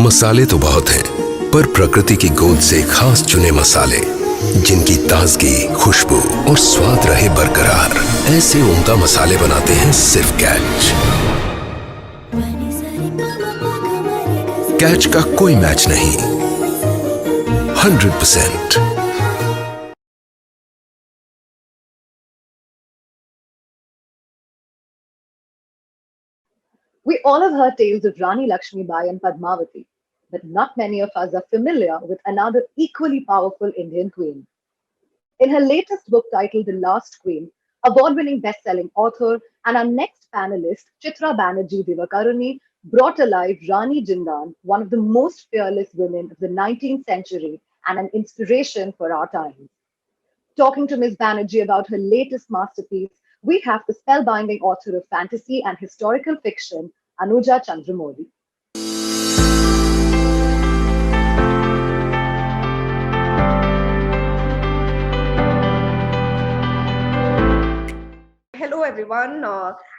मसाले तो बहुत हैं, पर प्रकृति की गोद से खास चुने मसाले जिनकी ताजगी, खुशबू और स्वाद रहे बरकरार, ऐसे उम्दा मसाले बनाते हैं सिर्फ कैच। कैच का कोई मैच नहीं, 100%। We all have heard tales of Rani Lakshmi Bai and Padmavati, but not many of us are familiar with another equally powerful Indian queen. In her latest book titled The Last Queen, award-winning best-selling author and our next panelist, Chitra Banerjee Divakaruni, brought alive Rani Jindan, one of the most fearless women of the 19th century and an inspiration for our times. Talking to Ms. Banerjee about her latest masterpiece, we have the spellbinding author of fantasy and historical fiction, Anuja Chandramoli. Hello, everyone.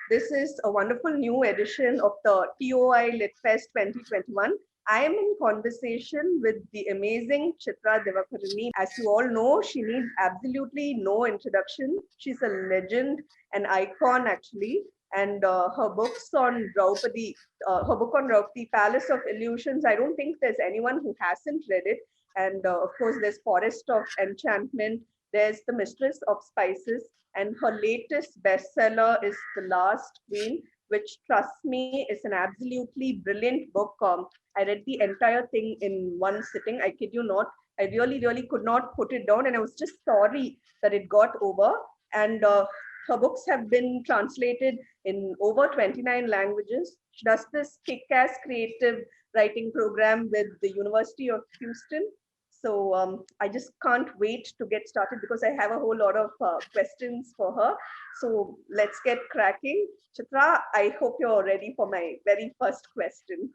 This is a wonderful new edition of the TOI Litfest 2021. I am in conversation with the amazing Chitra Divakaruni. As you all know, she needs absolutely no introduction. She's a legend, an icon actually. And her books on Draupadi, her book on Draupadi, Palace of Illusions, I don't think there's anyone who hasn't read it. And of course, there's Forest of Enchantment, there's The Mistress of Spices, and her latest bestseller is The Last Queen, which, trust me, is an absolutely brilliant book. I read the entire thing in one sitting. I kid you not. I really, really could not put it down, and I was just sorry that it got over. And her books have been translated in over 29 languages. She does this kick-ass creative writing program with the University of Houston. So I just can't wait to get started because I have a whole lot of questions for her. So let's get cracking. Chitra, I hope you're ready for my very first question.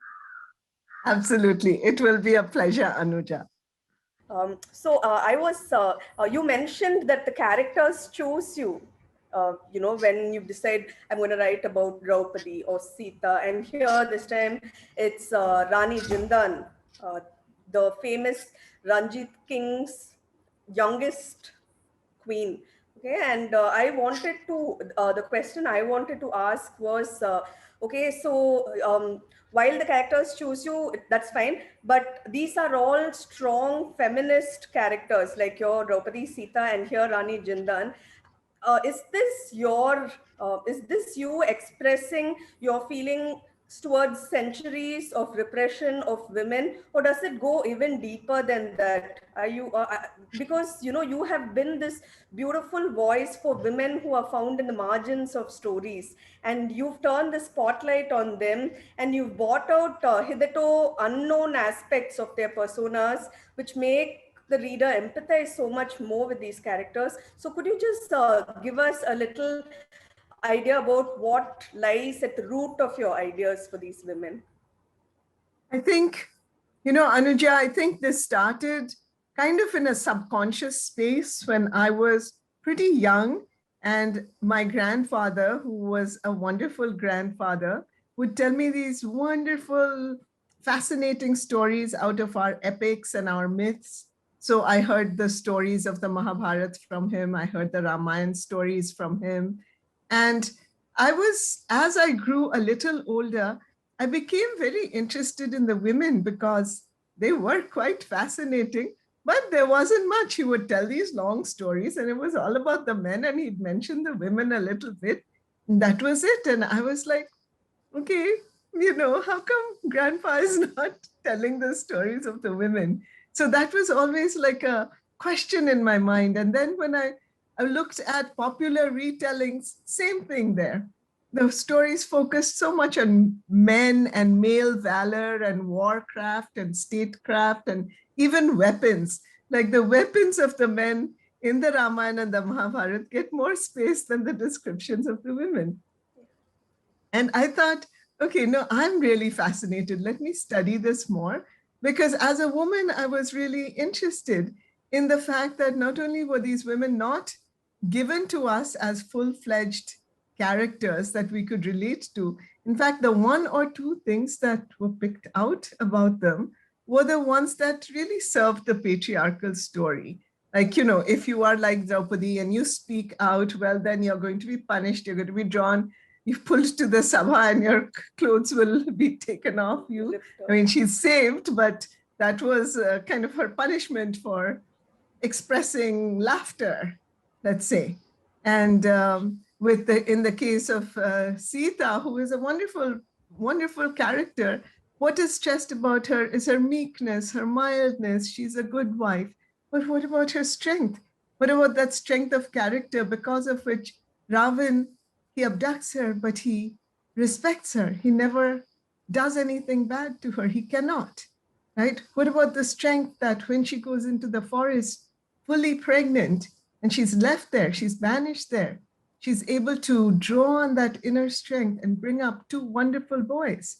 Absolutely. It will be a pleasure, Anuja. You mentioned that the characters choose you. When you decide I'm going to write about Draupadi or Sita, and here this time it's Rani Jindan, the famous Ranjit King's youngest queen. Okay, and the question I wanted to ask was, while the characters choose you, that's fine, but these are all strong feminist characters like your Draupadi, Sita, and here Rani Jindan. Is this you expressing your feeling towards centuries of repression of women, or does it go even deeper than that? Are you because you have been this beautiful voice for women who are found in the margins of stories, and you've turned the spotlight on them, and you've brought out hitherto unknown aspects of their personas, which make the reader empathize so much more with these characters. So could you just give us a little idea about what lies at the root of your ideas for these women? I think, Anuja, I think this started kind of in a subconscious space when I was pretty young. And my grandfather, who was a wonderful grandfather, would tell me these wonderful, fascinating stories out of our epics and our myths. So I heard the stories of the Mahabharata from him. I heard the Ramayana stories from him. And as I grew a little older, I became very interested in the women because they were quite fascinating, but there wasn't much. He would tell these long stories and it was all about the men, and he'd mention the women a little bit. And that was it. And I was like, okay, how come grandpa is not telling the stories of the women? So that was always like a question in my mind. And then when I looked at popular retellings, same thing there. The stories focused so much on men and male valor and warcraft and statecraft and even weapons. Like the weapons of the men in the Ramayana and the Mahabharata get more space than the descriptions of the women. And I thought, okay, no, I'm really fascinated. Let me study this more. Because as a woman, I was really interested in the fact that not only were these women not given to us as full-fledged characters that we could relate to. In fact, the one or two things that were picked out about them were the ones that really served the patriarchal story. Like, if you are like Draupadi and you speak out, well, then you're going to be punished, you're going to be drawn, you pulled to the sabha and your clothes will be taken off you. I mean, she's saved, but that was kind of her punishment for expressing laughter, let's say. And in the case of Sita, who is a wonderful, wonderful character, what is stressed about her is her meekness, her mildness. She's a good wife. But what about her strength? What about that strength of character because of which Ravan, he abducts her, but he respects her. He never does anything bad to her. He cannot, right? What about the strength that when she goes into the forest, fully pregnant, and she's left there, she's banished there, she's able to draw on that inner strength and bring up two wonderful boys.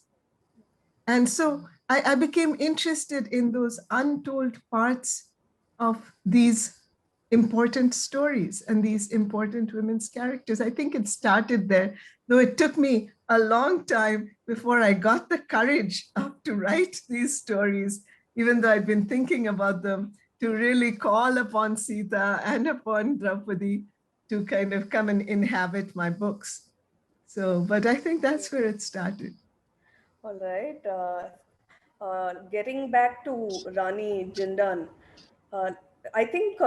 And so I became interested in those untold parts of these important stories and these important women's characters. I think it started there, though it took me a long time before I got the courage to write these stories, even though I'd been thinking about them, to really call upon Sita and upon Draupadi to kind of come and inhabit my books. So, but I think that's where it started. All right. Getting back to Rani Jindan, I think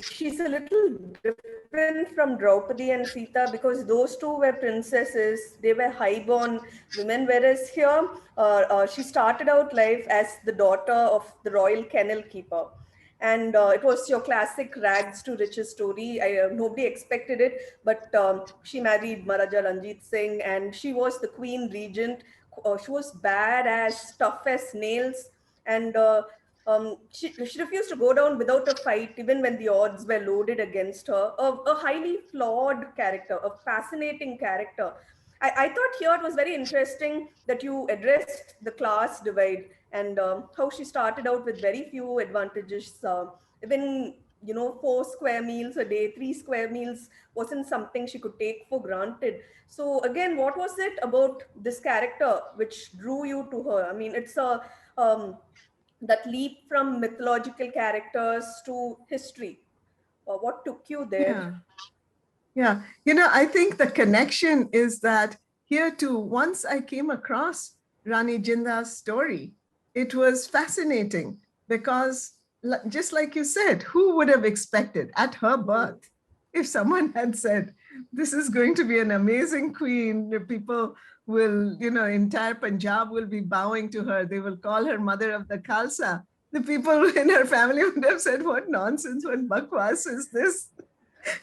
she's a little different from Draupadi and Sita because those two were princesses. They were highborn women, whereas here she started out life as the daughter of the royal kennel keeper. And it was your classic rags to riches story. Nobody expected it, but she married Maharaja Ranjit Singh and she was the queen regent. She was bad as tough as nails. And she refused to go down without a fight, even when the odds were loaded against her. A highly flawed character, a fascinating character. I thought here it was very interesting that you addressed the class divide and how she started out with very few advantages. Even 4 square meals a day, 3 square meals wasn't something she could take for granted. So again, what was it about this character which drew you to her? I mean, it's a that leap from mythological characters to history. What took you there? Yeah. I think the connection is that here too, once I came across Rani Jinda's story, it was fascinating because just like you said, who would have expected at her birth, if someone had said, this is going to be an amazing queen, people will, entire Punjab will be bowing to her. They will call her mother of the Khalsa. The people in her family would have said, what nonsense, what bakwas is this?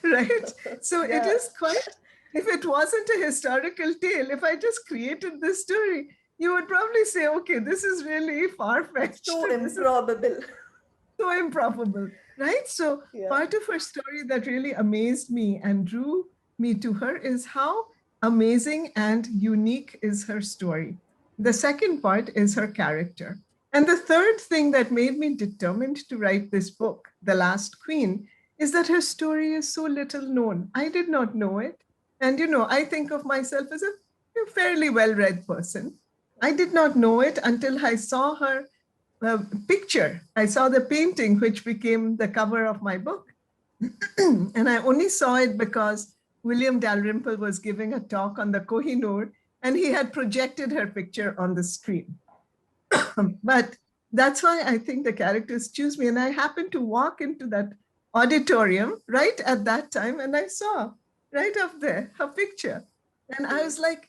Right? So Yeah. it is quite, if it wasn't a historical tale, if I just created this story, you would probably say, okay, this is really far-fetched. So improbable. So improbable, right? So Yeah. part of her story that really amazed me and drew me to her is how amazing and unique is her story. The second part is her character. And the third thing that made me determined to write this book, The Last Queen, is that her story is so little known. I did not know it. And, I think of myself as a fairly well-read person. I did not know it until I saw her picture. I saw the painting, which became the cover of my book. And I only saw it because William Dalrymple was giving a talk on the Kohinoor, and he had projected her picture on the screen. But that's why I think the characters choose me. And I happened to walk into that auditorium right at that time, and I saw right up there her picture. And I was like,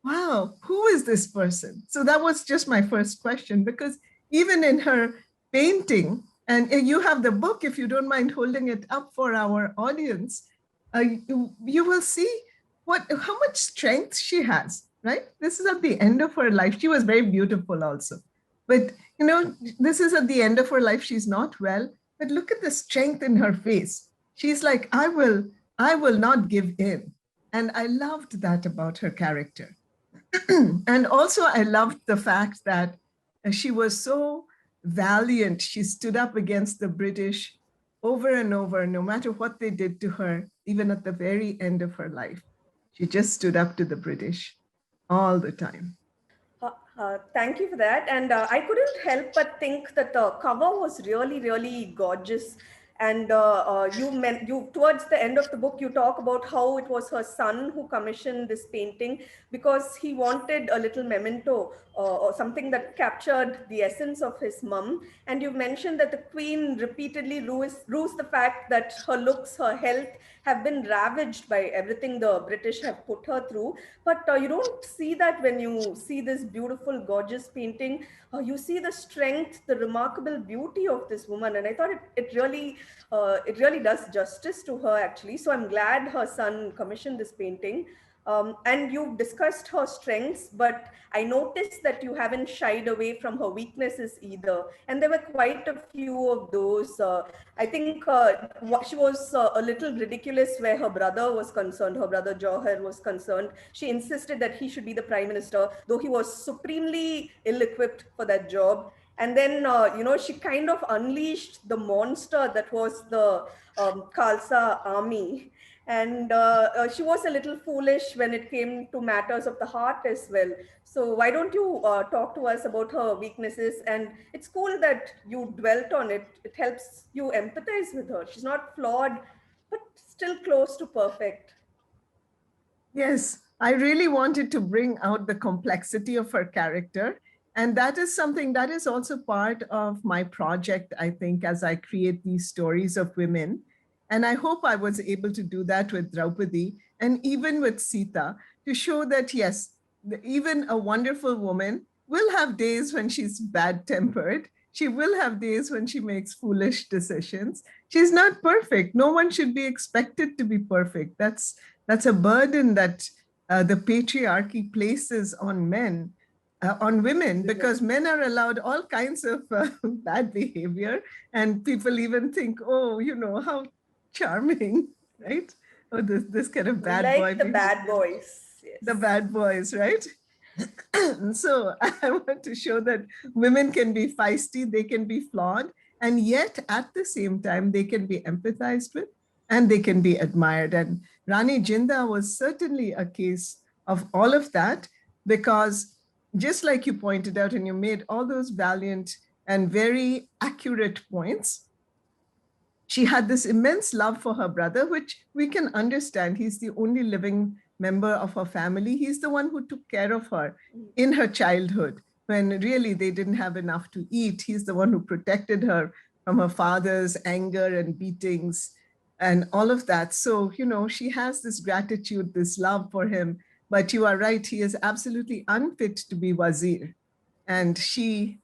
wow, who is this person? So that was just my first question, because even in her painting, and you have the book, if you don't mind holding it up for our audience, you will see how much strength she has, right? This is at the end of her life. She was very beautiful also. But, this is at the end of her life. She's not well, but look at the strength in her face. She's like, I will not give in. And I loved that about her character. And also I loved the fact that she was so valiant. She stood up against the British over and over, no matter what they did to her, even at the very end of her life. She just stood up to the British all the time. Thank you for that. And I couldn't help but think that the cover was really, really gorgeous. And you towards the end of the book, you talk about how it was her son who commissioned this painting because he wanted a little memento or something that captured the essence of his mum. And you mentioned that the queen repeatedly rues the fact that her looks, her health have been ravaged by everything the British have put her through. But you don't see that when you see this beautiful, gorgeous painting. You see the strength, the remarkable beauty of this woman, and I thought it really does justice to her actually. So I'm glad her son commissioned this painting. And you've discussed her strengths, but I noticed that you haven't shied away from her weaknesses either. And there were quite a few of those. I think she was a little ridiculous where her brother was concerned, her brother Jawahar was concerned. She insisted that he should be the prime minister, though he was supremely ill equipped for that job. And then, she kind of unleashed the monster that was the Khalsa army. And she was a little foolish when it came to matters of the heart as well. So why don't you talk to us about her weaknesses? And it's cool that you dwelt on it. It helps you empathize with her. She's not flawed, but still close to perfect. Yes, I really wanted to bring out the complexity of her character. And that is something that is also part of my project, I think, as I create these stories of women. And I hope I was able to do that with Draupadi and even with Sita to show that, yes, even a wonderful woman will have days when she's bad tempered. She will have days when she makes foolish decisions. She's not perfect. No one should be expected to be perfect. That's a burden that the patriarchy places on men, on women, because men are allowed all kinds of bad behavior. And people even think, oh, how charming, right? Oh, this kind of bad like boy. Like the bad boys. Yes. The bad boys, right? So I want to show that women can be feisty, they can be flawed, and yet at the same time, they can be empathized with and they can be admired. And Rani Jinda was certainly a case of all of that, because just like you pointed out, and you made all those valiant and very accurate points, she had this immense love for her brother, which we can understand. He's the only living member of her family. He's the one who took care of her in her childhood when really they didn't have enough to eat. He's the one who protected her from her father's anger and beatings and all of that. So, she has this gratitude, this love for him. But you are right, he is absolutely unfit to be wazir. And she's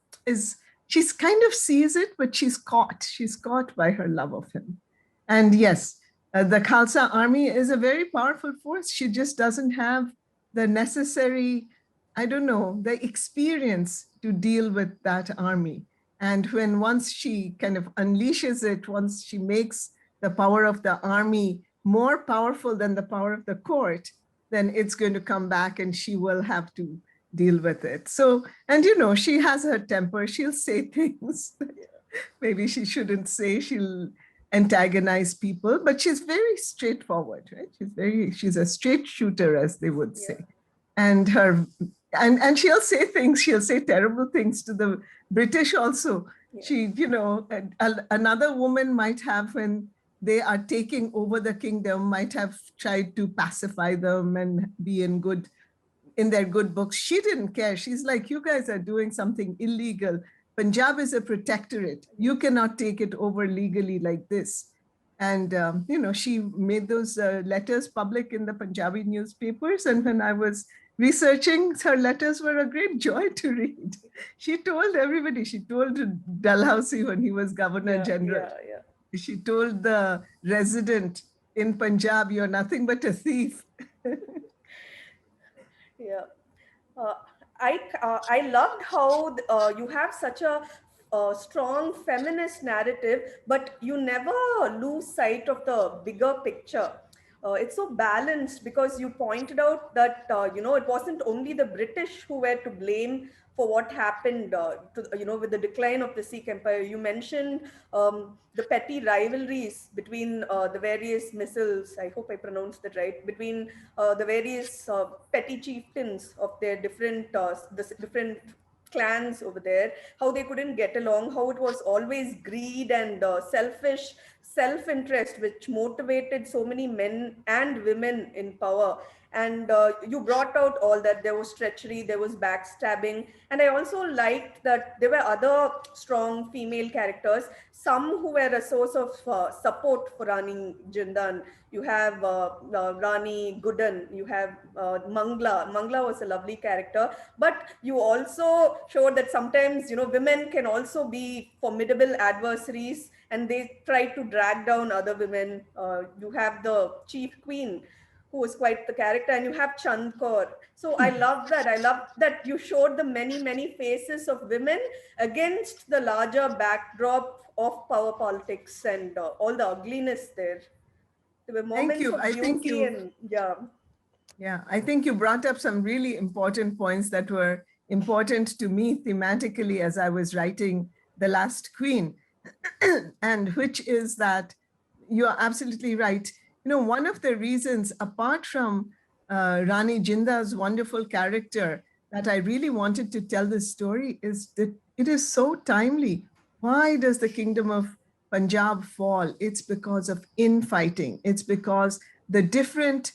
kind of sees it, but she's caught by her love of him. And yes, the Khalsa army is a very powerful force. She just doesn't have the necessary, the experience to deal with that army. And once she kind of unleashes it, once she makes the power of the army more powerful than the power of the court, then it's going to come back and she will have to deal with it. So, and she has her temper. She'll say things maybe she shouldn't say. She'll antagonize people, but she's very straightforward, right? She's a straight shooter, as they would say. And and she'll say things, she'll say terrible things to the British also. She, another woman might have, when they are taking over the kingdom, might have tried to pacify them and be in their good books. She didn't care. She's like, you guys are doing something illegal. Punjab is a protectorate. You cannot take it over legally like this. And, she made those letters public in the Punjabi newspapers. And when I was researching, her letters were a great joy to read. She told everybody. She told Dalhousie when he was Governor General. She told the resident in Punjab, you're nothing but a thief. I loved how you have such a strong feminist narrative, but you never lose sight of the bigger picture. it's so balanced, because you pointed out that it wasn't only the British who were to blame for what happened with the decline of the Sikh Empire. You mentioned the petty rivalries between the various missiles. I hope I pronounced that right. Between the various petty chieftains of their different clans over there, how they couldn't get along, how it was always greed and selfish self-interest which motivated so many men and women in power. And you brought out all that. There was treachery, there was backstabbing, and I also liked that there were other strong female characters, some who were a source of support for Rani Jindan. You have Rani Gooden, you have Mangla. Mangla was a lovely character, but you also showed that sometimes, women can also be formidable adversaries, and they try to drag down other women. You have the chief queen, who was quite the character, and you have Chandkor. So I love that. I love that you showed the many, many faces of women against the larger backdrop of power politics and all the ugliness there. There were Thank moments you. of I think beauty, you and yeah. Yeah, I think you brought up some really important points that were important to me thematically as I was writing The Last Queen, and which is that you are absolutely right. One of the reasons, apart from Rani Jinda's wonderful character, that I really wanted to tell this story is that it is so timely. Why does the kingdom of Punjab fall? It's because of infighting. It's because the different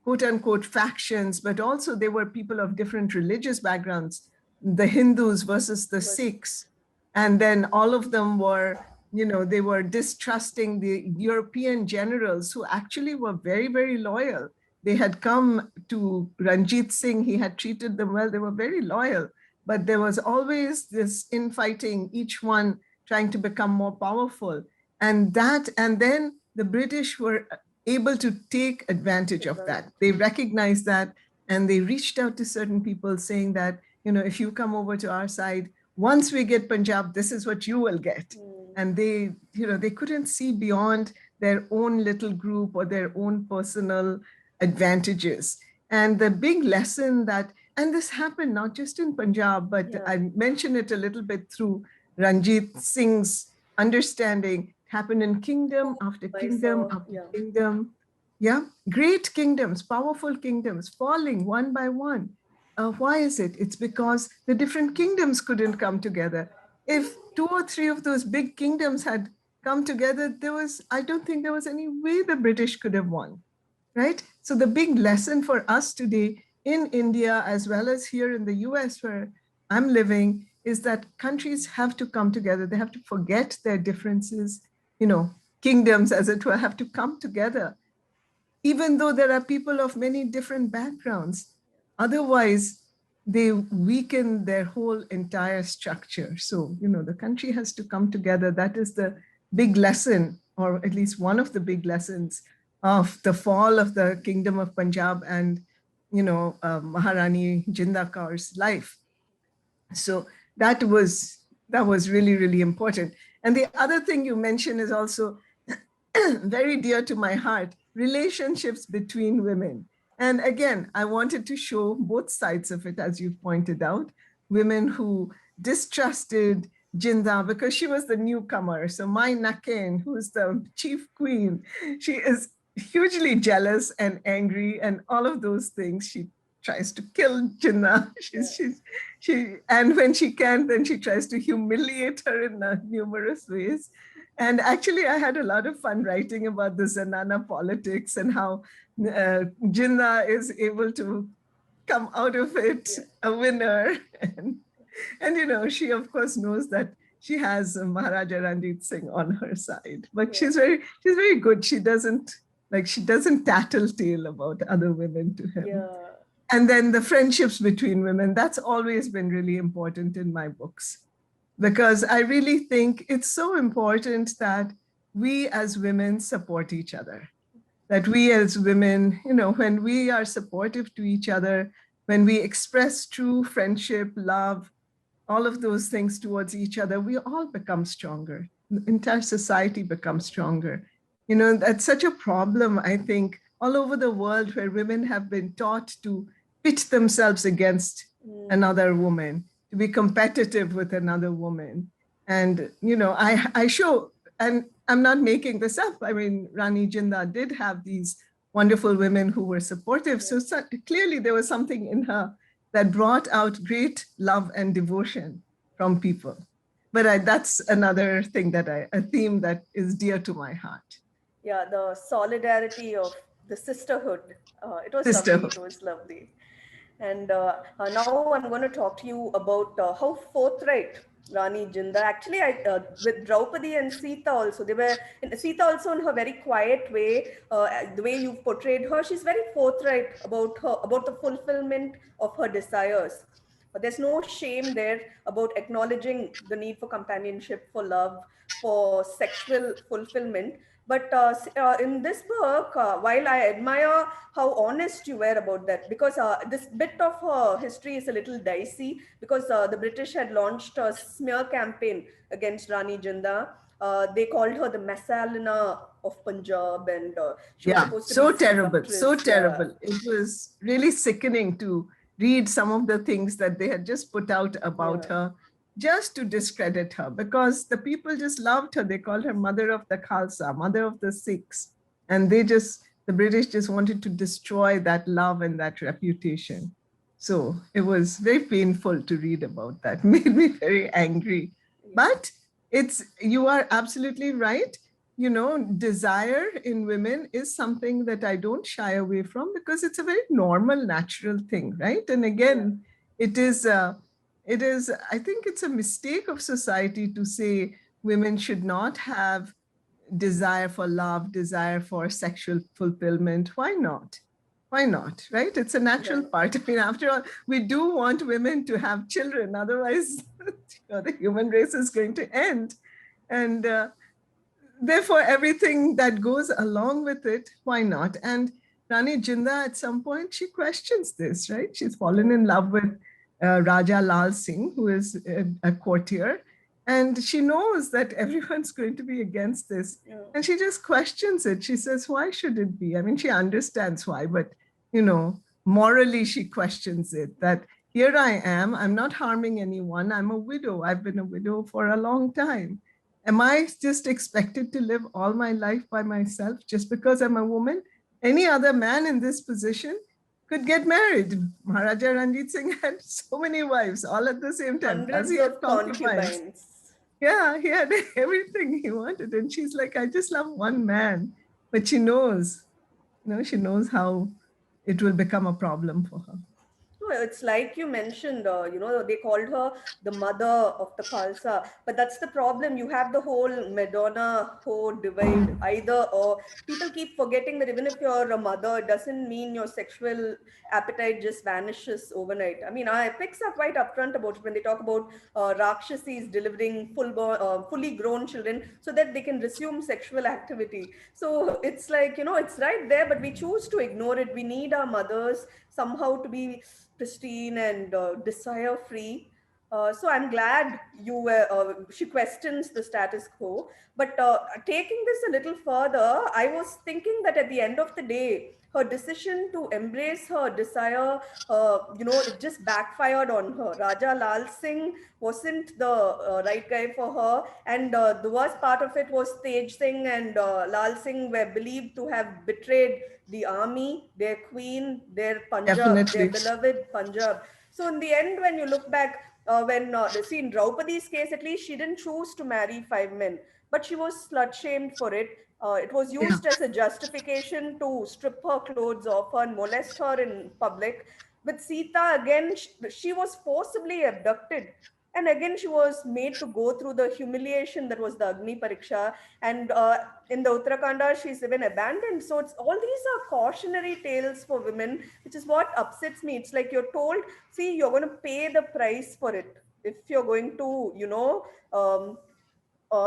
quote unquote factions, but also they were people of different religious backgrounds, the Hindus versus the Sikhs. And then all of them were, they were distrusting the European generals who actually were very, very loyal. They had come to Ranjit Singh, he had treated them well, they were very loyal. But there was always this infighting, each one trying to become more powerful. And then the British were able to take advantage of that. They recognized that, and they reached out to certain people saying that, if you come over to our side, once we get Punjab, this is what you will get. And they couldn't see beyond their own little group or their own personal advantages. And the big lesson and this happened not just in Punjab, but I mentioned it a little bit through Ranjit Singh's understanding, happened in kingdom after kingdom after kingdom. Yeah, great kingdoms, powerful kingdoms falling one by one. Why is it? It's because the different kingdoms couldn't come together. If 2 or 3 of those big kingdoms had come together, I don't think there was any way the British could have won, right? So the big lesson for us today in India, as well as here in the US where I'm living, is that countries have to come together. They have to forget their differences. Kingdoms, as it were, have to come together, even though there are people of many different backgrounds. Otherwise, they weaken their whole entire structure. So, the country has to come together. That is the big lesson, or at least one of the big lessons of the fall of the Kingdom of Punjab and, Maharani Jinda Kaur's life. So that was really, really important. And the other thing you mentioned is also very dear to my heart, relationships between women. And again, I wanted to show both sides of it, as you've pointed out, women who distrusted Jinda because she was the newcomer. So my Naken, who's the chief queen, she is hugely jealous and angry and all of those things. She tries to kill Jinnah. And when she can, then she tries to humiliate her in numerous ways. And actually, I had a lot of fun writing about the Zanana politics and how Jinnah is able to come out of it a winner. And she, of course, knows that she has Maharaja Ranjit Singh on her side. But she's very good. She doesn't tattletale about other women to him. Yeah. And then the friendships between women, that's always been really important in my books, because I really think it's so important that we as women support each other, that we as women, when we are supportive to each other, when we express true friendship, love, all of those things towards each other, we all become stronger. The entire society becomes stronger. That's such a problem, I think, all over the world where women have been taught to pit themselves against another woman, to be competitive with another woman. And, I show, and I'm not making this up. I mean, Rani Jinda did have these wonderful women who were supportive. So clearly there was something in her that brought out great love and devotion from people. But that's another thing a theme that is dear to my heart. Yeah, the solidarity of the sisterhood. It was lovely. Sisterhood. It was lovely. And now I'm going to talk to you about how forthright Rani Jinda. Actually, with Draupadi and Sita also, Sita also in her very quiet way, the way you've portrayed her, she's very forthright about the fulfillment of her desires. There's no shame there about acknowledging the need for companionship, for love, for sexual fulfillment. But in this book, while I admire how honest you were about that, because this bit of history is a little dicey, because the British had launched a smear campaign against Rani Jinda. They called her the Messalina of Punjab, and she was Yeah, supposed to be so terrible, so seductress. Yeah. terrible. It was really sickening to read some of the things that they had just put out about Yeah. her just to discredit her, because the people just loved her. They called her mother of the Khalsa, mother of the Sikhs. And the British just wanted to destroy that love and that reputation. So it was very painful to read about that, made me very angry. But you are absolutely right. Desire in women is something that I don't shy away from, because it's a very normal, natural thing, right? And again, I think it's a mistake of society to say women should not have desire for love, desire for sexual fulfillment. Why not? Why not? Right? It's a natural Right. part. I mean, after all, we do want women to have children. Otherwise, the human race is going to end. And therefore, everything that goes along with it, why not? And Rani Jinda, at some point, she questions this, right? She's fallen in love with Raja Lal Singh, who is a courtier, and she knows that everyone's going to be against this. Yeah. And she just questions it. She says, why should it be? I mean, she understands why, but, morally, she questions it, that here I am, I'm not harming anyone, I'm a widow, I've been a widow for a long time. Am I just expected to live all my life by myself just because I'm a woman? Any other man in this position could get married. Maharaja Ranjit Singh had so many wives all at the same time. Plus, he Hundreds had of concubines. concubines. Yeah, he had everything he wanted. And she's like, I just love one man. But she knows how it will become a problem for her. No, it's like you mentioned, they called her the mother of the Khalsa. But that's the problem. You have the whole Madonna whole divide. Either or people keep forgetting that even if you're a mother, it doesn't mean your sexual appetite just vanishes overnight. I mean, I pics are quite upfront about it when they talk about Rakshasis delivering fully grown children so that they can resume sexual activity. So it's like, it's right there, but we choose to ignore it. We need our mothers somehow to be pristine and desire free. So I'm glad she questions the status quo. But taking this a little further, I was thinking that at the end of the day, her decision to embrace her desire, it just backfired on her. Raja Lal Singh wasn't the right guy for her. And the worst part of it was Tej Singh and Lal Singh were believed to have betrayed the army, their queen, their Punjab, their Definitely. beloved Punjab. So in the end, when you look back, see in Draupadi's case, at least she didn't choose to marry five men, but she was slut shamed for it. It was Yeah. used as a justification to strip her clothes off her and molest her in public. With Sita, again, she was forcibly abducted. And again, she was made to go through the humiliation that was the Agni Pariksha. And in the Uttarakhanda, she's even abandoned. So it's all these are cautionary tales for women, which is what upsets me. It's like you're told, see, you're going to pay the price for it if you're going to,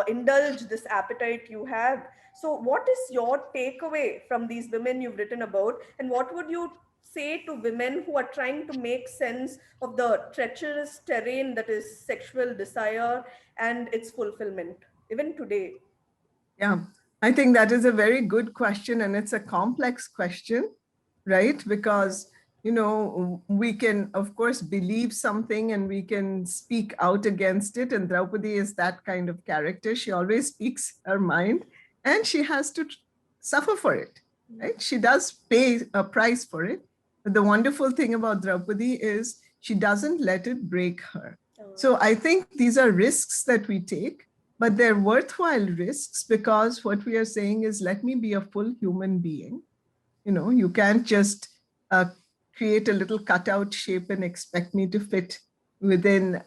indulge this appetite you have. So, what is your takeaway from these women you've written about, and what would you say to women who are trying to make sense of the treacherous terrain that is sexual desire and its fulfillment, even today? Yeah. I think that is a very good question, and it's a complex question, right? Because, you know, we can, of course, believe something and we can speak out against it. And Draupadi is that kind of character. She always speaks her mind and she has to suffer for it, right? She does pay a price for it. But the wonderful thing about Draupadi is she doesn't let it break her. So I think these are risks that we take, but they're worthwhile risks, because what we are saying is, let me be a full human being. You know, you can't just create a little cutout shape and expect me to fit within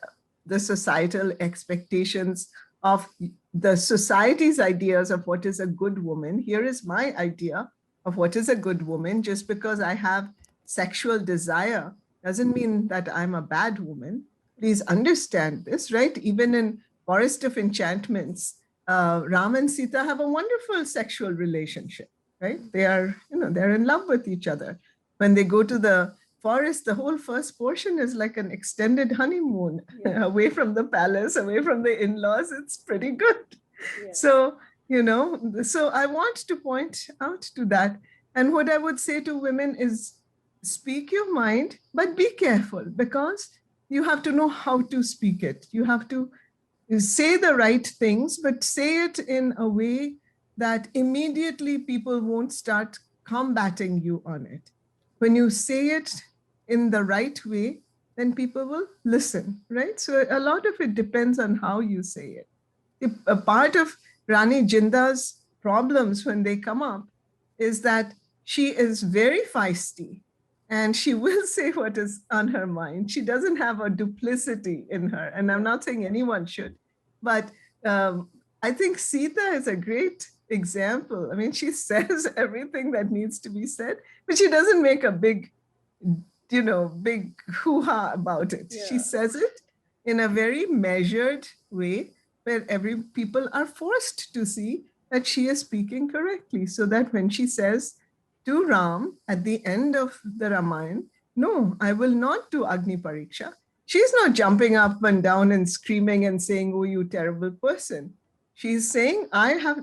the societal expectations of the society's ideas of what is a good woman. Here is my idea of what is a good woman. Just because I have sexual desire doesn't mean that I'm a bad woman. Please understand this, right? Even in Forest of Enchantments, Ram and Sita have a wonderful sexual relationship, right? They are, you know, they're in love with each other. When they go to the forest, the whole first portion is like an extended honeymoon, away from the palace, away from the in-laws. It's pretty good. So, you know, so I want to point out to that. And what I would say to women is, speak your mind, but be careful, because you have to know how to speak it. You have to say the right things, but say it in a way that immediately people won't start combating you on it. When you say it in the right way, then people will listen, right? So a lot of it depends on how you say it. A part of Rani Jinda's problems when they come up is that she is very feisty and she will say what is on her mind. She doesn't have a duplicity in her. And I'm not saying anyone should, but I think Sita is a great example. I mean, she says everything that needs to be said, but she doesn't make a big, you know, big hoo-ha about it. She says it in a very measured way, where people are forced to see that she is speaking correctly, so that when she says to Ram at the end of the Ramayana, no, I will not do Agni Pariksha, she's not jumping up and down and screaming and saying, oh, you terrible person. She's saying,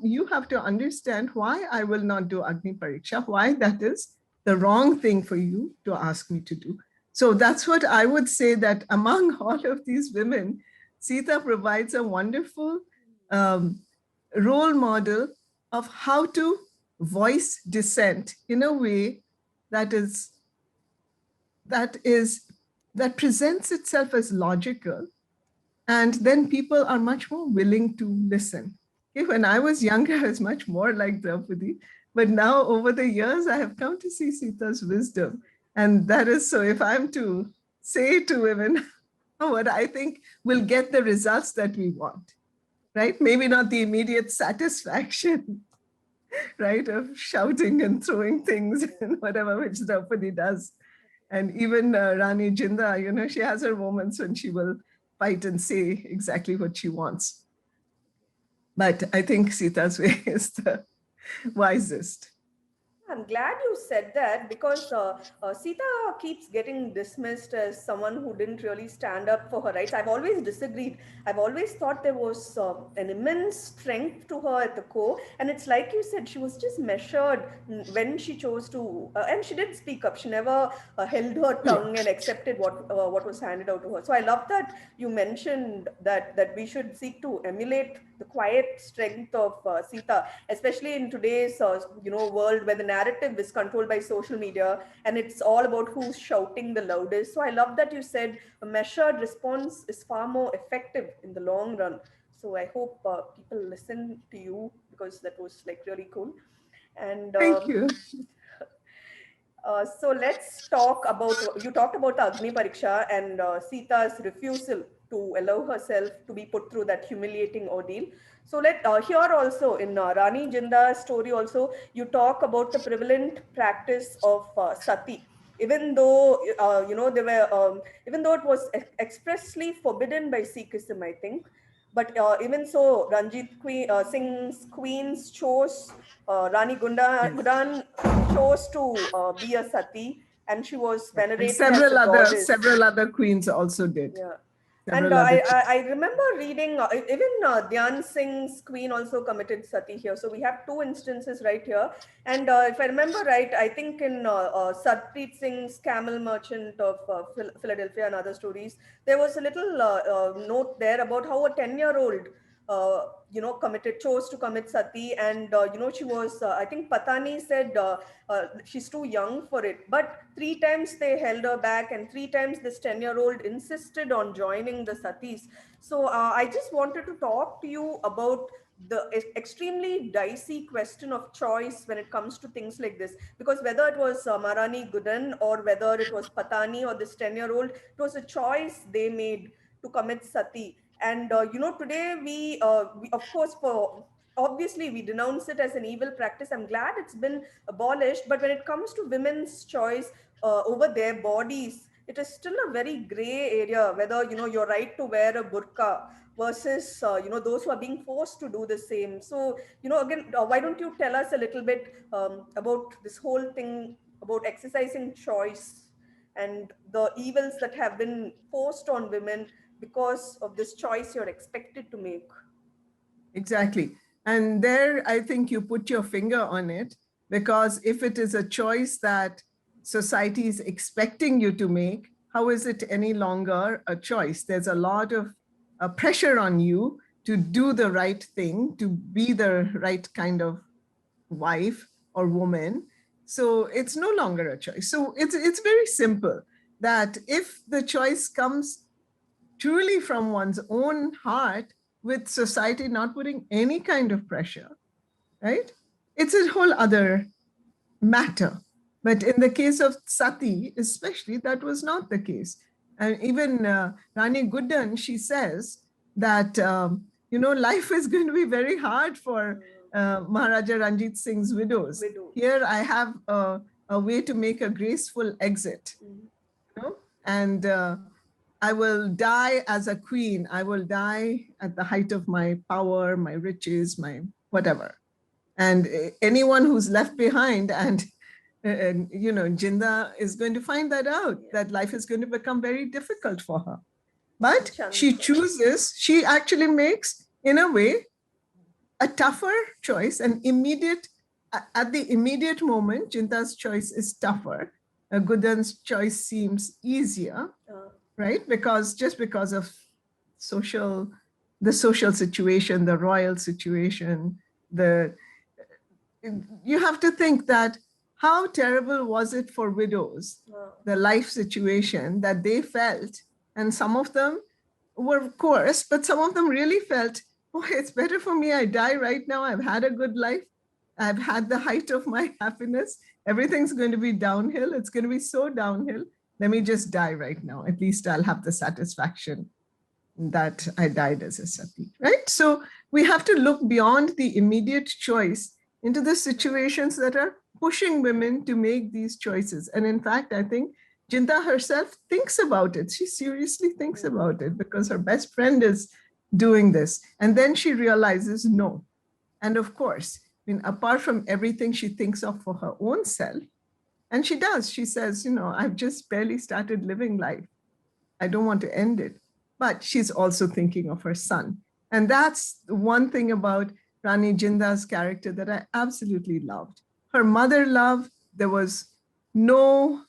you have to understand why I will not do Agni Pariksha, why that is the wrong thing for you to ask me to do. So that's what I would say, that among all of these women, Sita provides a wonderful role model of how to voice dissent in a way that presents itself as logical, and then people are much more willing to listen. Okay, when I was younger, I was much more like Draupadi, but now over the years, I have come to see Sita's wisdom. And that is, so if I'm to say to women what I think will get the results that we want, right? Maybe not the immediate satisfaction, right, of shouting and throwing things and whatever, which Draupadi does. And even Rani Jinda, you know, she has her moments when she will fight and say exactly what she wants. But I think Sita's way is the wisest. I'm glad you said that, because Sita keeps getting dismissed as someone who didn't really stand up for her rights. I've always disagreed. I've always thought there was an immense strength to her at the core. And it's like you said, she was just measured when she chose to, and she did speak up. She never held her tongue and accepted what was handed out to her. So I love that you mentioned that we should seek to emulate the quiet strength of Sita, especially in today's world where the narrative is controlled by social media and it's all about who's shouting the loudest. So I love that you said a measured response is far more effective in the long run. So I hope people listen to you, because that was like really cool. And thank you. So let's talk about, you talked about the Agni Pariksha and Sita's refusal to allow herself to be put through that humiliating ordeal. So here also in Rani Jinda's story also, you talk about the prevalent practice of sati. Even though, even though it was expressly forbidden by Sikhism, I think. But even so, Singh's queens chose, Rani Gudan chose to be a sati, and she was venerated as a goddess. Several other queens also did. Yeah. And several other I remember reading, even Dhyan Singh's queen also committed sati here. So we have two instances right here. And if I remember right, I think in Sarpreet Singh's Camel Merchant of Philadelphia and other stories, there was a little note there about how a 10-year-old, chose to commit sati. And, she was, I think Patani said she's too young for it. But three times they held her back, and three times this 10-year-old insisted on joining the satis. So I just wanted to talk to you about the extremely dicey question of choice when it comes to things like this, because whether it was Marani Gudan or whether it was Patani or this 10-year-old, it was a choice they made to commit sati. And today we of course, for obviously we denounce it as an evil practice. I'm glad it's been abolished, but when it comes to women's choice over their bodies, it is still a very gray area whether you're right to wear a burqa versus those who are being forced to do the same. So again, why don't you tell us a little bit about this whole thing about exercising choice and the evils that have been forced on women because of this choice you're expected to make. Exactly. And there, I think you put your finger on it, because if it is a choice that society is expecting you to make, how is it any longer a choice? There's a lot of pressure on you to do the right thing, to be the right kind of wife or woman. So it's no longer a choice. So it's very simple, that if the choice comes truly from one's own heart, with society not putting any kind of pressure, right? It's a whole other matter. But in the case of sati, especially, that was not the case. And even Rani Goodan, she says that, life is going to be very hard for Maharaja Ranjit Singh's widows. Here I have a way to make a graceful exit. And I will die as a queen. I will die at the height of my power, my riches, my whatever. And anyone who's left behind, and Jinda is going to find that out, that life is going to become very difficult for her. But she chooses, she actually makes, in a way, a tougher choice, an immediate, at the immediate moment, Jinda's choice is tougher. Goodan's choice seems easier, right? Because of the social situation, the royal situation, you have to think that how terrible was it for widows, the life situation that they felt. And some of them were coarse, but some of them really felt, boy, it's better for me. I die right now. I've had a good life. I've had the height of my happiness. Everything's going to be downhill. It's going to be so downhill. Let me just die right now. At least I'll have the satisfaction that I died as a sati, right? So we have to look beyond the immediate choice into the situations that are pushing women to make these choices. And in fact, I think Jinda herself thinks about it. She seriously thinks about it because her best friend is doing this. And then she realizes, no. And of course, apart from everything she thinks of for her own self, and she does, she says, I've just barely started living life. I don't want to end it. But she's also thinking of her son. And that's one thing about Rani Jinda's character that I absolutely loved. Her mother love, there was no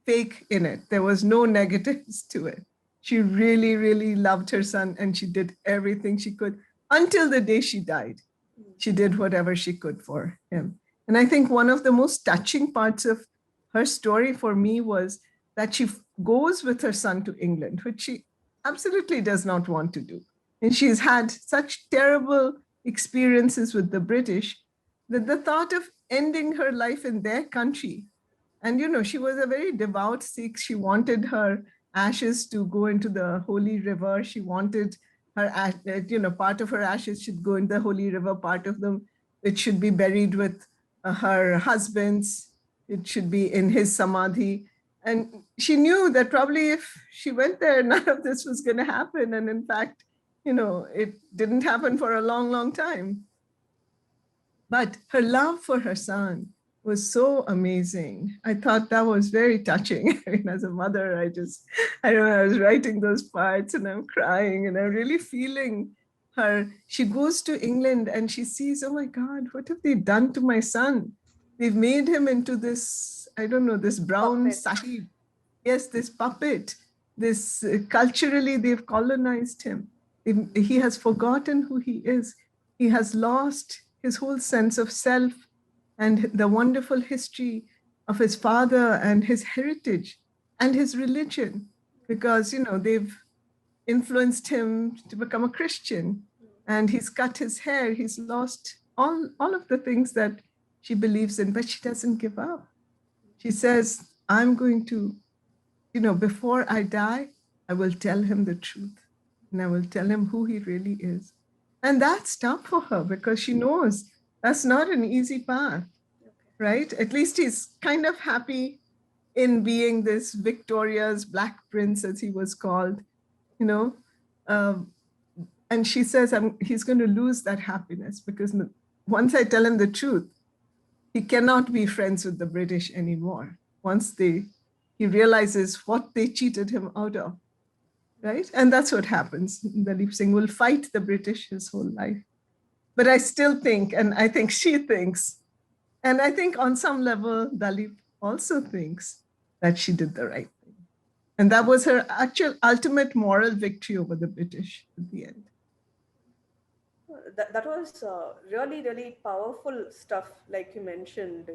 fake in it. There was no negatives to it. She really, really loved her son, and she did everything she could until the day she died. She did whatever she could for him. And I think one of the most touching parts of her story for me was that she goes with her son to England, which she absolutely does not want to do. And she's had such terrible experiences with the British that the thought of ending her life in their country, and she was a very devout Sikh. She wanted her ashes to go into the holy river. She wanted her, part of her ashes should go in the holy river, part of them, it should be buried with her husband's, it should be in his samadhi. And she knew that probably if she went there, none of this was going to happen. And in fact, it didn't happen for a long, long time. But her love for her son was so amazing. I thought that was very touching. I mean, as a mother, I remember I was writing those parts and I'm crying and I'm really feeling her. She goes to England and she sees, oh my God, what have they done to my son? They've made him into this, I don't know, this brown Puppet. sahib. Yes, this puppet. This culturally, they've colonized him. He has forgotten who he is. He has lost his whole sense of self and the wonderful history of his father and his heritage and his religion, because they've influenced him to become a Christian, and he's cut his hair. He's lost all of the things that she believes in, but she doesn't give up. She says, I'm going to, before I die, I will tell him the truth, and I will tell him who he really is. And that's tough for her because she knows that's not an easy path, right? At least he's kind of happy in being this Victoria's Black Prince, as he was called, you know. Um, and she says, he's going to lose that happiness because once I tell him the truth, he cannot be friends with the British anymore. Once he realizes what they cheated him out of, right? And that's what happens. Dalip Singh will fight the British his whole life. But I still think, and I think she thinks, and I think on some level, Dalip also thinks that she did the right thing. And that was her actual ultimate moral victory over the British at the end. That was really, really powerful stuff, like you mentioned,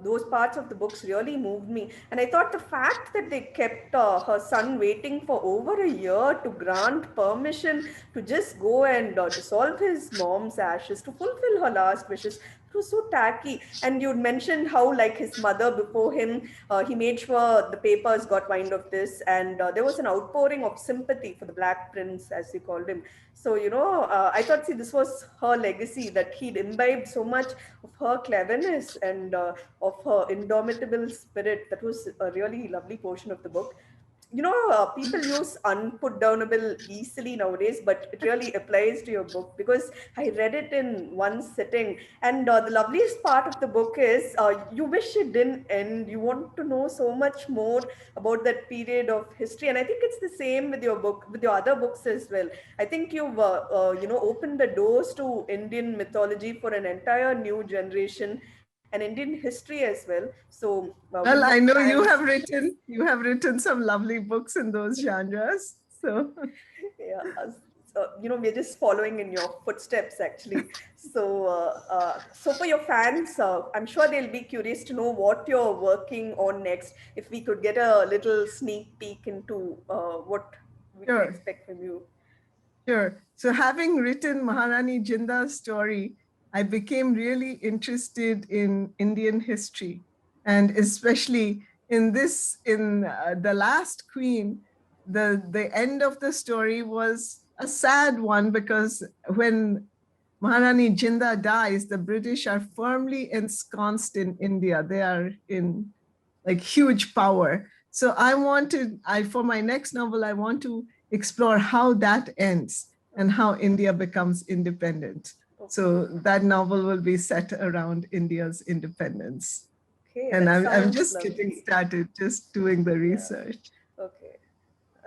those parts of the books really moved me. And I thought the fact that they kept her son waiting for over a year to grant permission to just go and dissolve his mom's ashes to fulfill her last wishes, it was so tacky. And you'd mentioned how, like, his mother before him, he made sure the papers got wind of this, and there was an outpouring of sympathy for the Black Prince, as you called him. So, I thought, see, this was her legacy, that he'd imbibed so much of her cleverness and of her indomitable spirit. That was a really lovely portion of the book. People use unputdownable easily nowadays, but it really applies to your book because I read it in one sitting. And the loveliest part of the book is you wish it didn't end. You want to know so much more about that period of history. And I think it's the same with your book, with your other books as well. I think you've, opened the doors to Indian mythology for an entire new generation and Indian history as well. So we Well, hope I know fans. you have written some lovely books in those genres. So Yeah, so, we're just following in your footsteps actually. So for your fans, I'm sure they'll be curious to know what you're working on next. If we could get a little sneak peek into what we can sure. expect from you. Sure. So having written Maharani Jinda's story, I became really interested in Indian history, and especially in the last queen, the end of the story was a sad one because when Maharani Jinda dies, the British are firmly ensconced in India. They are in like huge power. So for my next novel, I want to explore how that ends and how India becomes independent. So that novel will be set around India's independence. Okay, And that I'm sounds just getting lovely. started, just doing the Yeah. research. Okay.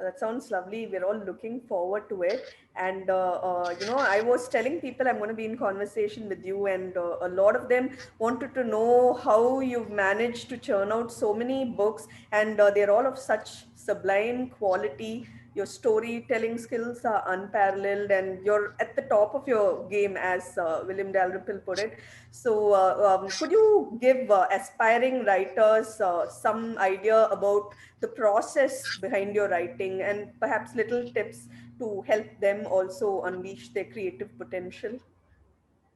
That sounds lovely. We're all looking forward to it. And, I was telling people I'm going to be in conversation with you, and a lot of them wanted to know how you've managed to churn out so many books, and they're all of such sublime quality. Your storytelling skills are unparalleled, and you're at the top of your game, as William Dalrymple put it. So, could you give aspiring writers some idea about the process behind your writing and perhaps little tips to help them also unleash their creative potential?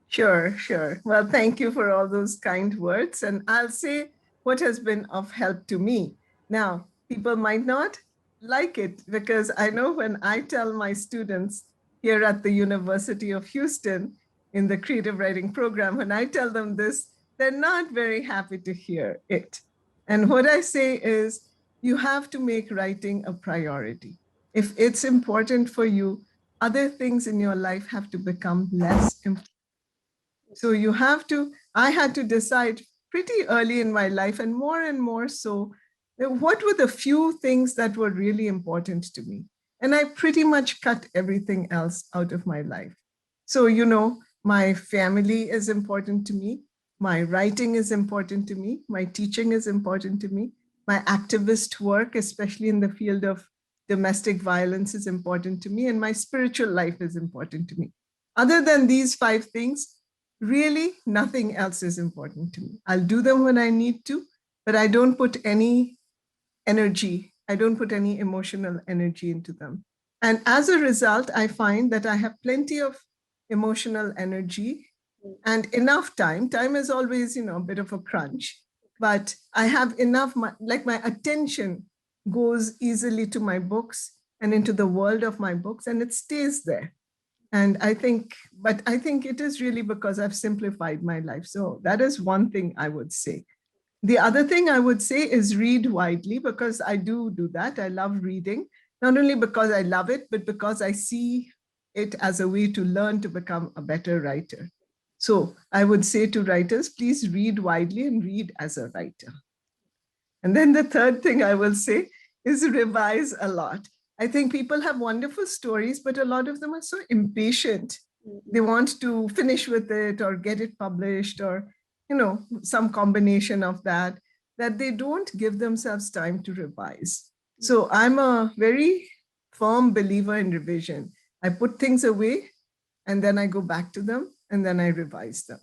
Sure, sure. Well, thank you for all those kind words. And I'll say what has been of help to me. Now, people might not like it because I know when I tell my students here at the University of Houston in the creative writing program, when I tell them this, they're not very happy to hear it. And what I say is, you have to make writing a priority. If it's important for you, other things in your life have to become less important. So I had to decide pretty early in my life, and more so, what were the few things that were really important to me? And I pretty much cut everything else out of my life. So, my family is important to me. My writing is important to me. My teaching is important to me. My activist work, especially in the field of domestic violence, is important to me. And my spiritual life is important to me. Other than these 5 things, really nothing else is important to me. I'll do them when I need to, but I don't put any energy, I don't put any emotional energy into them. And as a result, I find that I have plenty of emotional energy and enough time. Time is always, a bit of a crunch, but I have enough, my attention goes easily to my books and into the world of my books, and it stays there. And I think it is really because I've simplified my life. So that is one thing I would say. The other thing I would say is read widely, because I do that. I love reading, not only because I love it, but because I see it as a way to learn to become a better writer. So I would say to writers, please read widely and read as a writer. And then the third thing I will say is revise a lot. I think people have wonderful stories, but a lot of them are so impatient. They want to finish with it or get it published, or, some combination of that they don't give themselves time to revise. So I'm a very firm believer in revision. I put things away and then I go back to them and then I revise them.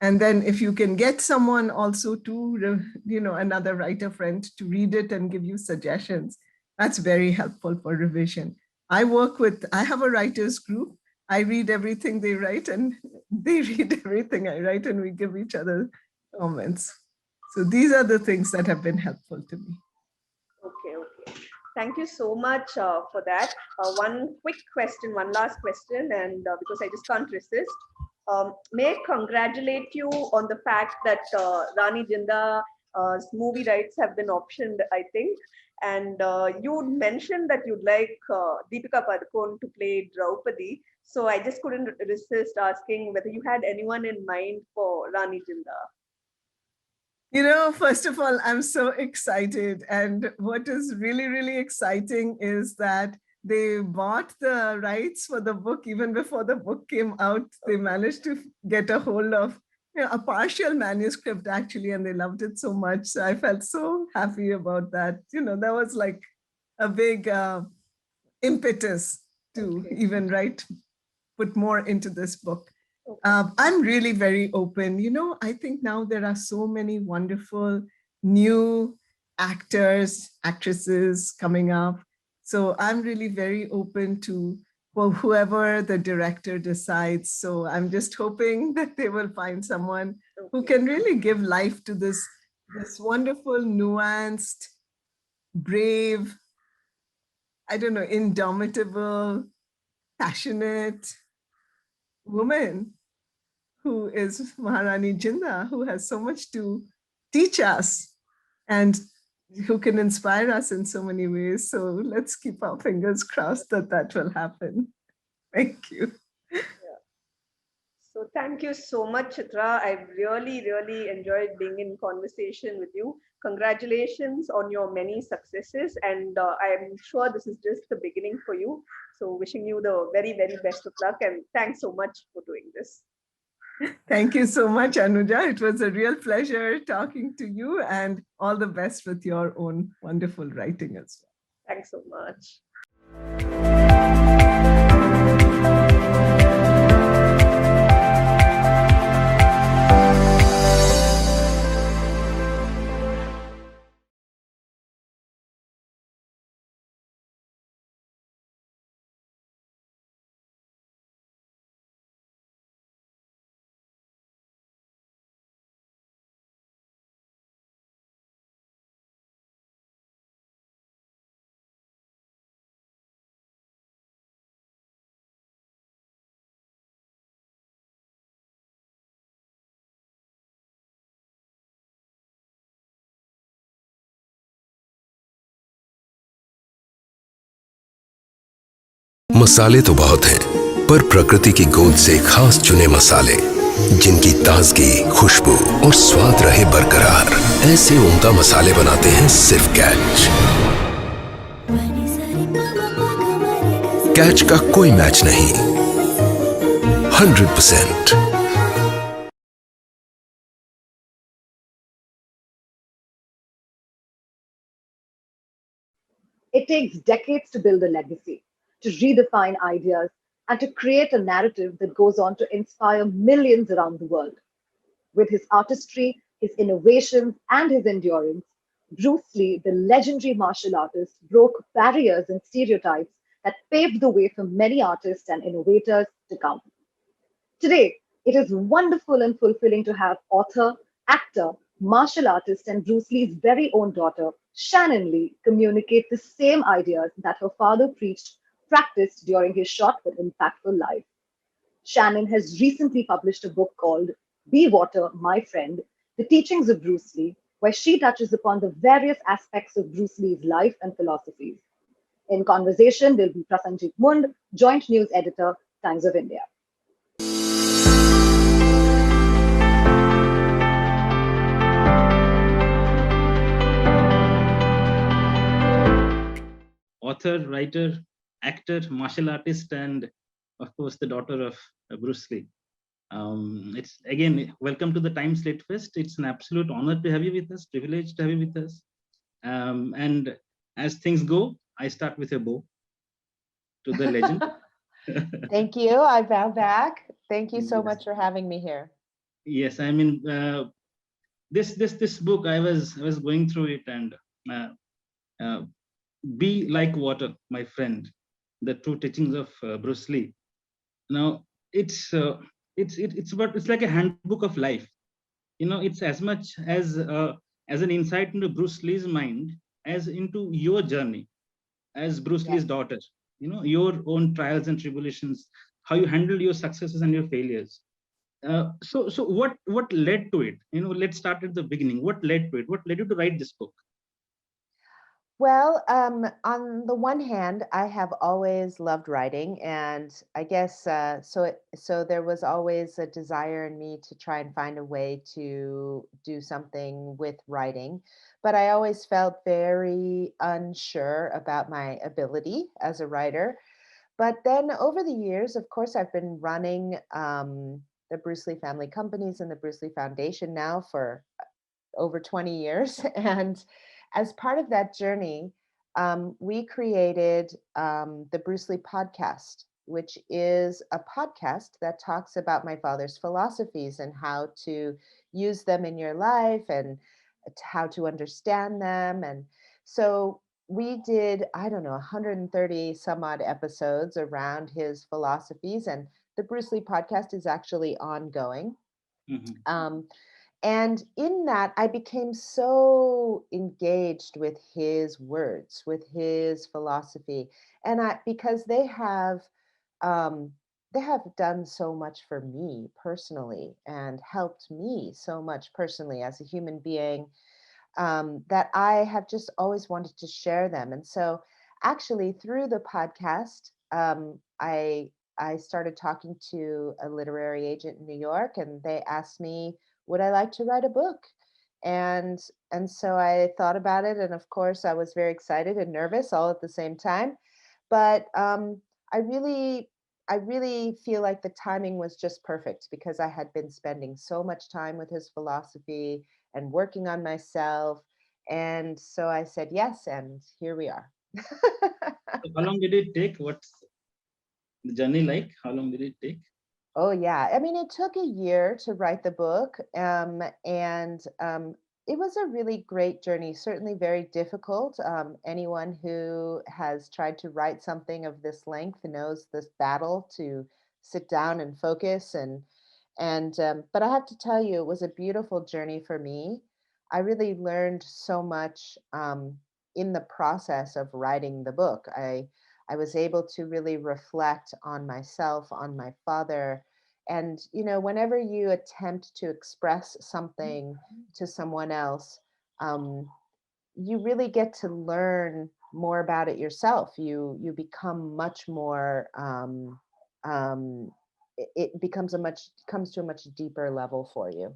And then if you can get someone also to, another writer friend to read it and give you suggestions, that's very helpful for revision. I have a writers group. I read everything they write and they read everything I write, and we give each other comments. So these are the things that have been helpful to me. Okay. Thank you so much for that. One last question, and because I just can't resist. May I congratulate you on the fact that Rani Jinda's movie rights have been optioned, I think. And you mentioned that you'd like Deepika Padukone to play Draupadi. So I just couldn't resist asking whether you had anyone in mind for Rani Jinda. First of all, I'm so excited. And what is really, really exciting is that they bought the rights for the book even before the book came out. They managed to get a hold of a partial manuscript, actually, and they loved it so much. So I felt so happy about that. That was like a big impetus to even put more into this book. I'm really very open. I think now there are so many wonderful new actors, actresses coming up. So I'm really very open to whoever the director decides. So I'm just hoping that they will find someone who can really give life to this wonderful, nuanced, brave, indomitable, passionate woman who is Maharani Jinda, who has so much to teach us and who can inspire us in so many ways. So let's keep our fingers crossed that will happen. Thank you. So thank you so much, Chitra. I've really, really enjoyed being in conversation with you. Congratulations on your many successes. And I'm sure this is just the beginning for you. So wishing you the very, very best of luck. And thanks so much for doing this. Thank you so much, Anuja. It was a real pleasure talking to you, and all the best with your own wonderful writing as well. Thanks so much. मसाले तो बहुत हैं, पर प्रकृति की गोद से खास चुने मसाले जिनकी ताजगी, खुशबू और स्वाद रहे बरकरार। ऐसे उम्दा मसाले बनाते हैं सिर्फ कैच। कैच का कोई मैच नहीं। 100%। It takes decades to build a legacy, to redefine ideas, and to create a narrative that goes on to inspire millions around the world. With his artistry, his innovations, and his endurance, Bruce Lee, the legendary martial artist, broke barriers and stereotypes that paved the way for many artists and innovators to come. Today, it is wonderful and fulfilling to have author, actor, martial artist, and Bruce Lee's very own daughter, Shannon Lee, communicate the same ideas that her father preached, practiced during his short but impactful life. Shannon has recently published a book called Be Water, My Friend, The Teachings of Bruce Lee, where she touches upon the various aspects of Bruce Lee's life and philosophies. In conversation will be Prasanjit Mund, Joint News Editor, Times of India. Author, writer, actor, martial artist, and of course the daughter of Bruce Lee. It's again welcome to the Times Litfest. It's an absolute honor to have you with us, privilege to have you with us. And as things go, I start with a bow to the legend. Thank you. I bow back. Thank you so Yes. much for having me here. Yes, I mean this book. I was going through it, and uh, uh, be like water, my friend. The true teachings of Bruce Lee. Now it's like a handbook of life. It's as much as an insight into Bruce Lee's mind as into your journey as Bruce Lee's Yes. daughter. Your own trials and tribulations, how you handled your successes and your failures. So what led to it? Let's start at the beginning. What led to it? What led you to write this book? Well, on the one hand, I have always loved writing, and I guess so there was always a desire in me to try and find a way to do something with writing, but I always felt very unsure about my ability as a writer. But then over the years, of course, I've been running the Bruce Lee Family Companies and the Bruce Lee Foundation now for over 20 years. And as part of that journey, we created the Bruce Lee podcast, which is a podcast that talks about my father's philosophies and how to use them in your life and how to understand them. And so we did, I don't know, 130 some odd episodes around his philosophies. And the Bruce Lee podcast is actually ongoing. Mhm. Um, and in that, I became so engaged with his words, with his philosophy, and because um, they have done so much for me personally and helped me so much personally as a human being, that I have just always wanted to share them. And so, actually, through the podcast, I started talking to a literary agent in New York, and they asked me, would I like to write a book? And and so I thought about it, and of course, I was very excited and nervous all at the same time. But I really. I really feel like the timing was just perfect because I had been spending so much time with his philosophy and working on myself. And so I said yes, and here we are. So how long did it take? What's the journey like? How long did it take? Oh, yeah. I mean, it took a year to write the book, and it was a really great journey, certainly very difficult. Anyone who has tried to write something of this length knows this battle to sit down and focus and but I have to tell you, it was a beautiful journey for me. I really learned so much in the process of writing the book. I was able to really reflect on myself, on my father. And, whenever you attempt to express something to someone else, um, you really get to learn more about it yourself. You become much more um, it becomes comes to a much deeper level for you.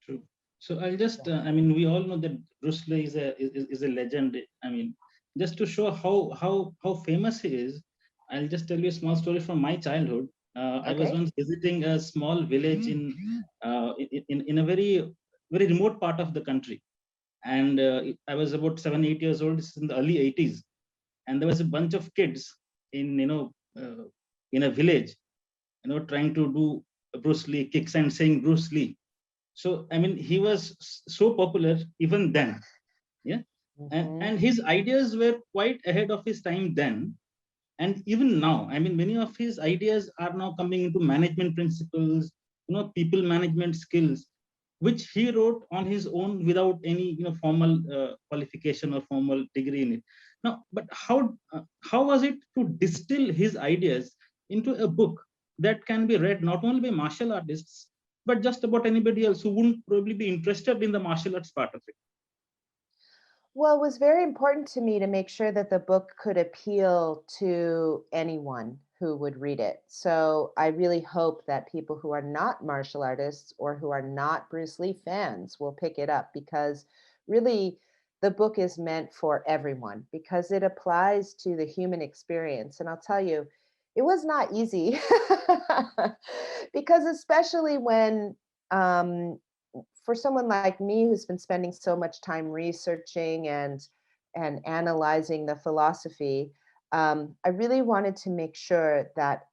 True. So I'll just, I mean, we all know that Bruce Lee is a legend. I mean, just to show how famous he is, I'll just tell you a small story from my childhood. I was Okay. once visiting a small village in a very remote part of the country, and I was about 7 8 years old. This is in the early 80s, and there was a bunch of kids in in a village, trying to do Bruce Lee kicks and saying Bruce Lee. So I mean, he was so popular even then. Yeah. Hmm. And his ideas were quite ahead of his time then. And even now, I mean, many of his ideas are now coming into management principles, people management skills, which he wrote on his own without any formal qualification or formal degree in it. Now, but how was it to distill his ideas into a book that can be read not only by martial artists but just about anybody else who wouldn't probably be interested in the martial arts part of it? Well, it was very important to me to make sure that the book could appeal to anyone who would read it. So I really hope that people who are not martial artists or who are not Bruce Lee fans will pick it up, because really the book is meant for everyone because it applies to the human experience. And I'll tell you, it was not easy because especially when for someone like me who's been spending so much time researching and analyzing the philosophy, I really wanted to make sure that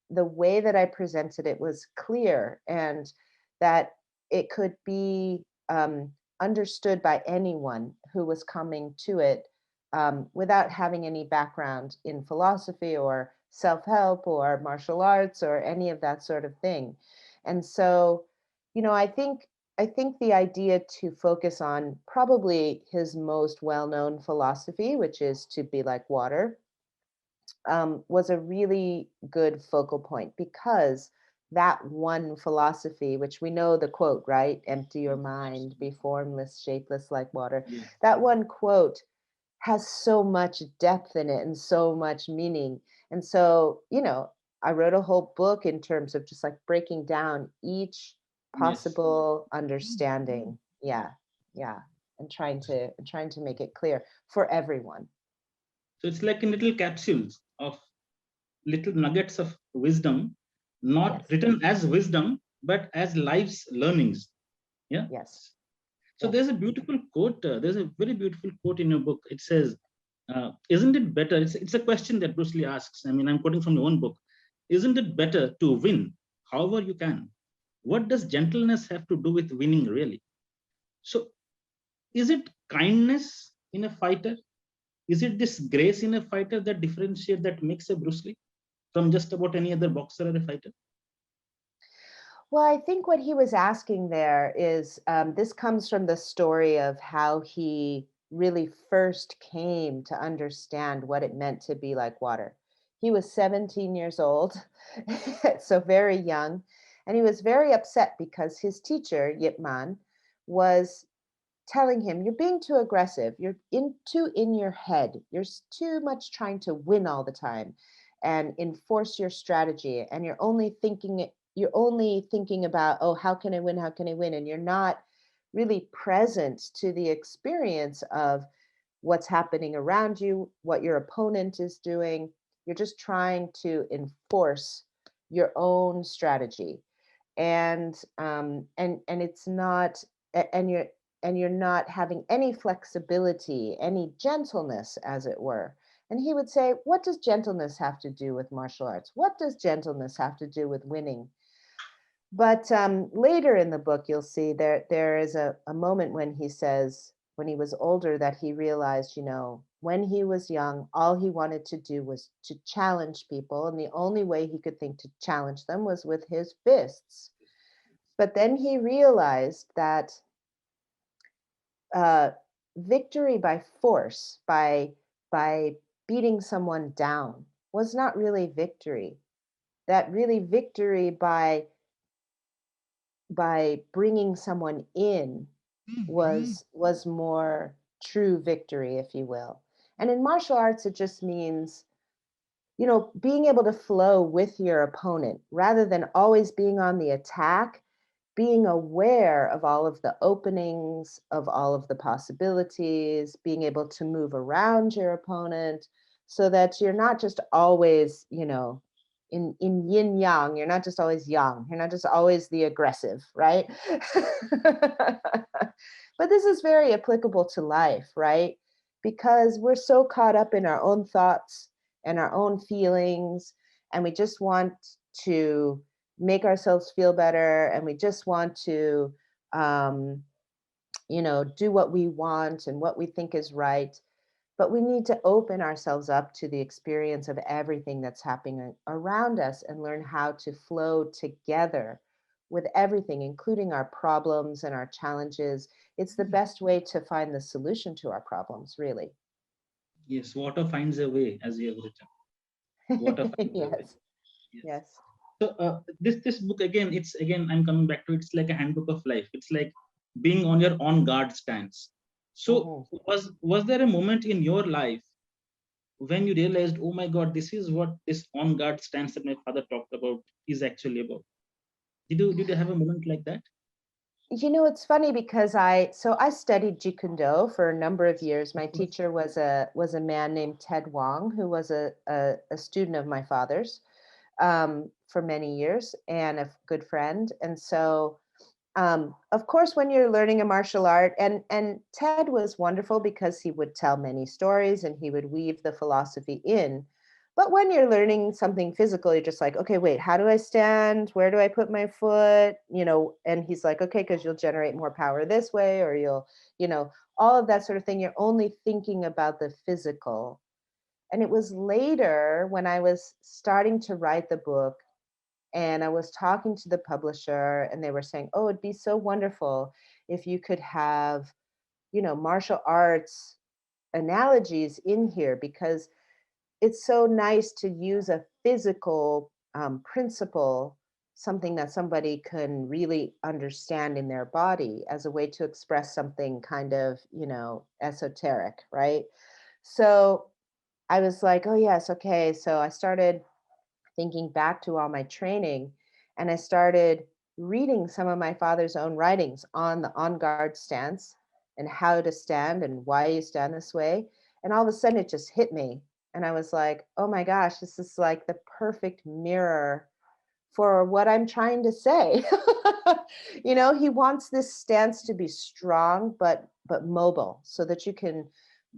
the way that I presented it was clear and that it could be understood by anyone who was coming to it without having any background in philosophy or self-help or martial arts or any of that sort of thing. And so, I think the idea to focus on probably his most well-known philosophy, which is to be like water, was a really good focal point, because that one philosophy, which we know the quote, right? Empty your mind, be formless, shapeless like water. Yes. That one quote has so much depth in it and so much meaning. And so, I wrote a whole book in terms of just like breaking down each Yes. possible understanding. Yeah. Yeah. And trying to make it clear for everyone. So it's like in little capsules of little nuggets of wisdom, not Yes. written as wisdom, but as life's learnings. Yeah. Yes. So Yes. there's a beautiful quote. There's a very beautiful quote in your book. It says, "Isn't it better?" It's a question that Bruce Lee asks. I mean, I'm quoting from your own book. Isn't it better to win, however you can? What does gentleness have to do with winning, really? So, is it kindness in a fighter? Is it this grace in a fighter that makes a Bruce Lee from just about any other boxer or a fighter? Well, I think what he was asking there is, this comes from the story of how he really first came to understand what it meant to be like water. He was 17 years old, so very young, and he was very upset because his teacher, Yip Man, was telling him, "You're being too aggressive. You're too in your head. You're too much trying to win all the time and enforce your strategy. And you're only thinking about, oh, how can I win? How can I win? And you're not really present to the experience of what's happening around you, what your opponent is doing. You're just trying to enforce your own strategy, and it's not and you're not having any flexibility, any gentleness, as it were." And he would say, "What does gentleness have to do with martial arts? What does gentleness have to do with winning?" But later in the book, you'll see there is a moment when he says, when he was older, that he realized, when he was young, all he wanted to do was to challenge people. And the only way he could think to challenge them was with his fists. But then he realized that uh, victory by force, by beating someone down, was not really victory. That really victory by bringing someone in was more true victory, if you will. And in martial arts, it just means being able to flow with your opponent rather than always being on the attack, being aware of all of the openings, of all of the possibilities, being able to move around your opponent so that you're not just always, in yin yang, you're not just always yang, you're not just always the aggressive, right? But this is very applicable to life, right? Because we're so caught up in our own thoughts and our own feelings, and we just want to make ourselves feel better, and we just want to um, do what we want and what we think is right. But we need to open ourselves up to the experience of everything that's happening around us and learn how to flow together with everything, including our problems and our challenges. It's the best way to find the solution to our problems, really. Yes, water finds a way, as you have written. Water finds a way. Yes, Yes. yes. So this book, again, it's again, I'm coming back to, it's like a handbook of life. It's like being on your on guard stance. So Mhm. was there a moment in your life when you realized, oh my God, this is what this on guard stance that my father talked about is actually about? Did you have a moment like that? It's funny because I studied Jeet Kune Do for a number of years. My Of course. teacher was a man named Ted Wong, who was a student of my father's for many years and a good friend. And so, of course, when you're learning a martial art, and Ted was wonderful because he would tell many stories and he would weave the philosophy in. But when you're learning something physical, you're just like, okay, wait, how do I stand? Where do I put my foot? And he's like, okay, because you'll generate more power this way, or all of that sort of thing. You're only thinking about the physical. And it was later when I was starting to write the book and I was talking to the publisher, and they were saying, oh, it'd be so wonderful if you could have, martial arts analogies in here, because it's so nice to use a physical principle, something that somebody can really understand in their body as a way to express something kind of, esoteric, right? So I was like, oh, yes, okay. So I started thinking back to all my training, and I started reading some of my father's own writings on the on guard stance and how to stand and why you stand this way. And all of a sudden it just hit me. And I was like, oh my gosh, this is like the perfect mirror for what I'm trying to say. He wants this stance to be strong but mobile so that you can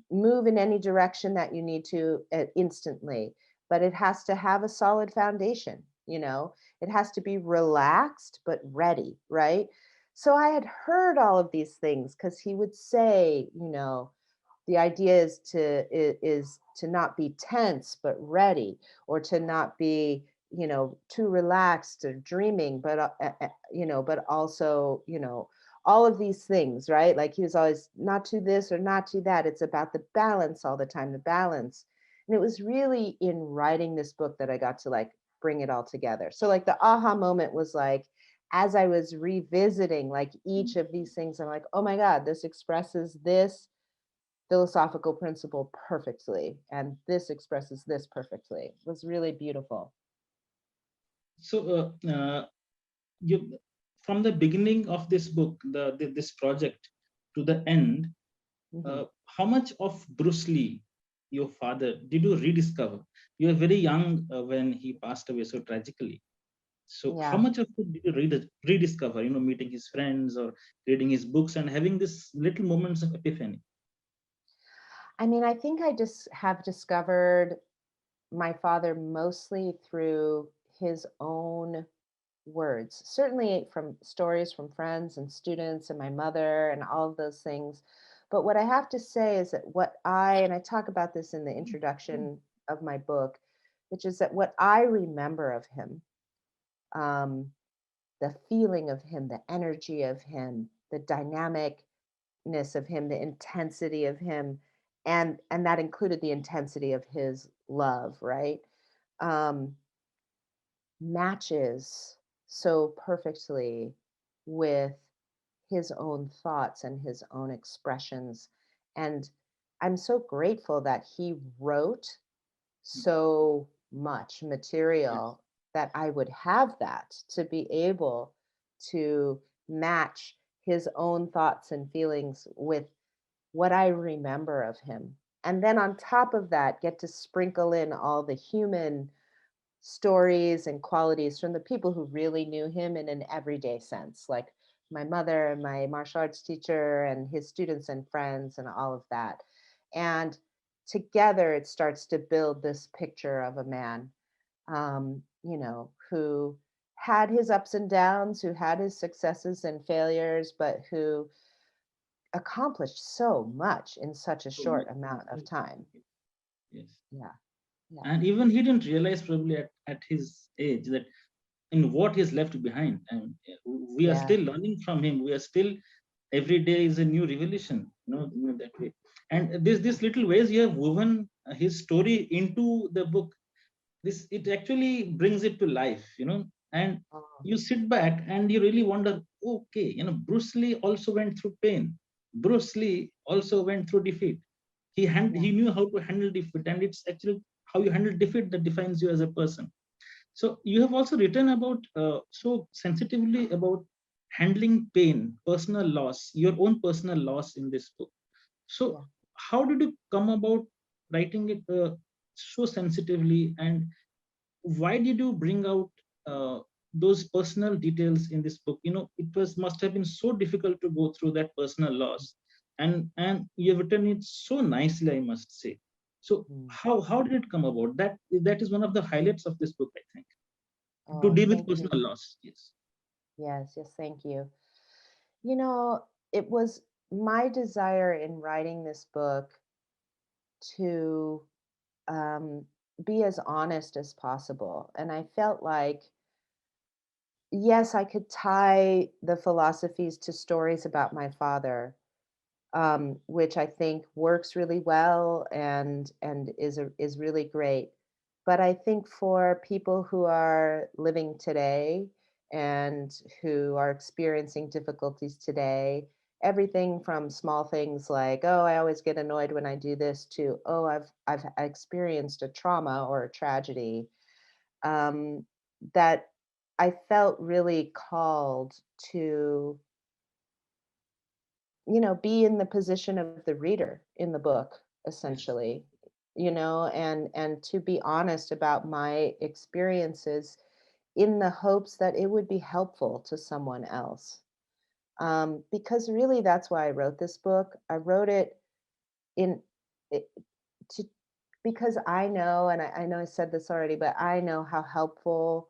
move in any direction that you need to instantly, but it has to have a solid foundation. It has to be relaxed but ready, right? So I had heard all of these things because he would say, the idea is to not be tense but ready, or to not be too relaxed or dreaming, but also all of these things, right? Like he was always not to this or not to that. It's about the balance all the time, the balance. And it was really in writing this book that I got to like bring it all together. So like the aha moment was like, as I was revisiting like each of these things, I'm like, oh my God, this expresses this philosophical principle perfectly, and this expresses this perfectly. It was really beautiful. So you, from the beginning of this book, this project, to the end, Hmm. how much of Bruce Lee, your father, did you rediscover? You were very young when he passed away so tragically. So how Yeah. much of it did you rediscover? Meeting his friends or reading his books and having this little moments of epiphany. I mean, I think I just have discovered my father mostly through his own words, certainly from stories from friends and students and my mother and all of those things. But what I have to say is that and I talk about this in the introduction of my book, which is that what I remember of him, um, the feeling of him, the energy of him, the dynamicness of him, the intensity of him, and that included the intensity of his love, right? Um, Matches so perfectly with his own thoughts and his own expressions. And I'm so grateful that he wrote so much material that I would have that to be able to match his own thoughts and feelings with what I remember of him. And then on top of that, get to sprinkle in all the human stories and qualities from the people who really knew him in an everyday sense, like my mother and my martial arts teacher and his students and friends and all of that. And together it starts to build this picture of a man, who had his ups and downs, who had his successes and failures, but who accomplished so much in such a So short much. amount of time. Yes. Yeah. Yeah. And even he didn't realize probably at his age that in what he's left behind. And we are Yeah. still learning from him. We are still, every day is a new revelation, that way. And this little ways you have woven his story into the book. This, it actually brings it to life, and Oh, you sit back and you really wonder, okay, Bruce Lee also went through pain. Bruce Lee also went through defeat. yeah. He knew how to handle defeat, and it's actually how you handle defeat that defines you as a person. So you have also written about so sensitively about handling pain, personal loss, your own personal loss in this book. So Yeah. how did you come about writing it so sensitively, and why did you bring out those personal details in this book? It was must have been so difficult to go through that personal loss, and you have written it so nicely, I must say. So Mm. how did it come about? That is one of the highlights of this book, I think, to Oh, deal with thank you. personal loss. Yes. Yes, yes, thank you. You know, it was my desire in writing this book to um, be as honest as possible. And I felt like, yes, I could tie the philosophies to stories about my father, which I think works really well and is really great. But I think for people who are living today and who are experiencing difficulties today, everything from small things like, oh, I always get annoyed when I do this, to, oh, I've experienced a trauma or a tragedy, um, that I felt really called to, be in the position of the reader in the book, Yes. essentially, and to be honest about my experiences in the hopes that it would be helpful to someone else. Because really, that's why I wrote this book. I wrote it in it, to because I know, and I know I said this already, but I know how helpful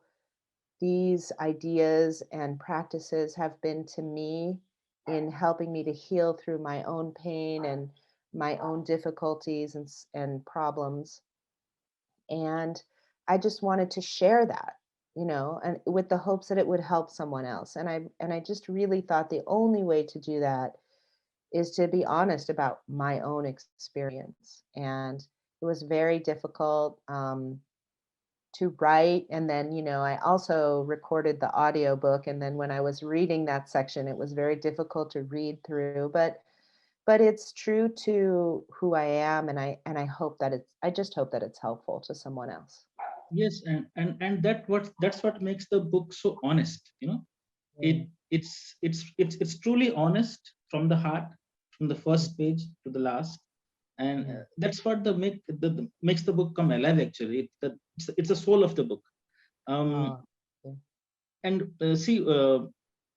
these ideas and practices have been to me in helping me to heal through my own pain and my own difficulties and problems. And I just wanted to share that, and with the hopes that it would help someone else. And I just really thought the only way to do that is to be honest about my own experience. And it was very difficult. To write, and then I also recorded the audiobook, and then when I was reading that section it was very difficult to read through, but it's true to who I am, and I hope that I just hope that it's helpful to someone else. Yes, and that's what makes the book so honest. Mm, It's truly honest from the heart, from the mm, first page to the last. And mm. that's what makes the book come alive, actually. It's the soul of the book. um, Oh, yeah. and see,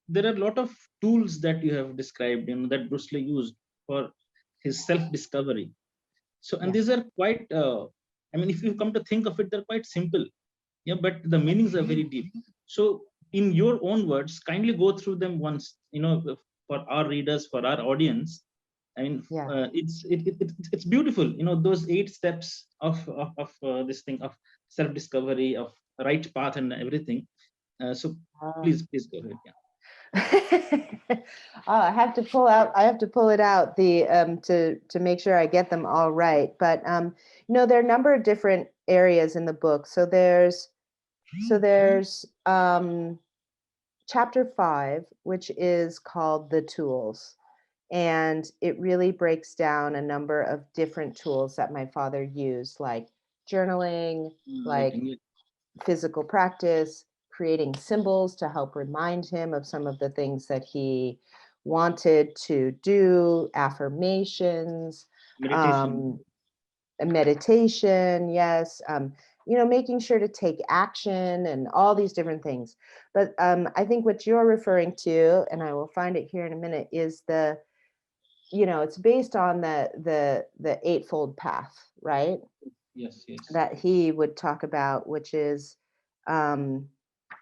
there are a lot of tools that you have described, that Bruce Lee used for his self discovery. So, and Yeah. these are quite I mean, if you come to think of it, they're quite simple. Yeah, but the Yeah. meanings are very deep. So in your own words, kindly go through them once, for our readers, for our audience. I mean, Yeah. it's beautiful, those 8 steps of this thing of self discovery, of right path and everything. So Oh. please go ahead. Yeah. Oh, I have to pull it out to make sure I get them all right. But there are a number of different areas in the book. So there's chapter 5, which is called The Tools. And it really breaks down a number of different tools that my father used, like journaling, like Writing it. physical practice, creating symbols to help remind him of some of the things that he wanted to do, affirmations, Meditation. um, a meditation, yes, making sure to take action and all these different things. But I think what you're referring to, and I will find it here in a minute, is it's based on the eightfold path, right? Yes, yes. That he would talk about, which is, um,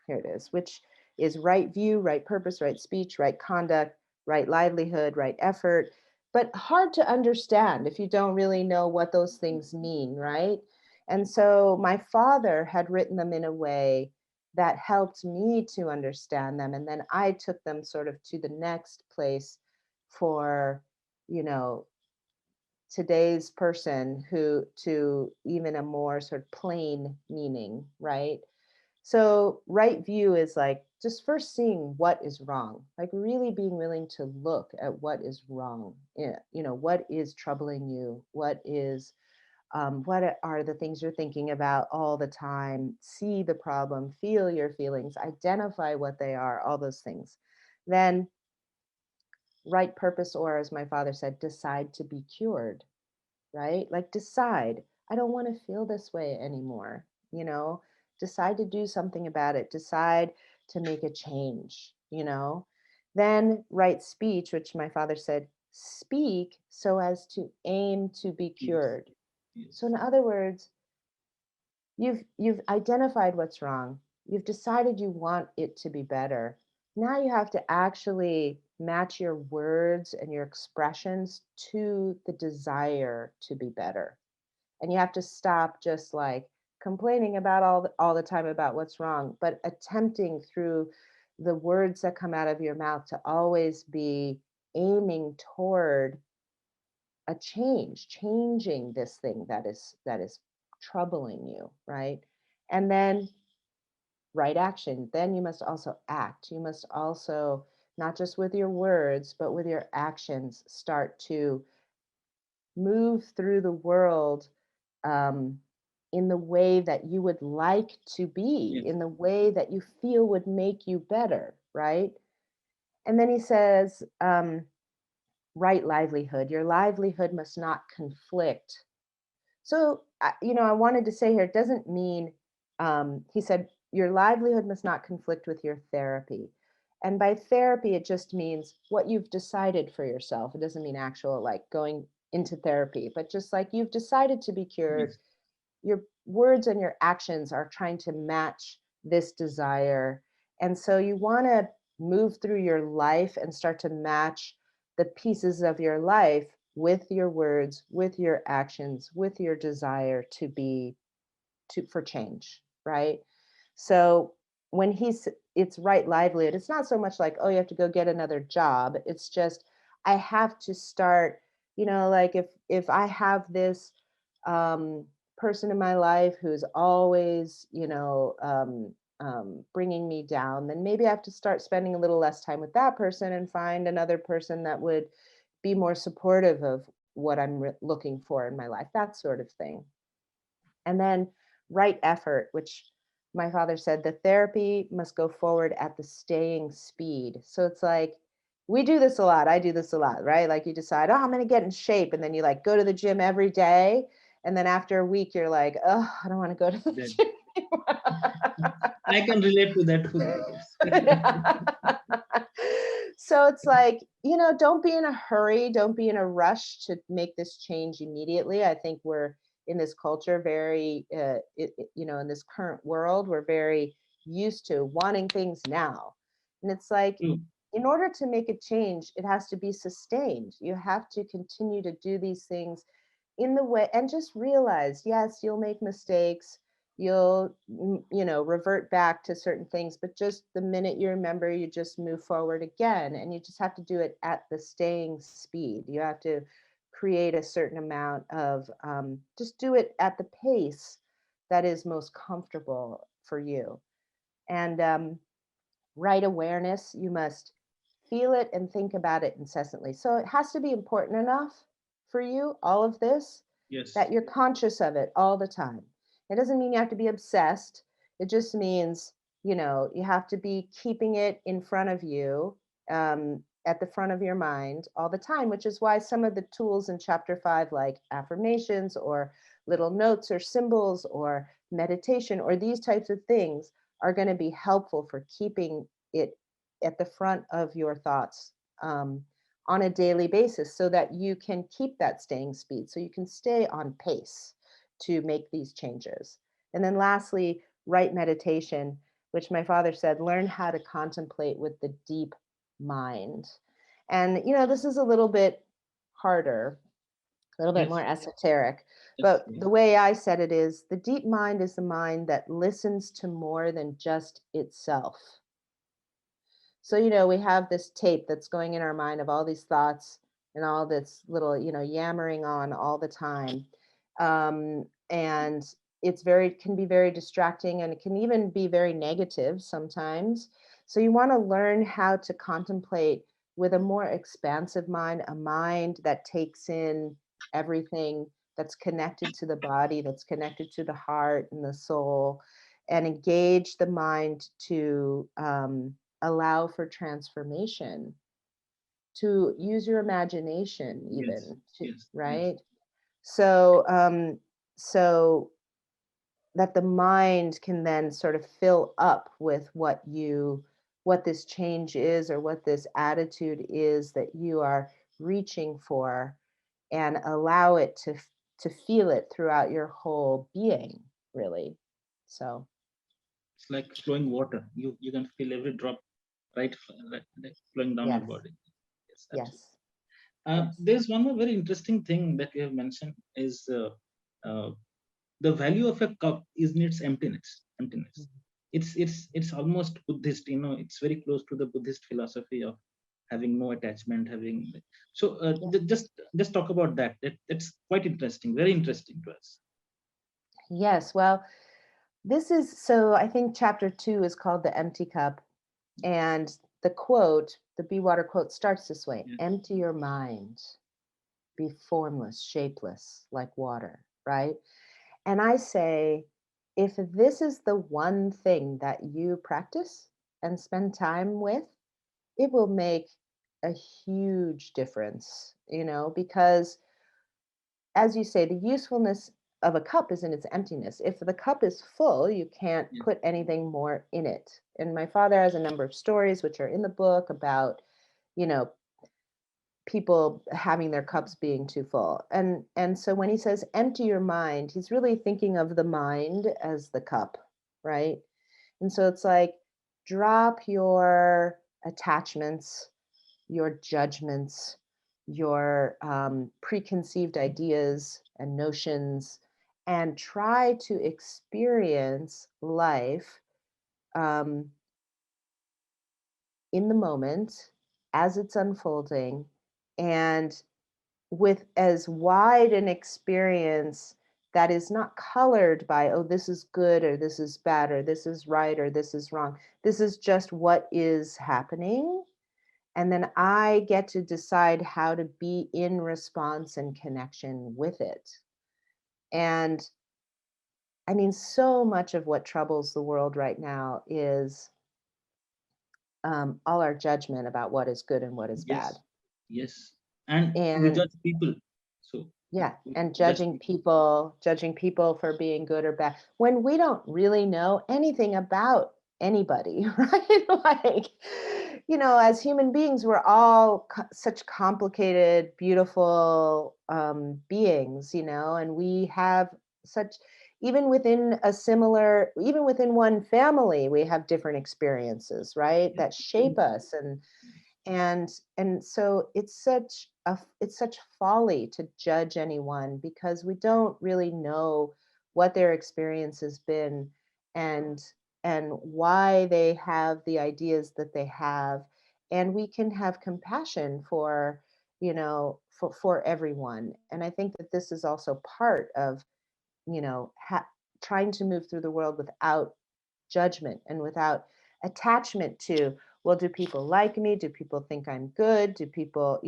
here it is, which is right view, right purpose, right speech, right conduct, right livelihood, right effort, but hard to understand if you don't really know what those things mean, right? And so my father had written them in a way that helped me to understand them. And then I took them sort of to the next place for, you know, today's person who to even a more sort of plain meaning, right? So right view is like just first seeing what is wrong, like really being willing to look at what is wrong. What is troubling you? What are the things you're thinking about all the time? See the problem, feel your feelings, identify what they are, all those things. Then right purpose, or as my father said, decide to be cured, right? Like decide, I don't want to feel this way anymore, decide to do something about it, decide to make a change, Then right speech, which my father said, speak so as to aim to be Yes, cured. So yes. in other words, you've identified what's wrong. You've decided you want it to be better. Now you have to actually match your words and your expressions to the desire to be better. And you have to stop just like complaining about all the time about what's wrong, but attempting through the words that come out of your mouth to always be aiming toward a changing this thing that is troubling you, right? And then right action, then you must also act. You must also, not just with your words but with your actions, start to move through the world, um, in the way that you would like to be, Yes. in the way that you feel would make you better, right? And then he says, right livelihood. Your livelihood must not conflict. So, I wanted to say here, it doesn't mean, he said, your livelihood must not conflict with your therapy. And by therapy, it just means what you've decided for yourself. It doesn't mean actual like going into therapy, but just like you've decided to be cured, Yes. your words and your actions are trying to match this desire. And so you want to move through your life and start to match the pieces of your life with your words, with your actions, with your desire to be for change, right? So when it's right livelihood, it's not so much like, oh, you have to go get another job. It's just, I have to start, like if I have this person in my life who's always, bringing me down, then maybe I have to start spending a little less time with that person and find another person that would be more supportive of what I'm looking for in my life, that sort of thing. And then right effort, which my father said the therapy must go forward at the staying speed. So it's like, we do this a lot. I do this a lot, right? Like you decide, oh, I'm going to get in shape. And then you like go to the gym every day. And then after a week, you're like, oh, I don't want to go to the That gym anymore. I can relate to that fully, yes. So it's like, don't be in a hurry. Don't be in a rush to make this change immediately. I think we're in this culture very, in this current world, we're very used to wanting things now. And it's like, True. in order to make a change, it has to be sustained. You have to continue to do these things in the way and just realize, yes, you'll make mistakes, you'll revert back to certain things, but just the minute you remember, you just move forward again, and you just have to do it at the staying speed. You have to create a certain amount of, just do it at the pace that is most comfortable for you. And right awareness, you must feel it and think about it incessantly. So it has to be important enough for you, all of this, Yes. that you're conscious of it all the time. It doesn't mean you have to be obsessed. It just means, you have to be keeping it in front of you, at the front of your mind all the time, which is why some of the tools in chapter 5, like affirmations or little notes or symbols or meditation or these types of things, are going to be helpful for keeping it at the front of your thoughts, on a daily basis, so that you can keep that staying speed, so you can stay on pace to make these changes. And then lastly, right meditation, which my father said, learn how to contemplate with the deep mind. And, this is a little bit harder, a little bit Yes, more esoteric. yes, But yes, the way I said it is, the deep mind is the mind that listens to more than just itself. So, we have this tape that's going in our mind of all these thoughts and all this little, yammering on all the time. And can be very distracting, and it can even be very negative sometimes. So you want to learn how to contemplate with a more expansive mind, a mind that takes in everything, that's connected to the body, that's connected to the heart and the soul, and engage the mind to, allow for transformation, to use your imagination, yes, even to, yes, yes. right? So, so that the mind can then sort of fill up with what this change is, or what this attitude is that you are reaching for, and allow it to feel it throughout your whole being, really. So, It's like flowing water. You can feel every drop, right, like flowing down your yes, body. Yes, absolutely. yes, yes, There's one more very interesting thing that you have mentioned is uh, the value of a cup is in its emptiness. Emptiness. mhm, It's almost Buddhist. It's very close to the Buddhist philosophy of having no attachment, having. So yes, just talk about that. That's quite interesting. Very interesting to us. yes. Well, this is so. I think chapter 2 is called the empty cup, and the quote, the Be Water quote, starts this way: Yes. "Empty your mind, be formless, shapeless, like water." Right? And I say, if this is the one thing that you practice and spend time with, it will make a huge difference, because, as you say, the usefulness of a cup is in its emptiness. If the cup is full, you can't Yes. put anything more in it. And my father has a number of stories, which are in the book, about, you know, people having their cups being too full. And so when he says empty your mind, he's really thinking of the mind as the cup, right? And so it's like, drop your attachments, your judgments, your, preconceived ideas and notions, and try to experience life, um, in the moment as it's unfolding, and with as wide an experience that is not colored by, oh, this is good or this is bad or this is right or this is wrong. This is just what is happening. And then I get to decide how to be in response and connection with it. And I mean, so much of what troubles the world right now is, all our judgment about what is good and what is bad. Yes. Yes. And we And judge people. So yeah, we and judge judging people. people, judging people for being good or bad when we don't really know anything about anybody, right? Like, as human beings, we're all such complicated, beautiful, beings, and we have such, even within one family, we have different experiences, right? Yes, That shape absolutely. us, and so it's such folly to judge anyone, because we don't really know what their experience has been, and why they have the ideas that they have. And we can have compassion for, for everyone. And I think that this is also part of, trying to move through the world without judgment and without attachment to, well, do people like me? Do people think I'm good? Do people,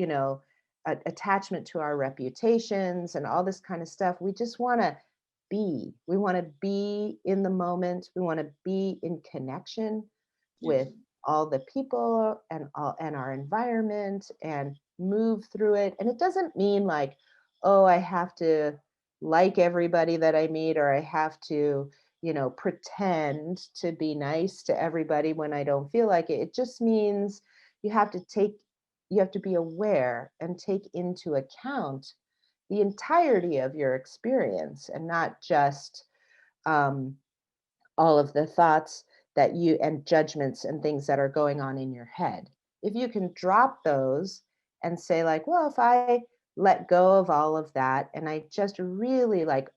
attachment to our reputations and all this kind of stuff. We just want to be. We want to be in the moment. We want to be in connection Yes. with all the people and our environment and move through it. And it doesn't mean like, oh, I have to like everybody that I meet, or I have to, pretend to be nice to everybody when I don't feel like it. It just means you have to take you have to be aware and take into account the entirety of your experience, and not just um, all of the thoughts that you and judgments and things that are going on in your head. If you can drop those and say like, well, if I let go of all of that and I just really like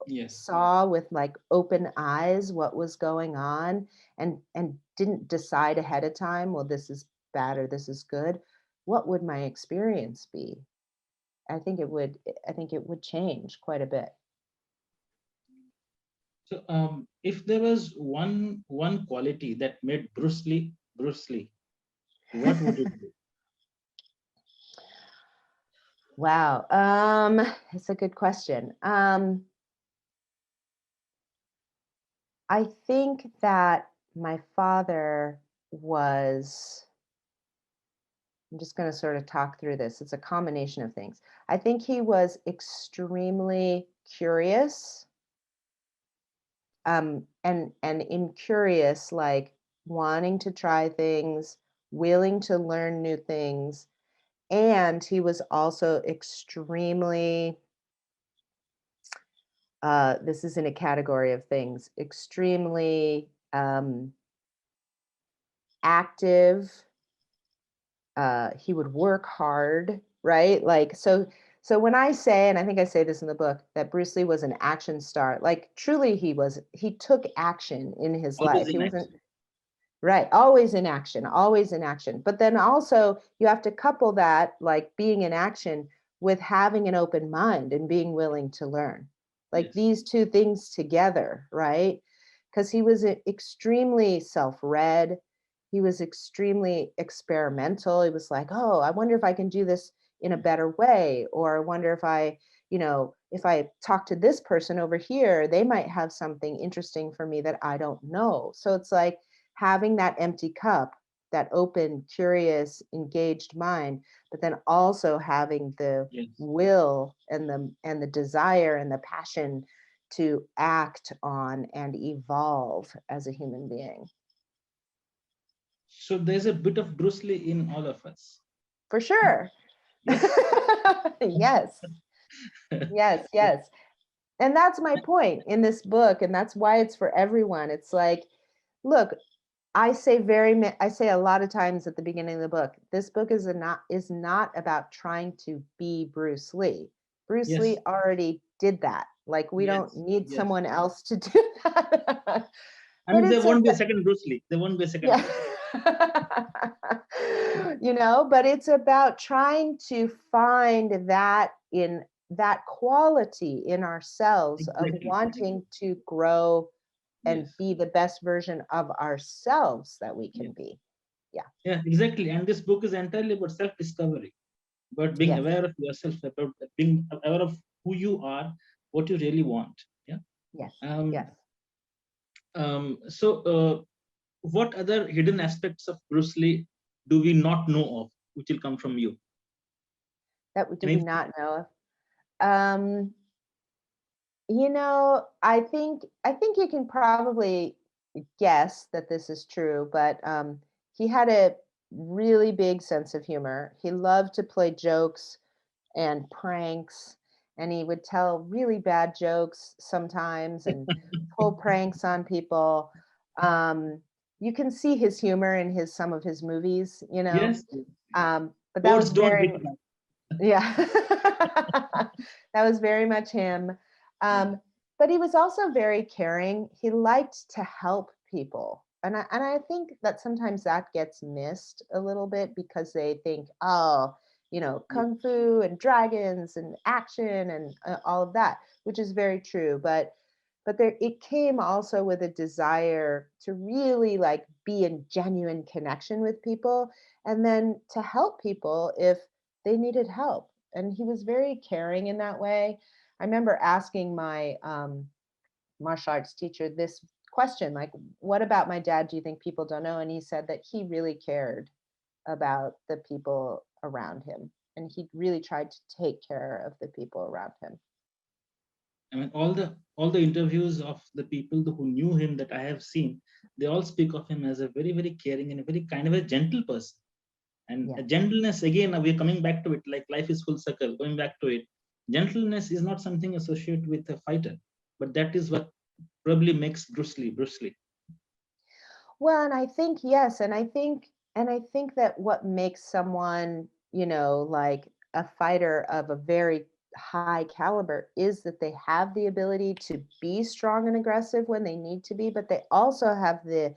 Yes. saw with like open eyes what was going on, and didn't decide ahead of time, well, this is bad or this is good, what would my experience be? I think it would change quite a bit. So, if there was one quality that made Bruce Lee, what would it be? Wow. It's a good question. I think that my father was, I'm just going to sort of talk through this. It's a combination of things. I think he was extremely curious, and in curious, like wanting to try things, willing to learn new things. And he was also extremely, this is in a category of things, extremely active. He would work hard, right? Like, so when I say, and I think I say this in the book, that Bruce Lee was an action star, like truly he took action in his Always life. He in wasn't. action. Right, always in action, always in action. But then also you have to couple that, like being in action, with having an open mind and being willing to learn. Like Yes. these two things together, right? Because he was extremely self-read. He was extremely experimental. He was like, oh, I wonder if I can do this in a better way. Or I wonder if I talk to this person over here, they might have something interesting for me that I don't know. So it's like, having that empty cup, that open, curious, engaged mind, but then also having the Yes. will and the desire and the passion to act on and evolve as a human being. So there's a bit of Bruce Lee in all of us. For sure. Yes. Yes, yes, yes. And that's my point in this book, and that's why it's for everyone. It's like, look, I say a lot of times at the beginning of the book, this book is not about trying to be Bruce Lee. Bruce Yes. Lee already did that. Like we don't Yes. need Yes. someone else to do that. I But mean, there it's won't be a about, second Bruce Lee. There won't be a second yeah. Bruce Lee. But it's about trying to find that quality in ourselves of Exactly. wanting to grow and Yes. be the best version of ourselves that we can Yes. be. Yeah. Yeah, exactly. And this book is entirely about self-discovery, about being Yes. aware of yourself, about being aware of who you are, what you really want. Yeah. Yes. Um, Yes. so, what other hidden aspects of Bruce Lee do we not know of, which will come from you? That do we Anything? not know of? Um, I think you can probably guess that this is true, but he had a really big sense of humor. He loved to play jokes and pranks, and he would tell really bad jokes sometimes and pull pranks on people. Um, you can see his humor in his some of his movies, Yes. but that Words was don't hit very, back. yeah. That was very much him. Yeah. But he was also very caring. He liked to help people. And I think that sometimes that gets missed a little bit because they think, oh, Yeah. kung fu and dragons and action and all of that, which is very true. But there, it came also with a desire to really like be in genuine connection with people, and then to help people if they needed help. And he was very caring in that way. I remember asking my martial arts teacher this question, like, what about my dad do you think people don't know? And he said that he really cared about the people around him, and he really tried to take care of the people around him. I mean, all the interviews of the people who knew him that I have seen, they all speak of him as a very, very caring and a very kind of a gentle person. And Yeah. gentleness, again, we're coming back to it, like life is full circle, going back to it. Gentleness is not something associated with a fighter, but that is what probably makes Bruce Lee, Bruce Lee. Well, and I think, yes, and I think that what makes someone, like a fighter of a very high caliber is that they have the ability to be strong and aggressive when they need to be, but they also have the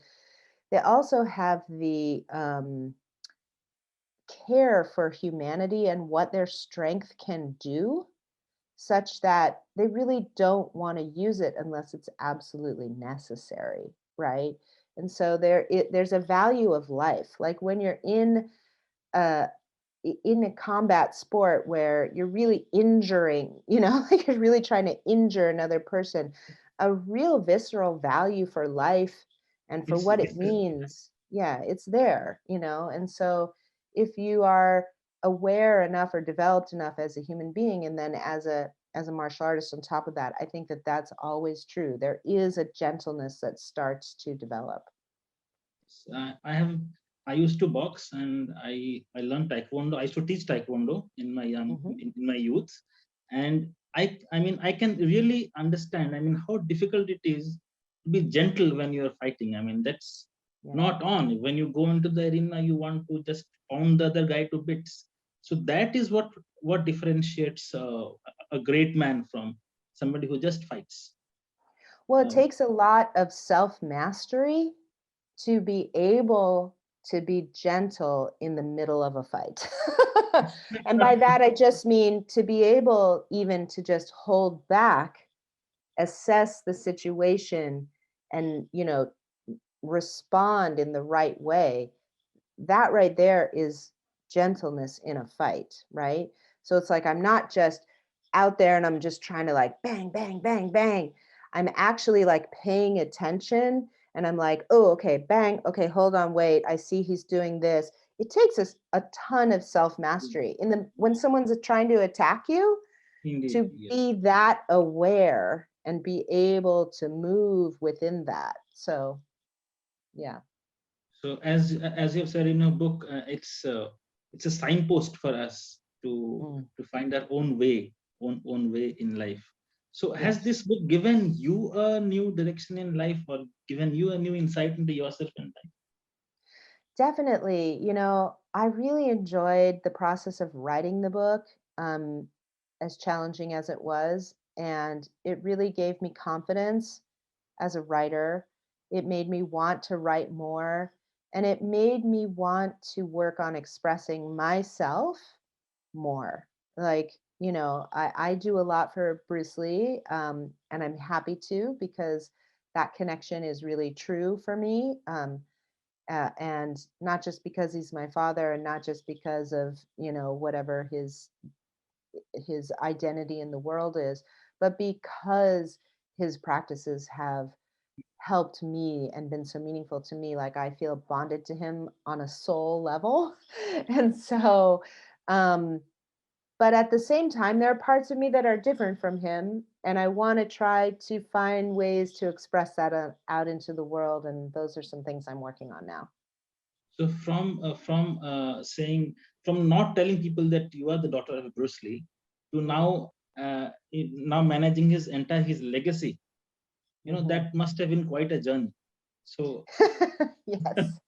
care for humanity and what their strength can do, such that they really don't want to use it unless it's absolutely necessary, right? And so there's a value of life. Like when you're a in a combat sport where you're really injuring, like you're really trying to injure another person, a real visceral value for life and for what it It's means. Yeah, it's there, and so if you are aware enough or developed enough as a human being, and then as a martial artist on top of that, I think that that's always true. There is a gentleness that starts to develop. I have I used to box, and I learned taekwondo. I used to teach taekwondo Hmm. in my youth, and I mean I can really understand. I mean how difficult it is to be gentle when you are fighting. I mean that's Yeah. not on. When you go into the arena, you want to just pound the other guy to bits. So that is what differentiates a great man from somebody who just fights. Well, it Uh, takes a lot of self mastery to be able to be gentle in the middle of a fight. And by that, I just mean to be able even to just hold back, assess the situation, and, respond in the right way. That right there is gentleness in a fight, right? So it's like I'm not just out there and I'm just trying to like bang, bang, bang, bang. I'm actually like paying attention and I'm like, oh, okay, bang. Okay, hold on, wait. I see he's doing this. It takes us a ton of self mastery in the when someone's trying to attack you, Indeed, to yes. be that aware and be able to move within that. So, yeah. So as you've said in your book, it's a signpost for us Mm, to find our own way, own way in life. So has yes. this book given you a new direction in life, or given you a new insight into yourself in life? Definitely. I really enjoyed the process of writing the book, um, as challenging as it was. And it really gave me confidence as a writer. It made me want to write more. And it made me want to work on expressing myself more. Like, I do a lot for Bruce Lee, and I'm happy to because that connection is really true for me. And not just because he's my father and not just because of whatever his identity in the world is, but because his practices have helped me and been so meaningful to me. Like I feel bonded to him on a soul level. And so um but at the same time, there are parts of me that are different from him, and I want to try to find ways to express that out into the world. And those are some things I'm working on now. So from not telling people that you are the daughter of Bruce Lee to Mm, now managing his legacy, mhm. that must have been quite a journey. So Yes.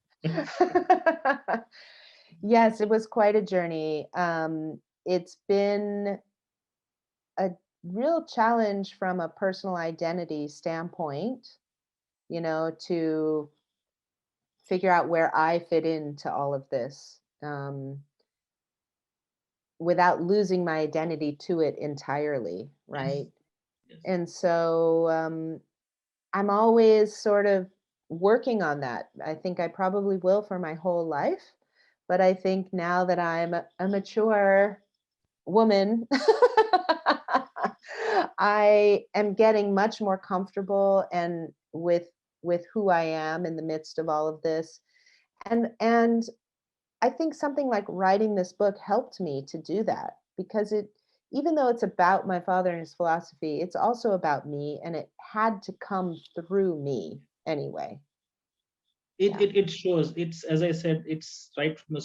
Yes, it was quite a journey. It's been a real challenge from a personal identity standpoint, to figure out where I fit into all of this, without losing my identity to it entirely, yes, right? yes. And so I'm always sort of working on that. I think I probably will for my whole life. But I think now that I'm a mature woman, I am getting much more comfortable and with who I am in the midst of all of this. And I think something like writing this book helped me to do that, because it, even though it's about my father and his philosophy, it's also about me, and it had to come through me anyway. it, Yeah. it it shows, it's, as I said, it's right from the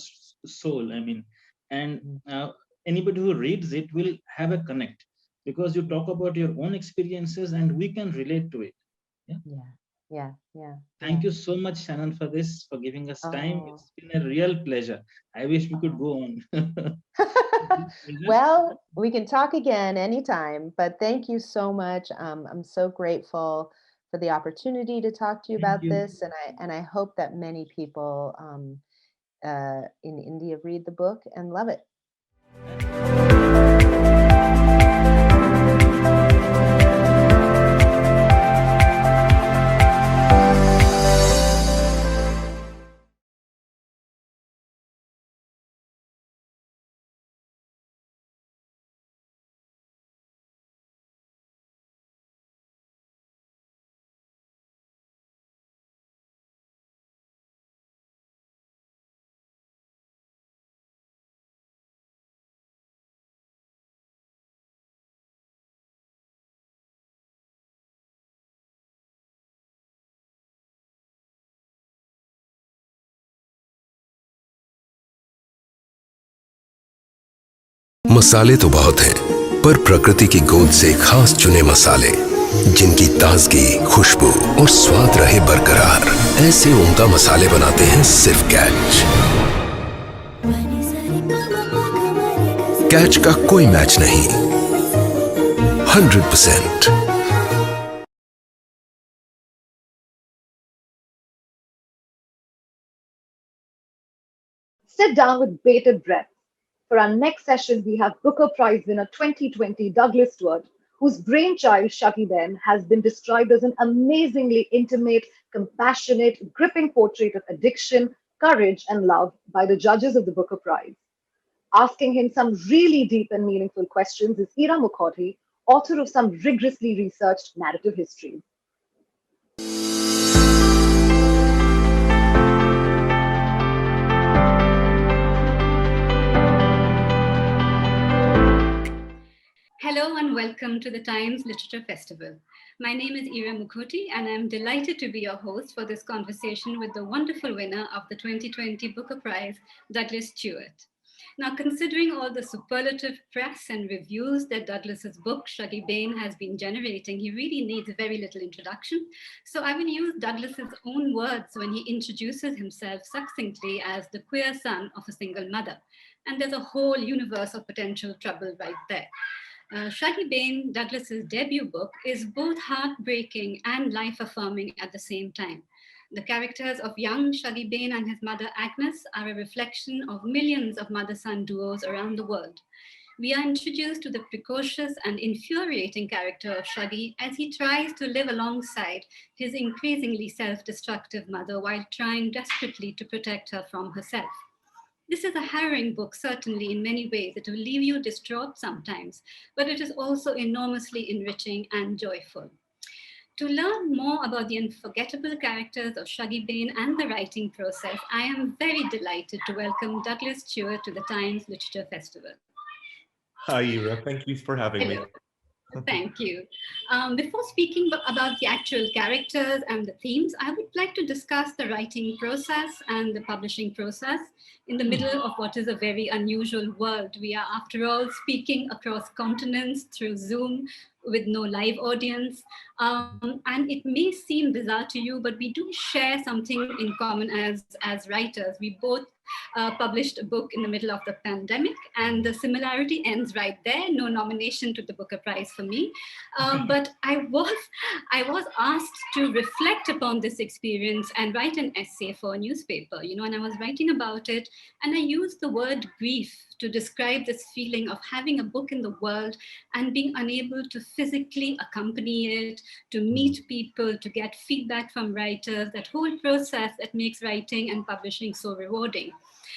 soul, I mean. And Mm. anybody who reads it will have a connect, because you talk about your own experiences and we can relate to it. Yeah. Yeah. Yeah. Yeah. Thank Yeah. you so much, Shannon, for this, for giving us time. Oh. It's been a real pleasure. I wish we could Oh. go on. Pleasure. Well, we can talk again anytime, but thank you so much. I'm so grateful for the opportunity to talk to you Thank about you. this, and I hope that many people in India read the book and love it. मसाले तो बहुत हैं, पर प्रकृति की गोद से खास चुने मसाले, जिनकी ताजगी, खुशबू और स्वाद रहे बरकरार, ऐसे उम्दा मसाले बनाते हैं सिर्फ कैच। कैच का कोई मैच नहीं, 100%। Sit down with bated breath. For our next session, we have Booker Prize winner 2020 Douglas Stewart, whose brainchild Shaggy Ben has been described as an amazingly intimate, compassionate, gripping portrait of addiction, courage, and love by the judges of the Booker Prize. Asking him some really deep and meaningful questions is Ira Mukherjee, author of some rigorously researched narrative histories. Hello and welcome to the Times Literature Festival. My name is Ira Mukherjee and I'm delighted to be your host for this conversation with the wonderful winner of the 2020 Booker Prize, Douglas Stewart. Now, considering all the superlative press and reviews that Douglas's book, Shaggy Bain, has been generating, he really needs very little introduction. So I will use Douglas's own words when he introduces himself succinctly as the queer son of a single mother. And there's a whole universe of potential trouble right there. Shaggy Bain, Douglas's debut book, is both heartbreaking and life-affirming at the same time. The characters of young Shaggy Bain and his mother Agnes are a reflection of millions of mother-son duos around the world. We are introduced to the precocious and infuriating character of Shaggy as he tries to live alongside his increasingly self-destructive mother while trying desperately to protect her from herself. This is a harrowing book, certainly in many ways. It will leave you distraught sometimes, but it is also enormously enriching and joyful. To learn more about the unforgettable characters of Shaggy Bain and the writing process, I am very delighted to welcome Douglas Stewart to the Times Literature Festival. Hi, Ira. Thank you for having me. Hello. Thank you. Before speaking about the actual characters and the themes, I would like to discuss the writing process and the publishing process in the middle of what is a very unusual world. We are, after all, speaking across continents through Zoom with no live audience. And it may seem bizarre to you, but we do share something in common as writers. We both published a book in the middle of the pandemic, and the similarity ends right there. No nomination to the Booker Prize for me, but I was asked to reflect upon this experience and write an essay for a newspaper. And I was writing about it, and I used the word grief to describe this feeling of having a book in the world and being unable to physically accompany it, to meet people, to get feedback from writers, that whole process that makes writing and publishing so rewarding.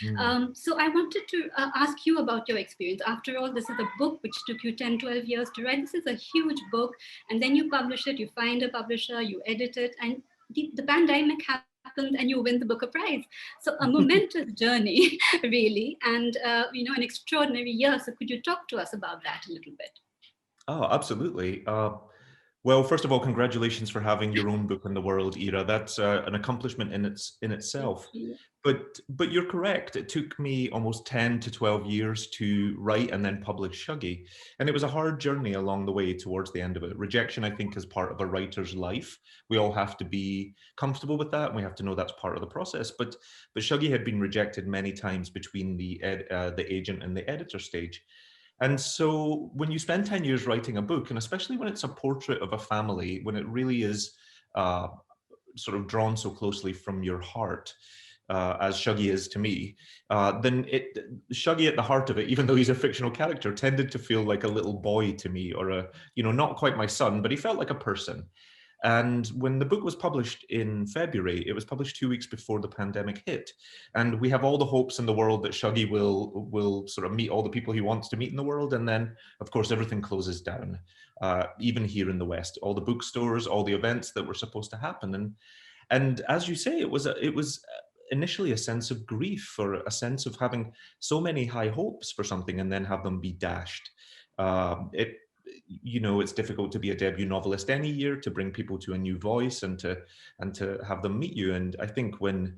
Mm. So I wanted to ask you about your experience. After all, this is a book which took you 10, 12 years to write. This is a huge book. And then you publish it, you find a publisher, you edit it, and the pandemic happens and you win the Booker Prize. So a momentous journey, really, and an extraordinary year. So could you talk to us about that a little bit? Oh, absolutely. Well, first of all, congratulations for having your own book in the world, Ira. That's an accomplishment in Thank itself. you. But you're correct. It took me almost 10 to 12 years to write and then publish Shuggie. And it was a hard journey along the way towards the end of it. Rejection, I think, is part of a writer's life. We all have to be comfortable with that, and we have to know that's part of the process. But Shuggie had been rejected many times between the agent and the editor stage. And so when you spend 10 years writing a book, and especially when it's a portrait of a family, when it really is uh, sort of drawn so closely from your heart, as Shuggie is to me, then Shuggie at the heart of it, even though he's a fictional character, tended to feel like a little boy to me, or not quite my son, but he felt like a person. And when the book was published in February, it was published 2 weeks before the pandemic hit. And we have all the hopes in the world that Shuggie will sort of meet all the people he wants to meet in the world. And then, of course, everything closes down, even here in the West. All the bookstores, all the events that were supposed to happen. And as you say, it was initially a sense of grief, or a sense of having so many high hopes for something and then have them be dashed. It's difficult to be a debut novelist any year, to bring people to a new voice and to have them meet you. And I think when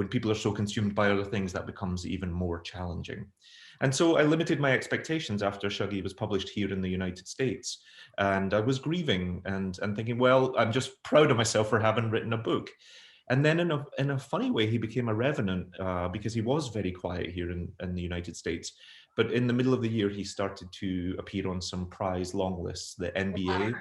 people are so consumed by other things, that becomes even more challenging. And so I limited my expectations after Shuggie was published here in the United States. And I was grieving and thinking, well, I'm just proud of myself for having written a book. And then in a funny way, he became a revenant because he was very quiet here in the United States. But in the middle of the year, he started to appear on some prize long lists, the NBA,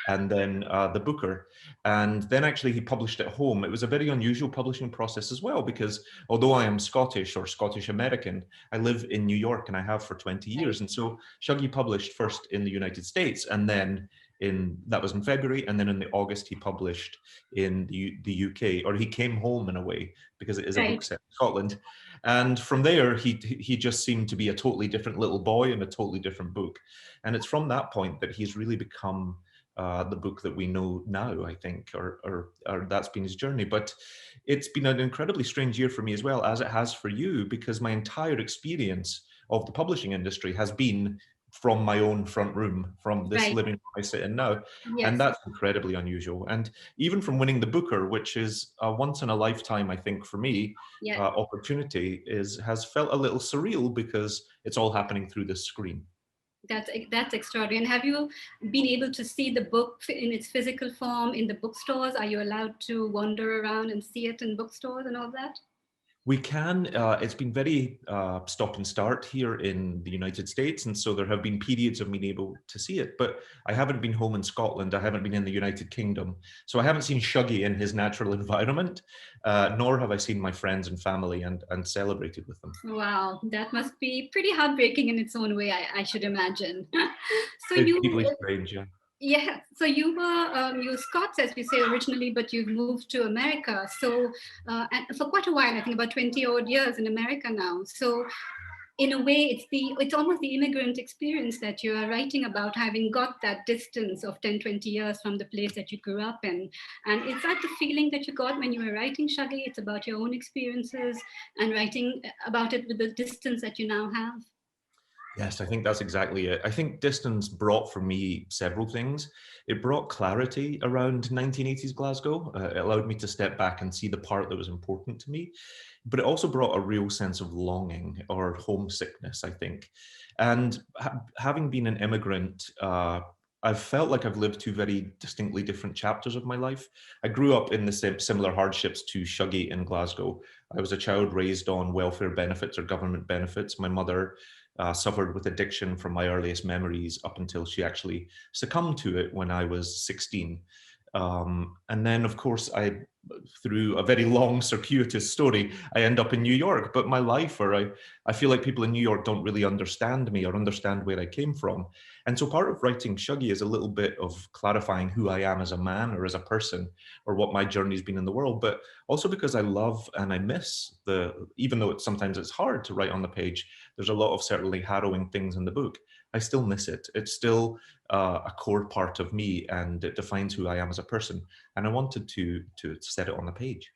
and then the Booker. And then actually he published at home. It was a very unusual publishing process as well, because although I am Scottish or Scottish American, I live in New York and I have for 20 years. And so Shuggie published first in the United States, and then that was in February, and then in the August he published in the UK, or he came home in a way, because it is a book set in Scotland. And from there, he just seemed to be a totally different little boy in a totally different book. And it's from that point that he's really become the book that we know now, I think, or that's been his journey. But it's been an incredibly strange year for me as well, as it has for you, because my entire experience of the publishing industry has been from my own front room, from this living room I sit in now. Yes. And that's incredibly unusual. And even from winning the Booker, which is a once in a lifetime, I think, for me, opportunity, has felt a little surreal, because it's all happening through the screen. That's extraordinary. And have you been able to see the book in its physical form in the bookstores? Are you allowed to wander around and see it in bookstores and all that? We can. It's been very stop and start here in the United States. And so there have been periods of being able to see it. But I haven't been home in Scotland. I haven't been in the United Kingdom. So I haven't seen Shuggie in his natural environment, nor have I seen my friends and family and celebrated with them. Wow, that must be pretty heartbreaking in its own way, I should imagine. So it's deeply strange, yeah. Yeah, so you were Scots, as you say, originally, but you've moved to America. So, and for quite a while, I think about 20 odd years in America now. So, in a way, it's almost the immigrant experience that you are writing about, having got that distance of 10, 20 years from the place that you grew up in. And is that the feeling that you got when you were writing Shuggie? It's about your own experiences and writing about it with the distance that you now have? Yes, I think that's exactly it. I think distance brought for me several things. It brought clarity around 1980s Glasgow. It allowed me to step back and see the part that was important to me. But it also brought a real sense of longing or homesickness, I think. And having been an immigrant, I've felt like I've lived two very distinctly different chapters of my life. I grew up in the similar hardships to Shuggie in Glasgow. I was a child raised on welfare benefits or government benefits. My mother suffered with addiction from my earliest memories up until she actually succumbed to it when I was 16. And then, of course, through a very long, circuitous story, I end up in New York. But my life, I feel like people in New York don't really understand me or understand where I came from. And so part of writing Shuggie is a little bit of clarifying who I am as a man or as a person, or what my journey's been in the world, but also because I love and I miss even though sometimes it's hard to write on the page, there's a lot of certainly harrowing things in the book. I still miss it. It's still a core part of me, and it defines who I am as a person. And I wanted to set it on the page.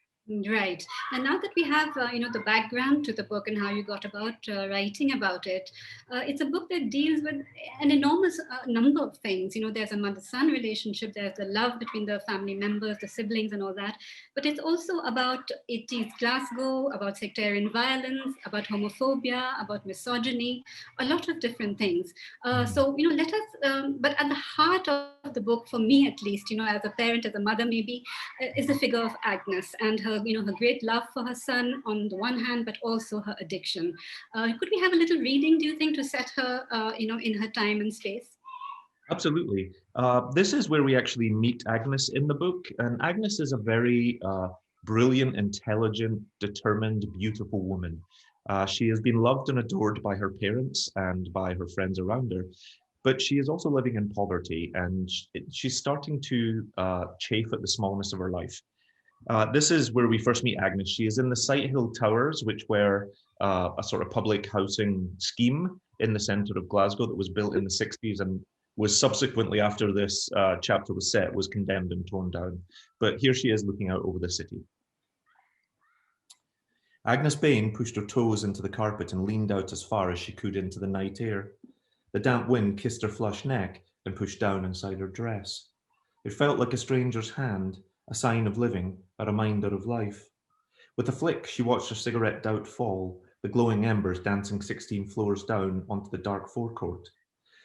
Right. And now that we have, the background to the book and how you got about writing about it, it's a book that deals with an enormous number of things. There's a mother-son relationship, there's the love between the family members, the siblings and all that. But it's also about 80s Glasgow, about sectarian violence, about homophobia, about misogyny, a lot of different things. So, let us, but at the heart of the book, for me at least, as a parent, as a mother maybe, is the figure of Agnes and her great love for her son on the one hand, but also her addiction. Could we have a little reading, do you think, to set her, in her time and space? Absolutely. This is where we actually meet Agnes in the book. And Agnes is a very brilliant, intelligent, determined, beautiful woman. She has been loved and adored by her parents and by her friends around her. But she is also living in poverty, and she's starting to chafe at the smallness of her life. This is where we first meet Agnes. She is in the Sighthill Towers, which were a sort of public housing scheme in the centre of Glasgow that was built in the 60s and was subsequently, after this chapter was set, was condemned and torn down. But here she is looking out over the city. Agnes Bain pushed her toes into the carpet and leaned out as far as she could into the night air. The damp wind kissed her flushed neck and pushed down inside her dress. It felt like a stranger's hand, a sign of living, a reminder of life. With a flick, she watched her cigarette dout fall, the glowing embers dancing 16 floors down onto the dark forecourt.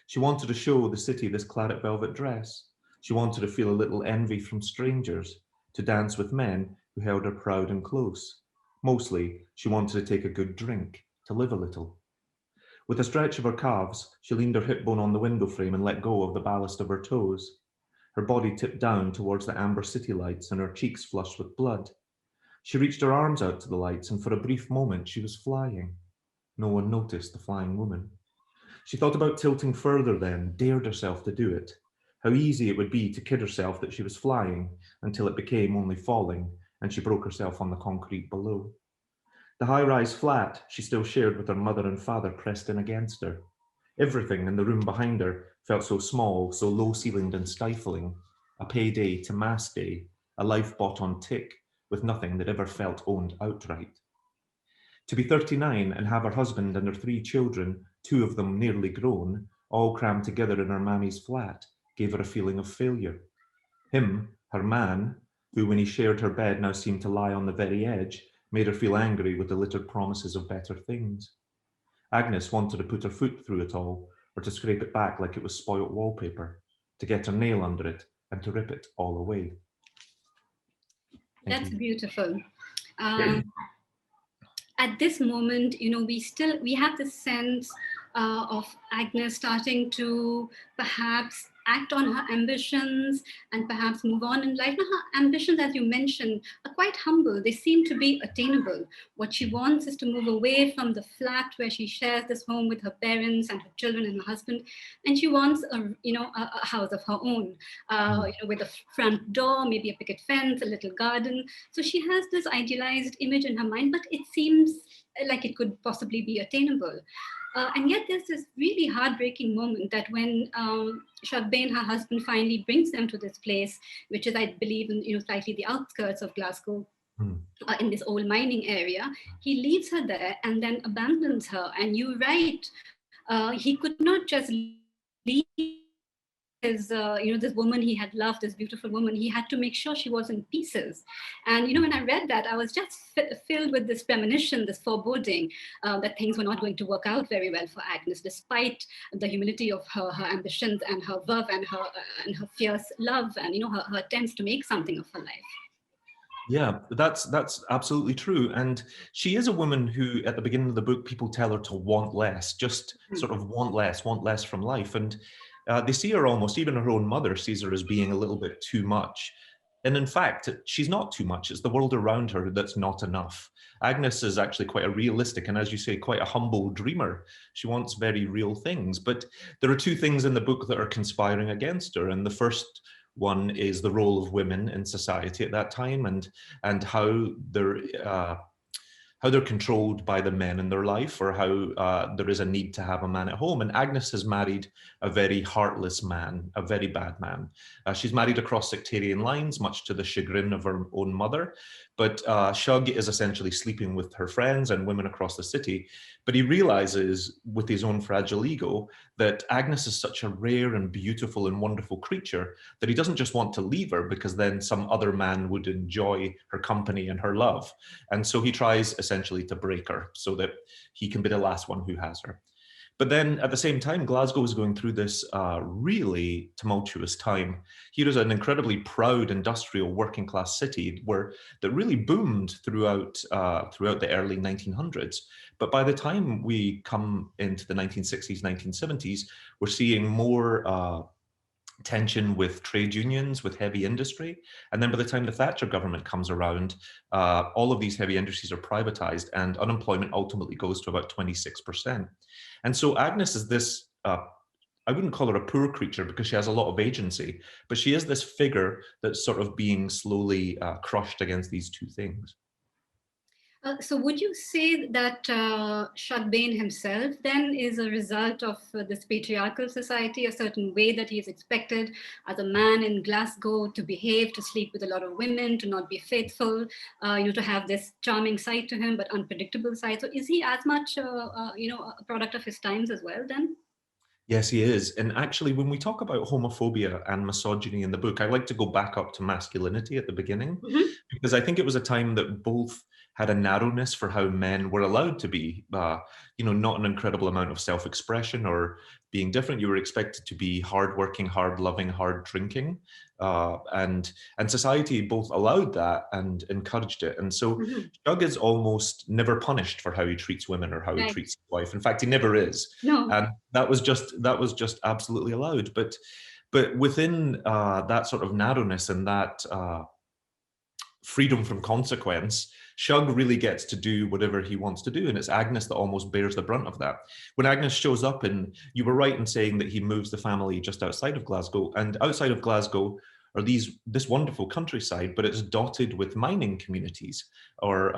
She wanted to show the city this claret velvet dress. She wanted to feel a little envy from strangers, to dance with men who held her proud and close. Mostly, she wanted to take a good drink, to live a little. With a stretch of her calves, she leaned her hip bone on the window frame and let go of the ballast of her toes. Her body tipped down towards the amber city lights and her cheeks flushed with blood. She reached her arms out to the lights, and for a brief moment she was flying. No one noticed the flying woman. She thought about tilting further then, dared herself to do it. How easy it would be to kid herself that she was flying until it became only falling, and she broke herself on the concrete below. The high-rise flat she still shared with her mother and father pressed in against her. Everything in the room behind her felt so small, so low-ceilinged and stifling. A payday to mass day, a life bought on tick, with nothing that ever felt owned outright. To be 39 and have her husband and her 3 children, 2 of them nearly grown, all crammed together in her mammy's flat, gave her a feeling of failure. Him, her man, who when he shared her bed now seemed to lie on the very edge, made her feel angry with the littered promises of better things. Agnes wanted to put her foot through it all, or to scrape it back like it was spoilt wallpaper, to get her nail under it and to rip it all away. That's beautiful. At this moment, we have the sense of Agnes starting to perhaps act on her ambitions and perhaps move on in life. Now, her ambitions, as you mentioned, are quite humble. They seem to be attainable. What she wants is to move away from the flat where she shares this home with her parents and her children and her husband, and she wants a house of her own, with a front door, maybe a picket fence, a little garden. So she has this idealized image in her mind, but it seems like it could possibly be attainable. And yet there's this really heartbreaking moment that when Shuggie Bain, her husband, finally brings them to this place, which is, I believe, in slightly the outskirts of Glasgow, in this old mining area. He leaves her there and then abandons her. And you're right, he could not just leave his, this woman he had loved, this beautiful woman. He had to make sure she was in pieces. And when I read that, I was just filled with this premonition, this foreboding that things were not going to work out very well for Agnes, despite the humility of her ambitions and her verve and her fierce love and her attempts to make something of her life. Yeah, that's absolutely true. And she is a woman who, at the beginning of the book, people tell her to want less, just sort of want less from life. And they see her almost, even her own mother sees her as being a little bit too much. And in fact, she's not too much. It's the world around her that's not enough. Agnes is actually quite a realistic and, as you say, quite a humble dreamer. She wants very real things. But there are two things in the book that are conspiring against her. And the first one is the role of women in society at that time, and how they're controlled by the men in their life, or how there is a need to have a man at home. And Agnes has married a very heartless man, a very bad man. She's married across sectarian lines, much to the chagrin of her own mother. But Shug is essentially sleeping with her friends and women across the city. But he realizes, with his own fragile ego, that Agnes is such a rare and beautiful and wonderful creature that he doesn't just want to leave her because then some other man would enjoy her company and her love. And so he tries essentially to break her so that he can be the last one who has her. But then at the same time, Glasgow is going through this really tumultuous time. Here is an incredibly proud industrial working class city that really boomed throughout the early 1900s. But by the time we come into the 1960s, 1970s, we're seeing more tension with trade unions, with heavy industry. And then by the time the Thatcher government comes around, all of these heavy industries are privatized and unemployment ultimately goes to about 26%. And so Agnes is this, I wouldn't call her a poor creature because she has a lot of agency, but she is this figure that's sort of being slowly crushed against these two things. So would you say that Shug Bain himself then is a result of this patriarchal society, a certain way that he is expected as a man in Glasgow to behave, to sleep with a lot of women, to not be faithful, to have this charming side to him, but unpredictable side. So is he as much, a product of his times as well then? Yes, he is. And actually, when we talk about homophobia and misogyny in the book, I like to go back up to masculinity at the beginning, because I think it was a time that both had a narrowness for how men were allowed to be, not an incredible amount of self-expression or being different. You were expected to be hardworking, hard-loving, hard-drinking. And society both allowed that and encouraged it. And so Shug is almost never punished for how he treats women or how he treats his wife. In fact, he never is. No. And that was just absolutely allowed. But within that sort of narrowness and that freedom from consequence, Shug really gets to do whatever he wants to do, and it's Agnes that almost bears the brunt of that. When Agnes shows up, and you were right in saying that he moves the family just outside of Glasgow, and outside of Glasgow are this wonderful countryside, but it's dotted with mining communities, or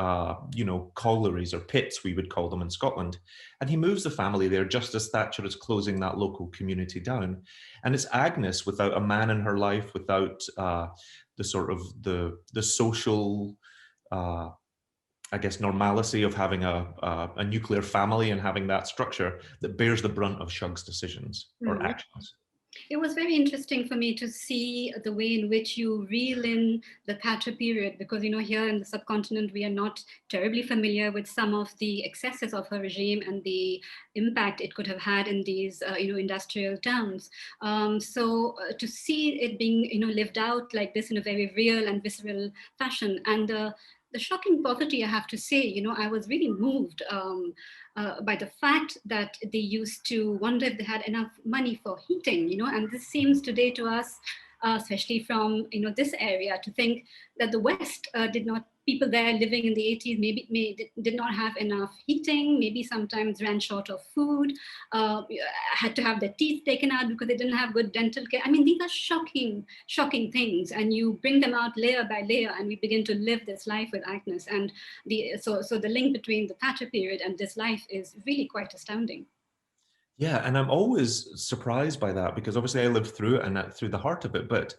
collieries or pits, we would call them in Scotland. And he moves the family there just as Thatcher is closing that local community down. And it's Agnes, without a man in her life, without the sort of the social normalcy of having a nuclear family and having that structure, that bears the brunt of Shug's decisions or actions. It was very interesting for me to see the way in which you reel in the Thatcher period, because, here in the subcontinent, we are not terribly familiar with some of the excesses of her regime and the impact it could have had in these, industrial towns. So to see it being, lived out like this in a very real and visceral fashion, and the shocking poverty, I have to say, I was really moved by the fact that they used to wonder if they had enough money for heating, and this seems today to us, especially from, this area, to think that the West people there living in the 80s did not have enough heating, maybe sometimes ran short of food, had to have their teeth taken out because they didn't have good dental care. I mean, these are shocking, shocking things. And you bring them out layer by layer, and we begin to live this life with Agnes. And so the link between the Thatcher period and this life is really quite astounding. Yeah, and I'm always surprised by that, because obviously I lived through it and through the heart of it. But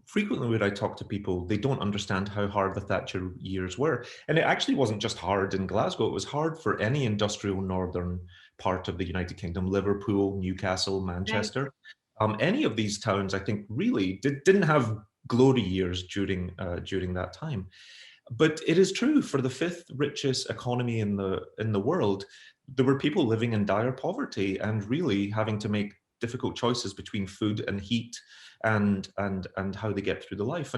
frequently when I talk to people, they don't understand how hard the Thatcher years were. And it actually wasn't just hard in Glasgow. It was hard for any industrial northern part of the United Kingdom, Liverpool, Newcastle, Manchester. Right. Any of these towns, I think, really didn't have glory years during that time. But it is true, for the fifth richest economy in the world, there were people living in dire poverty and really having to make difficult choices between food and heat and how they get through the life.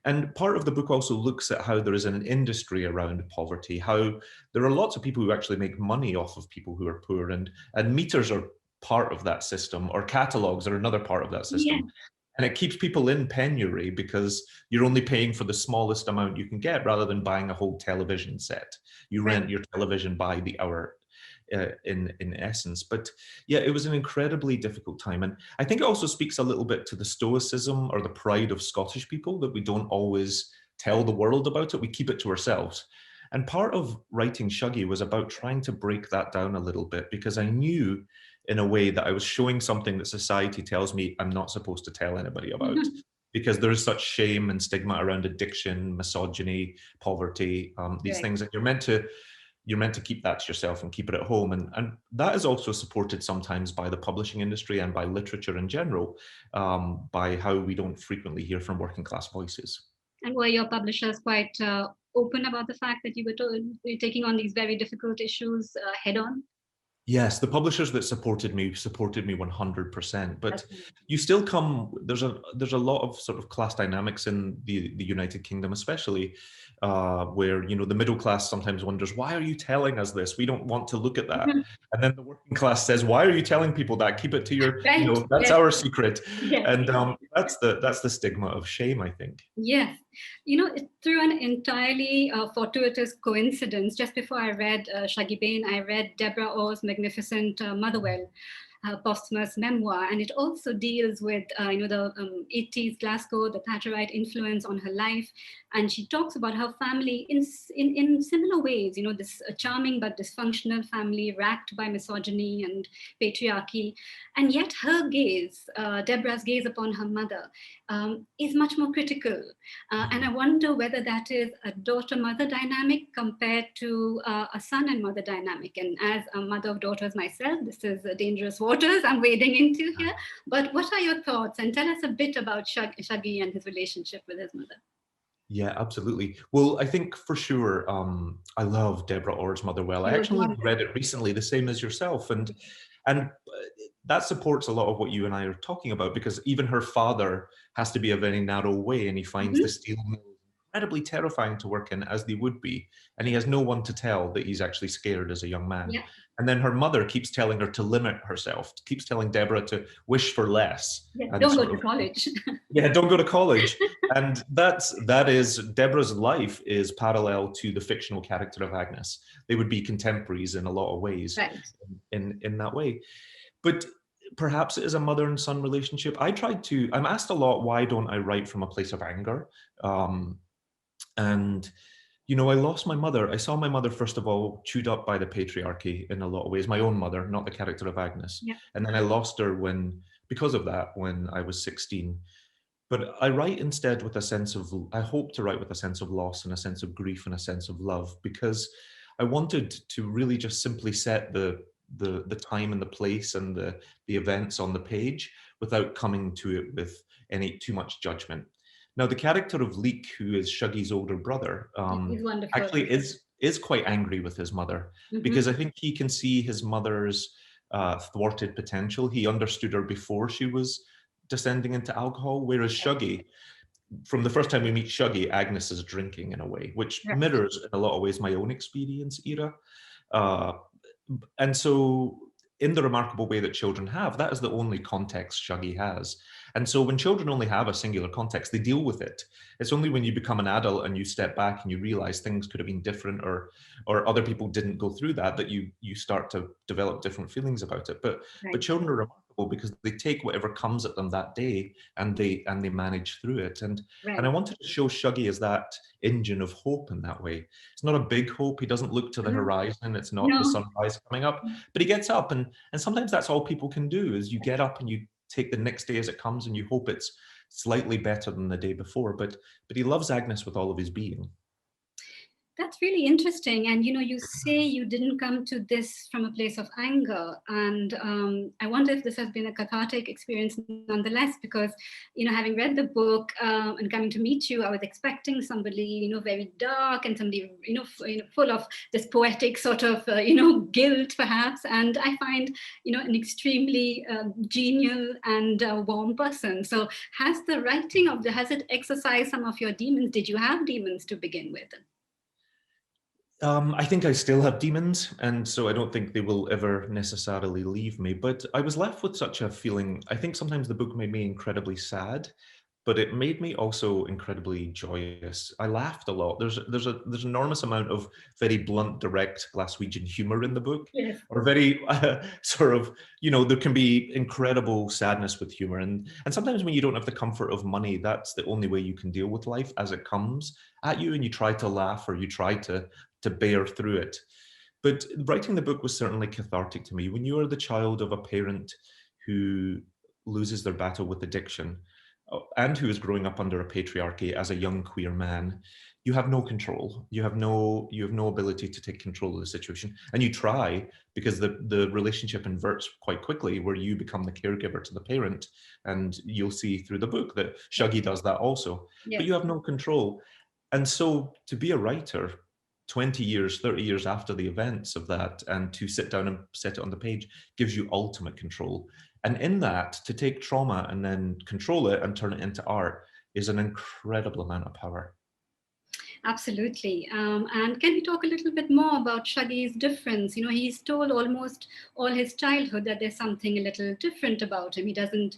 And part of the book also looks at how there is an industry around poverty, how there are lots of people who actually make money off of people who are poor, and meters are part of that system, or catalogs are another part of that system. Yeah. And it keeps people in penury because you're only paying for the smallest amount you can get rather than buying a whole television set. You rent your television by the hour. In essence, but yeah, it was an incredibly difficult time, and I think it also speaks a little bit to the stoicism or the pride of Scottish people that we don't always tell the world about it. We keep it to ourselves. And part of writing Shuggie was about trying to break that down a little bit, because I knew in a way that I was showing something that society tells me I'm not supposed to tell anybody about. Because there is such shame and stigma around addiction, misogyny, poverty, these things that you're meant to keep that to yourself and keep it at home. And that is also supported sometimes by the publishing industry and by literature in general, by how we don't frequently hear from working class voices. And were your publishers quite open about the fact that you were taking on these very difficult issues head on? Yes, the publishers that supported me 100%. But you still come. There's a lot of sort of class dynamics in the United Kingdom, especially where the middle class sometimes wonders, why are you telling us this? We don't want to look at that. And then the working class says, why are you telling people that? Keep it to your, that's our secret. And that's the stigma of shame, I think. Yes. Through an entirely fortuitous coincidence, just before I read Shuggie Bain, I read Deborah Orr's magnificent Motherwell, posthumous memoir, and it also deals with the 80s Glasgow, the Thatcherite influence on her life, and she talks about her family in similar ways. This charming but dysfunctional family racked by misogyny and patriarchy, and yet her gaze, Deborah's gaze upon her mother, is much more critical, and I wonder whether that is a daughter-mother dynamic compared to a son and mother dynamic. And as a mother of daughters myself, this is dangerous waters I'm wading into here. But what are your thoughts? And tell us a bit about Shuggie and his relationship with his mother. Yeah, absolutely. Well, I think for sure, I love Deborah Orr's Motherwell. I actually read it recently, the same as yourself, and that supports a lot of what you and I are talking about, because even her father has to be a very narrow way, and he finds the steel mill incredibly terrifying to work in, as they would be, and he has no one to tell that he's actually scared as a young man. And then her mother keeps telling her to limit herself, keeps telling Deborah to wish for less. Don't go to college. Don't go to college. And that is Deborah's life is parallel to the fictional character of Agnes. They would be contemporaries in a lot of ways, in that way. But perhaps it is a mother and son relationship. I'm asked a lot, why don't I write from a place of anger? And I lost my mother. I saw my mother, first of all, chewed up by the patriarchy in a lot of ways, my own mother, not the character of Agnes. And then I lost her because of that, when I was 16. But I write instead with I hope to write with a sense of loss and a sense of grief and a sense of love, because I wanted to really just simply set the time and the place and the events on the page without coming to it with too much judgment. Now, the character of Leek, who is Shuggie's older brother, actually is quite angry with his mother, because I think he can see his mother's thwarted potential. He understood her before she was descending into alcohol, whereas Shuggie, from the first time we meet Shuggie, Agnes is drinking in a way, which mirrors in a lot of ways my own experience, Ira. And so in the remarkable way that children have, that is the only context Shuggie has. And so when children only have a singular context, they deal with it. It's only when you become an adult and you step back and you realize things could have been different, or other people didn't go through that you start to develop different feelings about it. But children are remarkable because they take whatever comes at them that day and they manage through it. And I wanted to show Shuggie as that engine of hope in that way. It's not a big hope. He doesn't look to the horizon. It's not the sunrise coming up, but he gets up, and sometimes that's all people can do, is you get up and you take the next day as it comes and you hope it's slightly better than the day before. But he loves Agnes with all of his being. That's really interesting. And, you say you didn't come to this from a place of anger. And I wonder if this has been a cathartic experience nonetheless, because, having read the book and coming to meet you, I was expecting somebody, very dark and somebody, full of this poetic sort of, guilt perhaps. And I find, an extremely genial and warm person. So has it exercised some of your demons? Did you have demons to begin with? I think I still have demons, and so I don't think they will ever necessarily leave me. But I was left with such a feeling. I think sometimes the book made me incredibly sad, but it made me also incredibly joyous. I laughed a lot. There's an enormous amount of very blunt, direct Glaswegian humor in the book, Yes. or very sort of, there can be incredible sadness with humor, and sometimes when you don't have the comfort of money, that's the only way you can deal with life as it comes at you, and you try to laugh or you try to bear through it. But writing the book was certainly cathartic to me. When you are the child of a parent who loses their battle with addiction, and who is growing up under a patriarchy as a young queer man, you have no control. You have no ability to take control of the situation. And you try, because the relationship inverts quite quickly, where you become the caregiver to the parent. And you'll see through the book that Shuggy does that also. Yeah. But you have no control. And so to be a writer 20 years, 30 years after the events of that, and to sit down and set it on the page, gives you ultimate control. And in that, to take trauma and then control it and turn it into art is an incredible amount of power. Absolutely. And can we talk a little bit more about Shuggy's difference? He's told almost all his childhood that there's something a little different about him. He doesn't,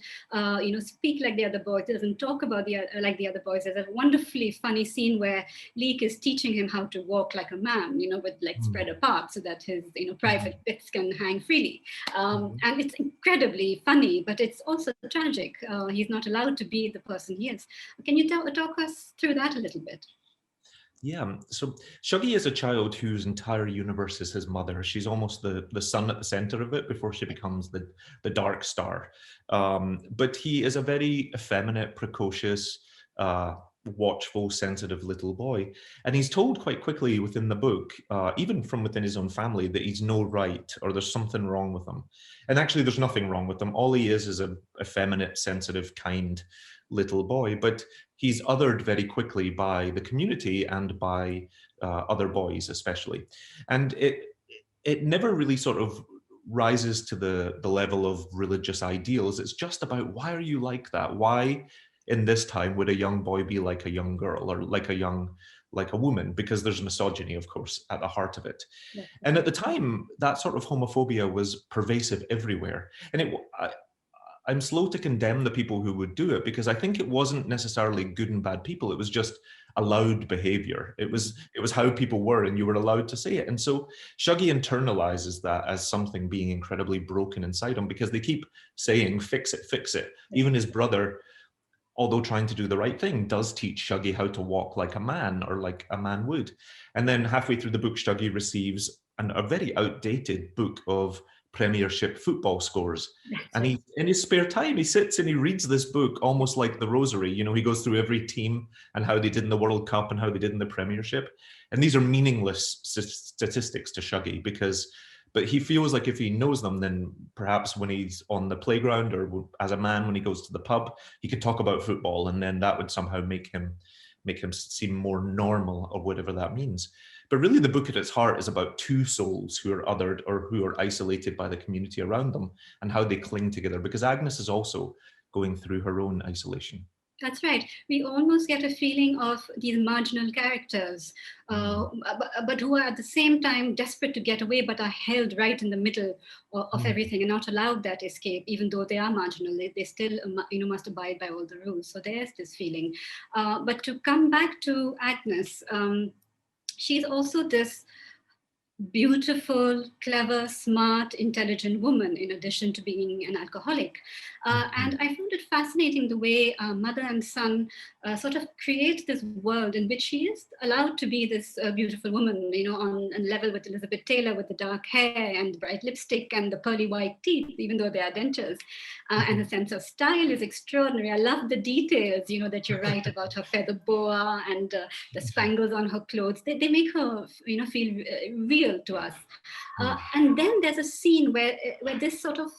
speak like the other boys. He doesn't talk about like the other boys. There's a wonderfully funny scene where Leek is teaching him how to walk like a man, with like spread apart so that his, private bits can hang freely. And it's incredibly funny, but it's also tragic. He's not allowed to be the person he is. Can you talk us through that a little bit? Yeah, so Shuggy is a child whose entire universe is his mother. She's almost the sun at the center of it before she becomes the dark star. But he is a very effeminate, precocious, watchful, sensitive little boy. And he's told quite quickly within the book, even from within his own family, that he's no right or there's something wrong with him. And actually, there's nothing wrong with him. All he is a effeminate, sensitive, kind little boy. But he's othered very quickly by the community and by other boys, especially. And it never really sort of rises to the level of religious ideals. It's just about, why are you like that? Why in this time would a young boy be like a young girl, or like a woman? Because there's misogyny, of course, at the heart of it. Yeah. And at the time, that sort of homophobia was pervasive everywhere. And I'm slow to condemn the people who would do it, because I think it wasn't necessarily good and bad people. It was just allowed behavior. It was how people were, and you were allowed to say it. And so Shuggy internalizes that as something being incredibly broken inside him, because they keep saying, fix it, fix it. Even his brother, although trying to do the right thing, does teach Shuggy how to walk like a man, or like a man would. And then halfway through the book, Shuggy receives a very outdated book of Premiership football scores. And he, in his spare time, he sits and he reads this book almost like the Rosary. He goes through every team and how they did in the World Cup and how they did in the Premiership. And these are meaningless statistics to Shuggy, but he feels like if he knows them, then perhaps when he's on the playground, or as a man when he goes to the pub, he could talk about football, and then that would somehow make him seem more normal, or whatever that means. But really, the book at its heart is about two souls who are othered, or who are isolated by the community around them, and how they cling together, because Agnes is also going through her own isolation. That's right. We almost get a feeling of these marginal characters, but who are at the same time desperate to get away, but are held right in the middle of everything and not allowed that escape, even though they are marginal. They still, must abide by all the rules. So there's this feeling. But to come back to Agnes, she's also this beautiful, clever, smart, intelligent woman, in addition to being an alcoholic. And I found it fascinating the way mother and son sort of create this world in which she is allowed to be this beautiful woman, on level with Elizabeth Taylor, with the dark hair and the bright lipstick and the pearly white teeth, even though they are dentures. And her sense of style is extraordinary. I love the details, that you write about her feather boa and the spangles on her clothes. They make her, feel real to us. And then there's a scene where this sort of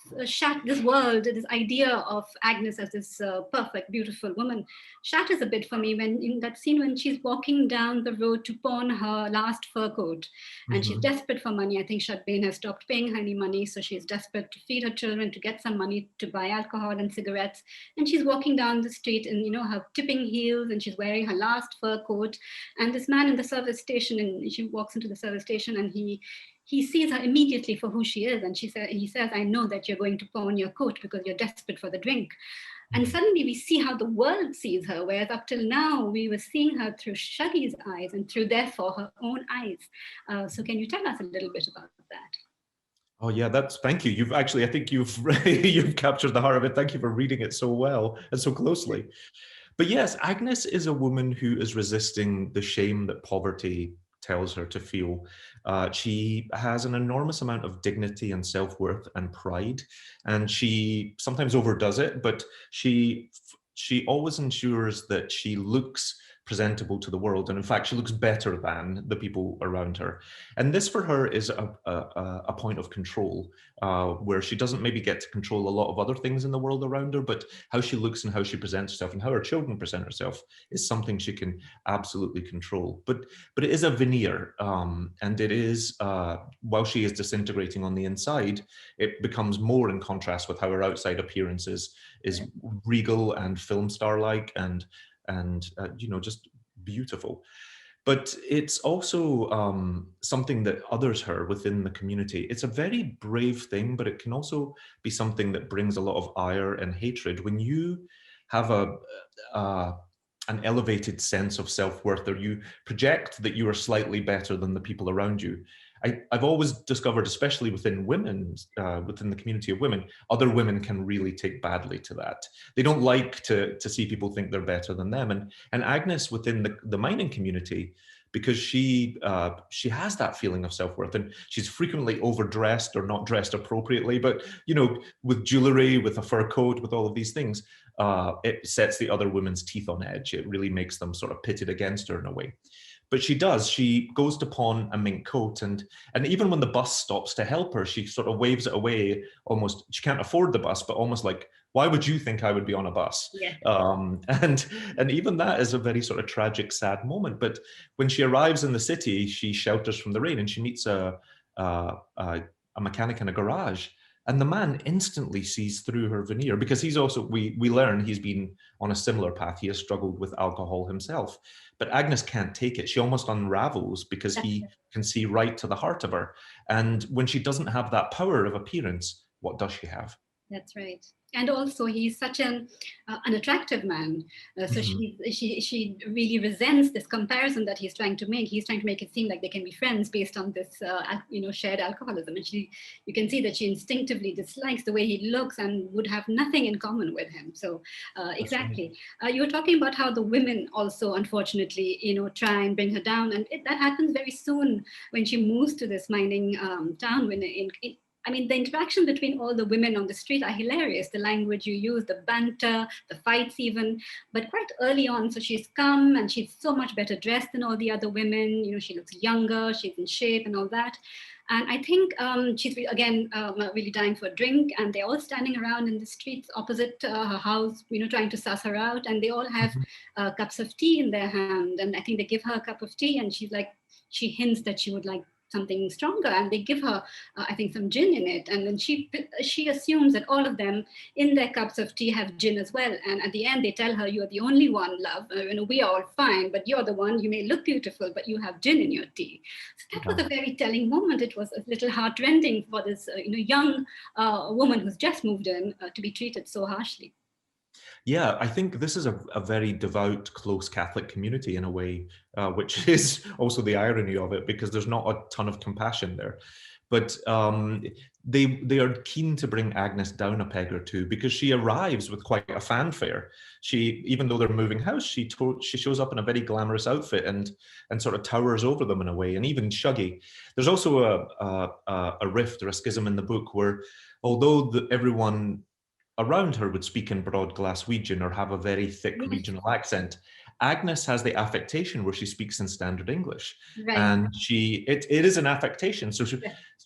this world, this idea of Agnes as this perfect, beautiful woman shatters heart is a bit for me when in that scene when she's walking down the road to pawn her last fur coat, and she's desperate for money. I think Shadbin has stopped paying her any money, so she's desperate to feed her children, to get some money to buy alcohol and cigarettes. And she's walking down the street in, you know, her tipping heels, and she's wearing her last fur coat. And this man in the service station, and she walks into the service station, and he sees her immediately for who she is, and he says, "I know that you're going to pawn your coat because you're desperate for the drink." And suddenly we see how the world sees her, whereas up till now we were seeing her through Shaggy's eyes and through therefore her own eyes. So can you tell us a little bit about that? Oh yeah, thank you. You've actually, I think you've you've captured the heart of it. Thank you for reading it so well and so closely. But yes, Agnes is a woman who is resisting the shame that poverty tells her to feel. She has an enormous amount of dignity and self-worth and pride, and she sometimes overdoes it, but she always ensures that she looks presentable to the world, and in fact she looks better than the people around her. And this for her is a point of control, where she doesn't maybe get to control a lot of other things in the world around her, but how she looks and how she presents herself and how her children present herself is something she can absolutely control. But it is a veneer, and it is, while she is disintegrating on the inside, it becomes more in contrast with how her outside appearance is regal and film star-like and you know, just beautiful. But it's also something that others her within the community. It's a very brave thing, but it can also be something that brings a lot of ire and hatred. When you have an elevated sense of self-worth, or you project that you are slightly better than the people around you, I've always discovered, especially within women, within the community of women, other women can really take badly to that. They don't like to see people think they're better than them. And Agnes within the mining community, because she has that feeling of self-worth, and she's frequently overdressed or not dressed appropriately, but you know, with jewelry, with a fur coat, with all of these things, it sets the other women's teeth on edge. It really makes them sort of pitted against her in a way. But she goes to pawn a mink coat, and even when the bus stops to help her, she sort of waves it away, almost, she can't afford the bus, but almost like, why would you think I would be on a bus? Yeah. And even that is a very sort of tragic, sad moment. But when she arrives in the city, she shelters from the rain, and she meets a mechanic in a garage. And the man instantly sees through her veneer, because he's also, we learn he's been on a similar path. He has struggled with alcohol himself. But Agnes can't take it. She almost unravels because he can see right to the heart of her. And when she doesn't have that power of appearance, what does she have? That's right. And also, he's such an attractive man. So she really resents this comparison that he's trying to make. He's trying to make it seem like they can be friends based on this, you know, shared alcoholism. And you can see that she instinctively dislikes the way he looks and would have nothing in common with him. So exactly. You were talking about how the women also, unfortunately, you know, try and bring her down. And that happens very soon when she moves to this mining town. I mean, the interaction between all the women on the street are hilarious. The language you use, the banter, the fights even, but quite early on. So she's come and she's so much better dressed than all the other women. You know, she looks younger, she's in shape and all that. And I think she's, again, really dying for a drink, and they're all standing around in the streets opposite her house, you know, trying to suss her out. And they all have cups of tea in their hand. And I think they give her a cup of tea, and she's like, she hints that she would like something stronger, and they give her I think some gin in it, and then she assumes that all of them in their cups of tea have gin as well. And at the end they tell her, you're the only one, love, you know, we are all fine, but you're the one, you may look beautiful, but you have gin in your tea. So that was a very telling moment. It was a little heartrending for this you know, young woman who's just moved in to be treated so harshly. Yeah, I think this is a very devout, close Catholic community in a way, which is also the irony of it, because there's not a ton of compassion there. But they are keen to bring Agnes down a peg or two, because she arrives with quite a fanfare. Even though they're moving house, she shows up in a very glamorous outfit and sort of towers over them in a way, and even Shuggy. There's also a rift or a schism in the book where, although everyone around her would speak in broad Glaswegian or have a very thick regional accent, Agnes has the affectation where she speaks in standard English. Right. And it is an affectation. So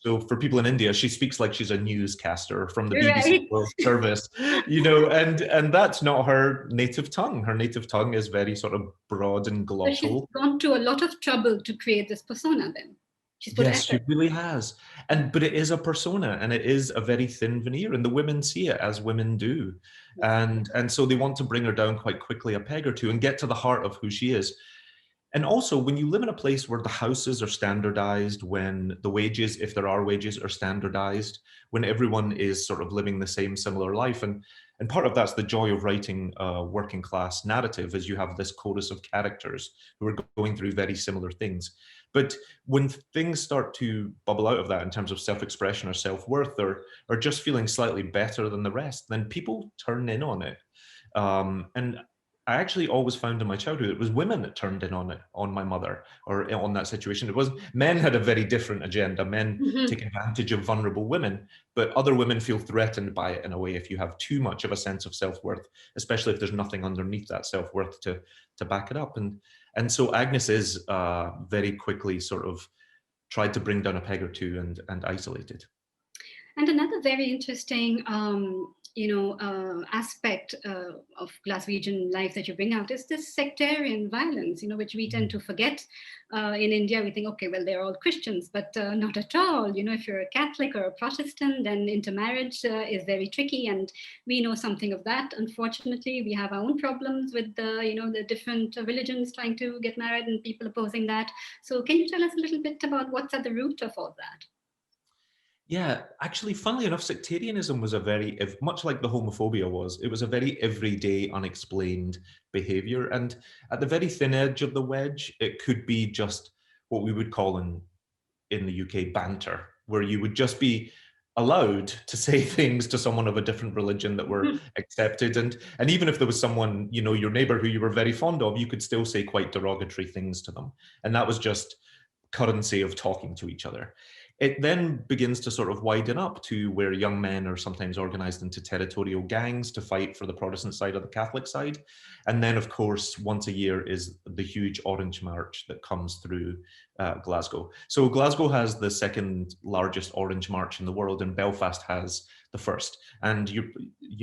So for people in India, she speaks like she's a newscaster from the BBC Right. World Service, you know, and that's not her native tongue. Her native tongue is very sort of broad and So she's glottal. gone to a lot of trouble to create this persona then. She's put Yes, she effort. really has. But it is a persona, and it is a very thin veneer, and the women see it as women do. And so they want to bring her down quite quickly a peg or two and get to the heart of who she is. And also, when you live in a place where the houses are standardized, when the wages, if there are wages, are standardized, when everyone is sort of living the same similar life, and part of that's the joy of writing a working class narrative, is you have this chorus of characters who are going through very similar things. But when things start to bubble out of that in terms of self-expression or self-worth, or just feeling slightly better than the rest, then people turn in on it. And I actually always found in my childhood it was women that turned in on it, on my mother, or on that situation. It was men had a very different agenda. Men take advantage of vulnerable women, but other women feel threatened by it in a way if you have too much of a sense of self-worth, especially if there's nothing underneath that self-worth to back it up. And so Agnes is very quickly sort of tried to bring down a peg or two and isolated. And another very interesting, aspect of Glaswegian life that you bring out is this sectarian violence, which we tend to forget. In India, we think, okay, well, they're all Christians, but not at all. If you're a Catholic or a Protestant, then intermarriage is very tricky, and we know something of that. Unfortunately, we have our own problems with the different religions trying to get married and people opposing that. So, can you tell us a little bit about what's at the root of all that? Yeah, actually, funnily enough, sectarianism was much like the homophobia was, it was a very everyday, unexplained behavior. And at the very thin edge of the wedge, it could be just what we would call in the UK banter, where you would just be allowed to say things to someone of a different religion that were accepted. And even if there was someone, your neighbor who you were very fond of, you could still say quite derogatory things to them. And that was just currency of talking to each other. It then begins to sort of widen up to where young men are sometimes organized into territorial gangs to fight for the Protestant side or the Catholic side. And then, of course, once a year is the huge Orange March that comes through Glasgow. So Glasgow has the second largest Orange March in the world, and Belfast has the first. And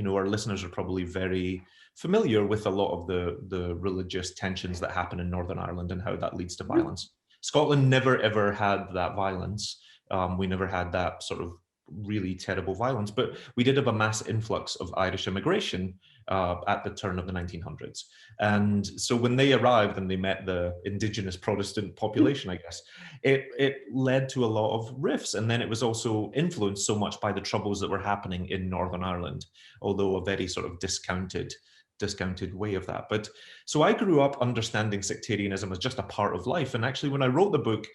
our listeners are probably very familiar with a lot of the religious tensions that happen in Northern Ireland and how that leads to violence. Scotland never ever had that violence. We never had that sort of really terrible violence, but we did have a mass influx of Irish immigration at the turn of the 1900s. And so when they arrived and they met the indigenous Protestant population, I guess, it led to a lot of rifts. And then it was also influenced so much by the troubles that were happening in Northern Ireland, although a very sort of discounted way of that. But so I grew up understanding sectarianism as just a part of life. And actually, when I wrote the book,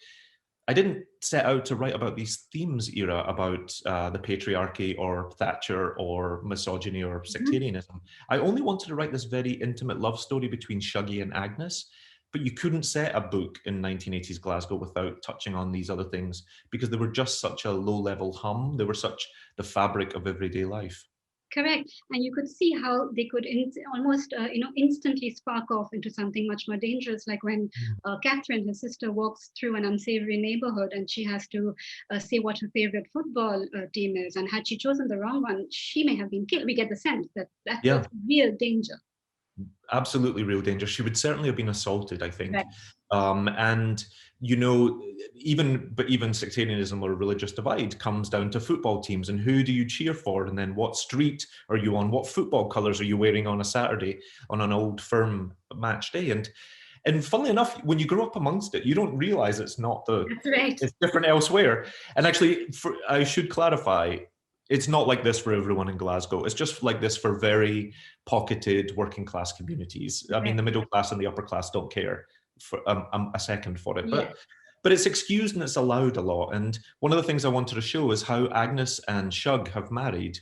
I didn't set out to write about these themes, Ira, about the patriarchy or Thatcher or misogyny or sectarianism. I only wanted to write this very intimate love story between Shuggie and Agnes, but you couldn't set a book in 1980s Glasgow without touching on these other things because they were just such a low-level hum. They were such the fabric of everyday life. Correct. And you could see how they could almost, instantly spark off into something much more dangerous, like when Catherine, his sister, walks through an unsavory neighborhood and she has to say what her favorite football team is. And had she chosen the wrong one, she may have been killed. We get the sense that was real danger. Absolutely real danger. She would certainly have been assaulted, I think. Right. And even sectarianism or religious divide comes down to football teams and who do you cheer for, and then what street are you on, what football colours are you wearing on a Saturday on an Old Firm match day. And funnily enough, when you grow up amongst it, you don't realise it's not That's right. It's different elsewhere. And actually, I should clarify, it's not like this for everyone in Glasgow. It's just like this for very pocketed working class communities. I mean, the middle class and the upper class don't care for a second for it. But it's excused and it's allowed a lot. And one of the things I wanted to show is how Agnes and Shug have married.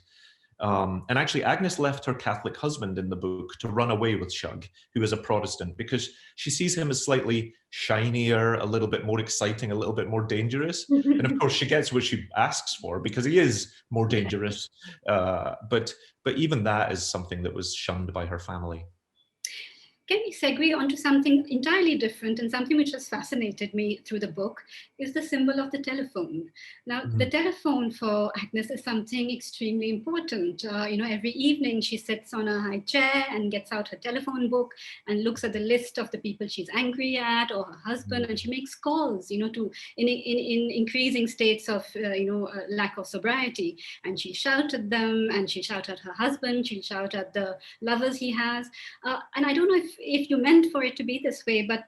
And actually, Agnes left her Catholic husband in the book to run away with Shug, who is a Protestant, because she sees him as slightly shinier, a little bit more exciting, a little bit more dangerous. And of course, she gets what she asks for because he is more dangerous. But even that is something that was shunned by her family. Can we segue onto something entirely different, and something which has fascinated me through the book is the symbol of the telephone. Now, the telephone for Agnes is something extremely important. Every evening she sits on a high chair and gets out her telephone book and looks at the list of the people she's angry at or her husband, and she makes calls, to in increasing states of lack of sobriety, and she shout at them, and she shout at her husband, she'll shout at the lovers he has. And I don't know if you meant for it to be this way, but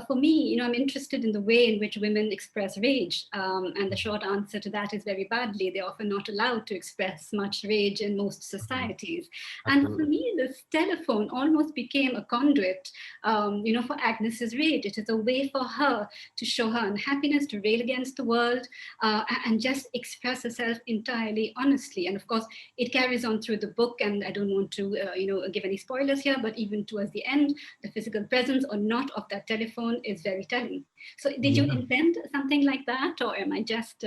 for me, I'm interested in the way in which women express rage. And the short answer to that is very badly. They're often not allowed to express much rage in most societies. And for me, this telephone almost became a conduit, for Agnes's rage. It is a way for her to show her unhappiness, to rail against the world, and just express herself entirely honestly. And of course, it carries on through the book, and I don't want to, give any spoilers here, but even towards the end, the physical presence or not of that telephone is very telling. So did you intend something like that, or am I just,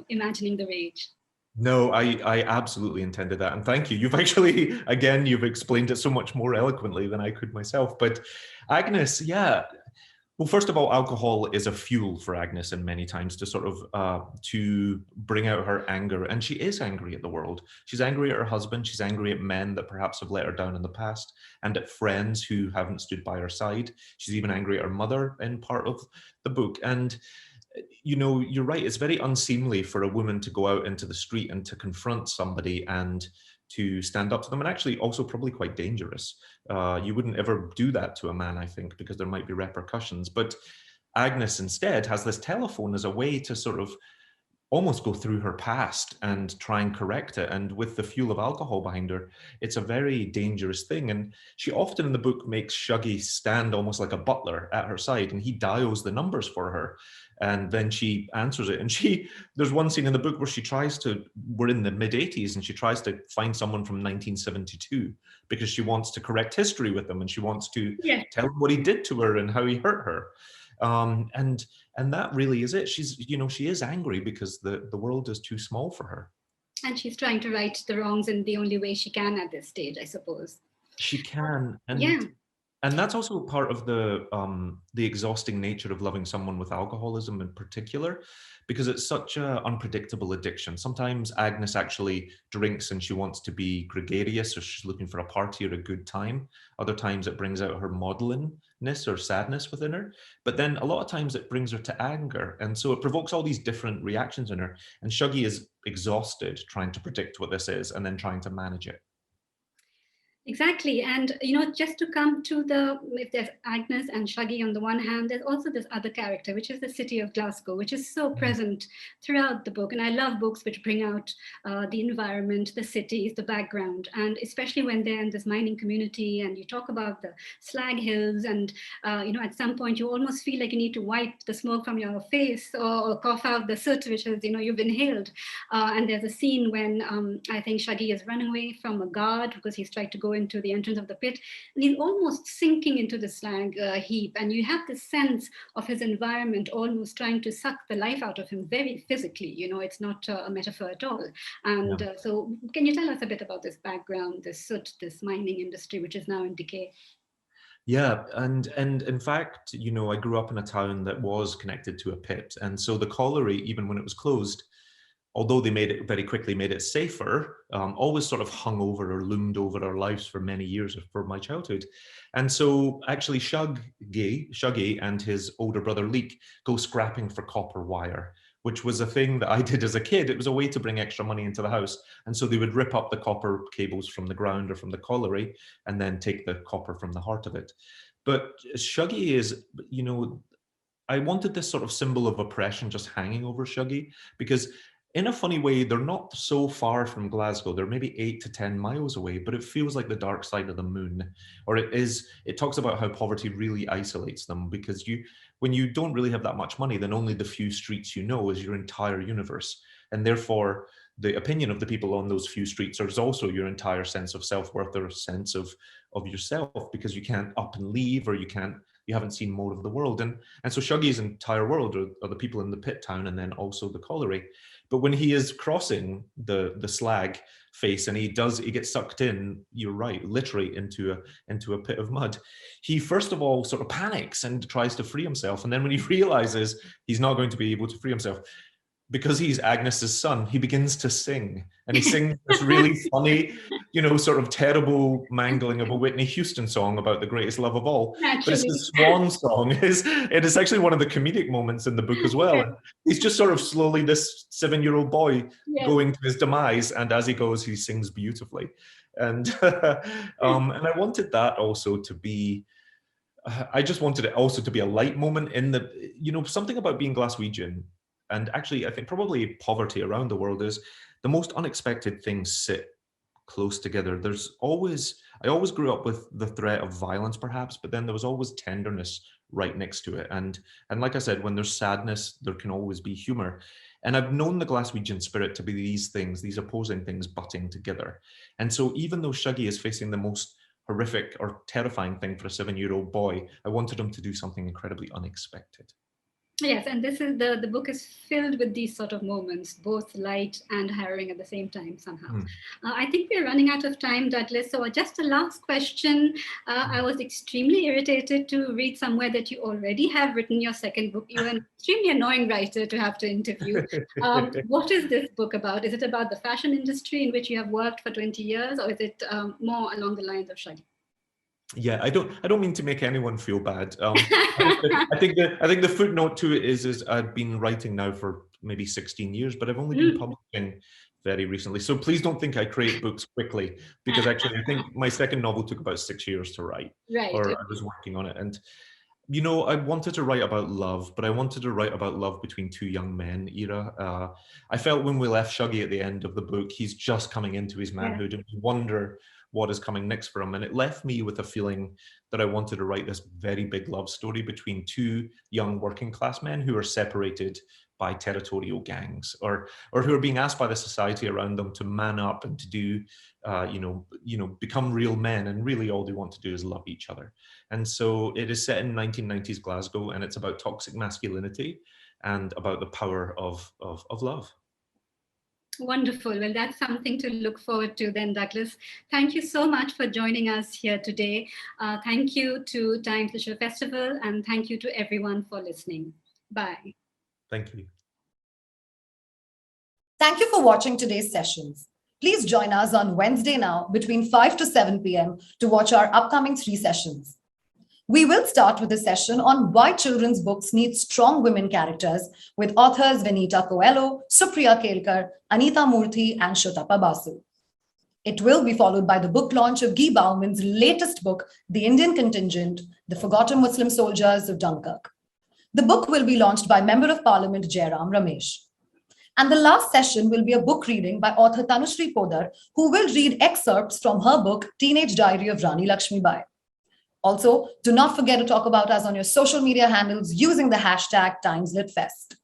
imagining the rage? No, I absolutely intended that. And thank you. You've actually, again, you've explained it so much more eloquently than I could myself. But Agnes, yeah. Well, first of all, alcohol is a fuel for Agnes in many times to sort of to bring out her anger. And she is angry at the world. She's angry at her husband. She's angry at men that perhaps have let her down in the past, and at friends who haven't stood by her side. She's even angry at her mother in part of the book. And you're right, it's very unseemly for a woman to go out into the street and to confront somebody and to stand up to them, and actually also probably quite dangerous. You wouldn't ever do that to a man, I think, because there might be repercussions. But Agnes instead has this telephone as a way to sort of almost go through her past and try and correct it. And with the fuel of alcohol behind her, it's a very dangerous thing. And she often in the book makes Shuggy stand almost like a butler at her side, and he dials the numbers for her. And then she answers it. And there's one scene in the book where we're in the mid 80s, and she tries to find someone from 1972 because she wants to correct history with him, and she wants to tell him what he did to her and how he hurt her. And that really is it. She is angry because the world is too small for her. And she's trying to right the wrongs in the only way she can at this stage, I suppose. She can. And yeah. And that's also part of the exhausting nature of loving someone with alcoholism in particular, because it's such an unpredictable addiction. Sometimes Agnes actually drinks and she wants to be gregarious, or she's looking for a party or a good time. Other times it brings out her maudlinness or sadness within her. But then a lot of times it brings her to anger. And so it provokes all these different reactions in her. And Shuggy is exhausted trying to predict what this is and then trying to manage it. Exactly. And, just to come to if there's Agnes and Shuggy on the one hand, there's also this other character, which is the city of Glasgow, which is so present throughout the book. And I love books which bring out the environment, the cities, the background, and especially when they're in this mining community and you talk about the slag hills and, at some point you almost feel like you need to wipe the smoke from your face or cough out the soot, which is, you've inhaled. And there's a scene when I think Shuggy is running away from a guard because he's tried to go into the entrance of the pit, and he's almost sinking into the slag heap, and you have this sense of his environment almost trying to suck the life out of him very physically. It's not a metaphor at all. And so can you tell us a bit about this background, this soot, this mining industry which is now in decay? Yeah, and in fact, I grew up in a town that was connected to a pit, and so the colliery, even when it was closed, although they very quickly made it safer, always sort of hung over or loomed over our lives for many years for my childhood. And so actually Shuggy and his older brother Leek go scrapping for copper wire, which was a thing that I did as a kid. It was a way to bring extra money into the house. And so they would rip up the copper cables from the ground or from the colliery and then take the copper from the heart of it. But Shuggy is, I wanted this sort of symbol of oppression just hanging over Shuggy, because in a funny way, they're not so far from Glasgow. They're maybe 8 to 10 miles away, but it feels like the dark side of the moon. Or it talks about how poverty really isolates them, because when you don't really have that much money, then only the few streets you know is your entire universe. And therefore, the opinion of the people on those few streets is also your entire sense of self-worth or sense of yourself, because you can't up and leave, or you can't you haven't seen more of the world. And so Shuggy's entire world are the people in the pit town and then also the colliery. But when he is crossing the slag face and he gets sucked in, you're right, literally into a pit of mud, he first of all sort of panics and tries to free himself. And then when he realizes he's not going to be able to free himself, because he's Agnes's son, he begins to sing, and he sings this really funny, sort of terrible mangling of a Whitney Houston song about the greatest love of all. Naturally. But it's the swan song. It is actually one of the comedic moments in the book as well. And he's just sort of slowly this 7-year-old boy going to his demise, and as he goes, he sings beautifully. And and I wanted that also to be. I just wanted it also to be a light moment in the, something about being Glaswegian. And actually, I think probably poverty around the world is the most unexpected things sit close together. I always grew up with the threat of violence, perhaps, but then there was always tenderness right next to it. And like I said, when there's sadness, there can always be humor. And I've known the Glaswegian spirit to be these things, these opposing things butting together. And so even though Shuggy is facing the most horrific or terrifying thing for a 7-year-old boy, I wanted him to do something incredibly unexpected. Yes, and this is the book is filled with these sort of moments, both light and harrowing at the same time somehow. I think we're running out of time, Douglas. So just a last question. I was extremely irritated to read somewhere that you already have written your second book. You're an extremely annoying writer to have to interview. What is this book about? Is it about the fashion industry in which you have worked for 20 years, or is it more along the lines of Shuggy? Yeah, I don't mean to make anyone feel bad. I think the footnote to it is I've been writing now for maybe 16 years, but I've only been publishing very recently. So please don't think I create books quickly, because actually I think my second novel took about 6 years to write. Right. Or I was working on it. And I wanted to write about love, but I wanted to write about love between two young men, Ira. I felt when we left Shuggy at the end of the book, he's just coming into his manhood, and you wonder what is coming next for him. And it left me with a feeling that I wanted to write this very big love story between two young working class men who are separated by territorial gangs, or who are being asked by the society around them to man up and to do, become real men, and really all they want to do is love each other. And so it is set in 1990s Glasgow, and it's about toxic masculinity and about the power of love. Wonderful. Well, that's something to look forward to then, Douglas. Thank you so much for joining us here today. Thank you to Times Literature Festival, and thank you to everyone for listening. Bye. Thank you. Thank you for watching today's sessions. Please join us on Wednesday now between 5 to 7 p.m. to watch our upcoming 3 sessions. We will start with a session on why children's books need strong women characters with authors Vinita Coelho, Supriya Kelkar, Anita Murthy, and Shotappa Basu. It will be followed by the book launch of Guy Bauman's latest book, The Indian Contingent, The Forgotten Muslim Soldiers of Dunkirk. The book will be launched by Member of Parliament Jairam Ramesh. And the last session will be a book reading by author Tanushree Podar, who will read excerpts from her book, Teenage Diary of Rani Lakshmibai. Also, do not forget to talk about us on your social media handles using the hashtag TimesLitFest.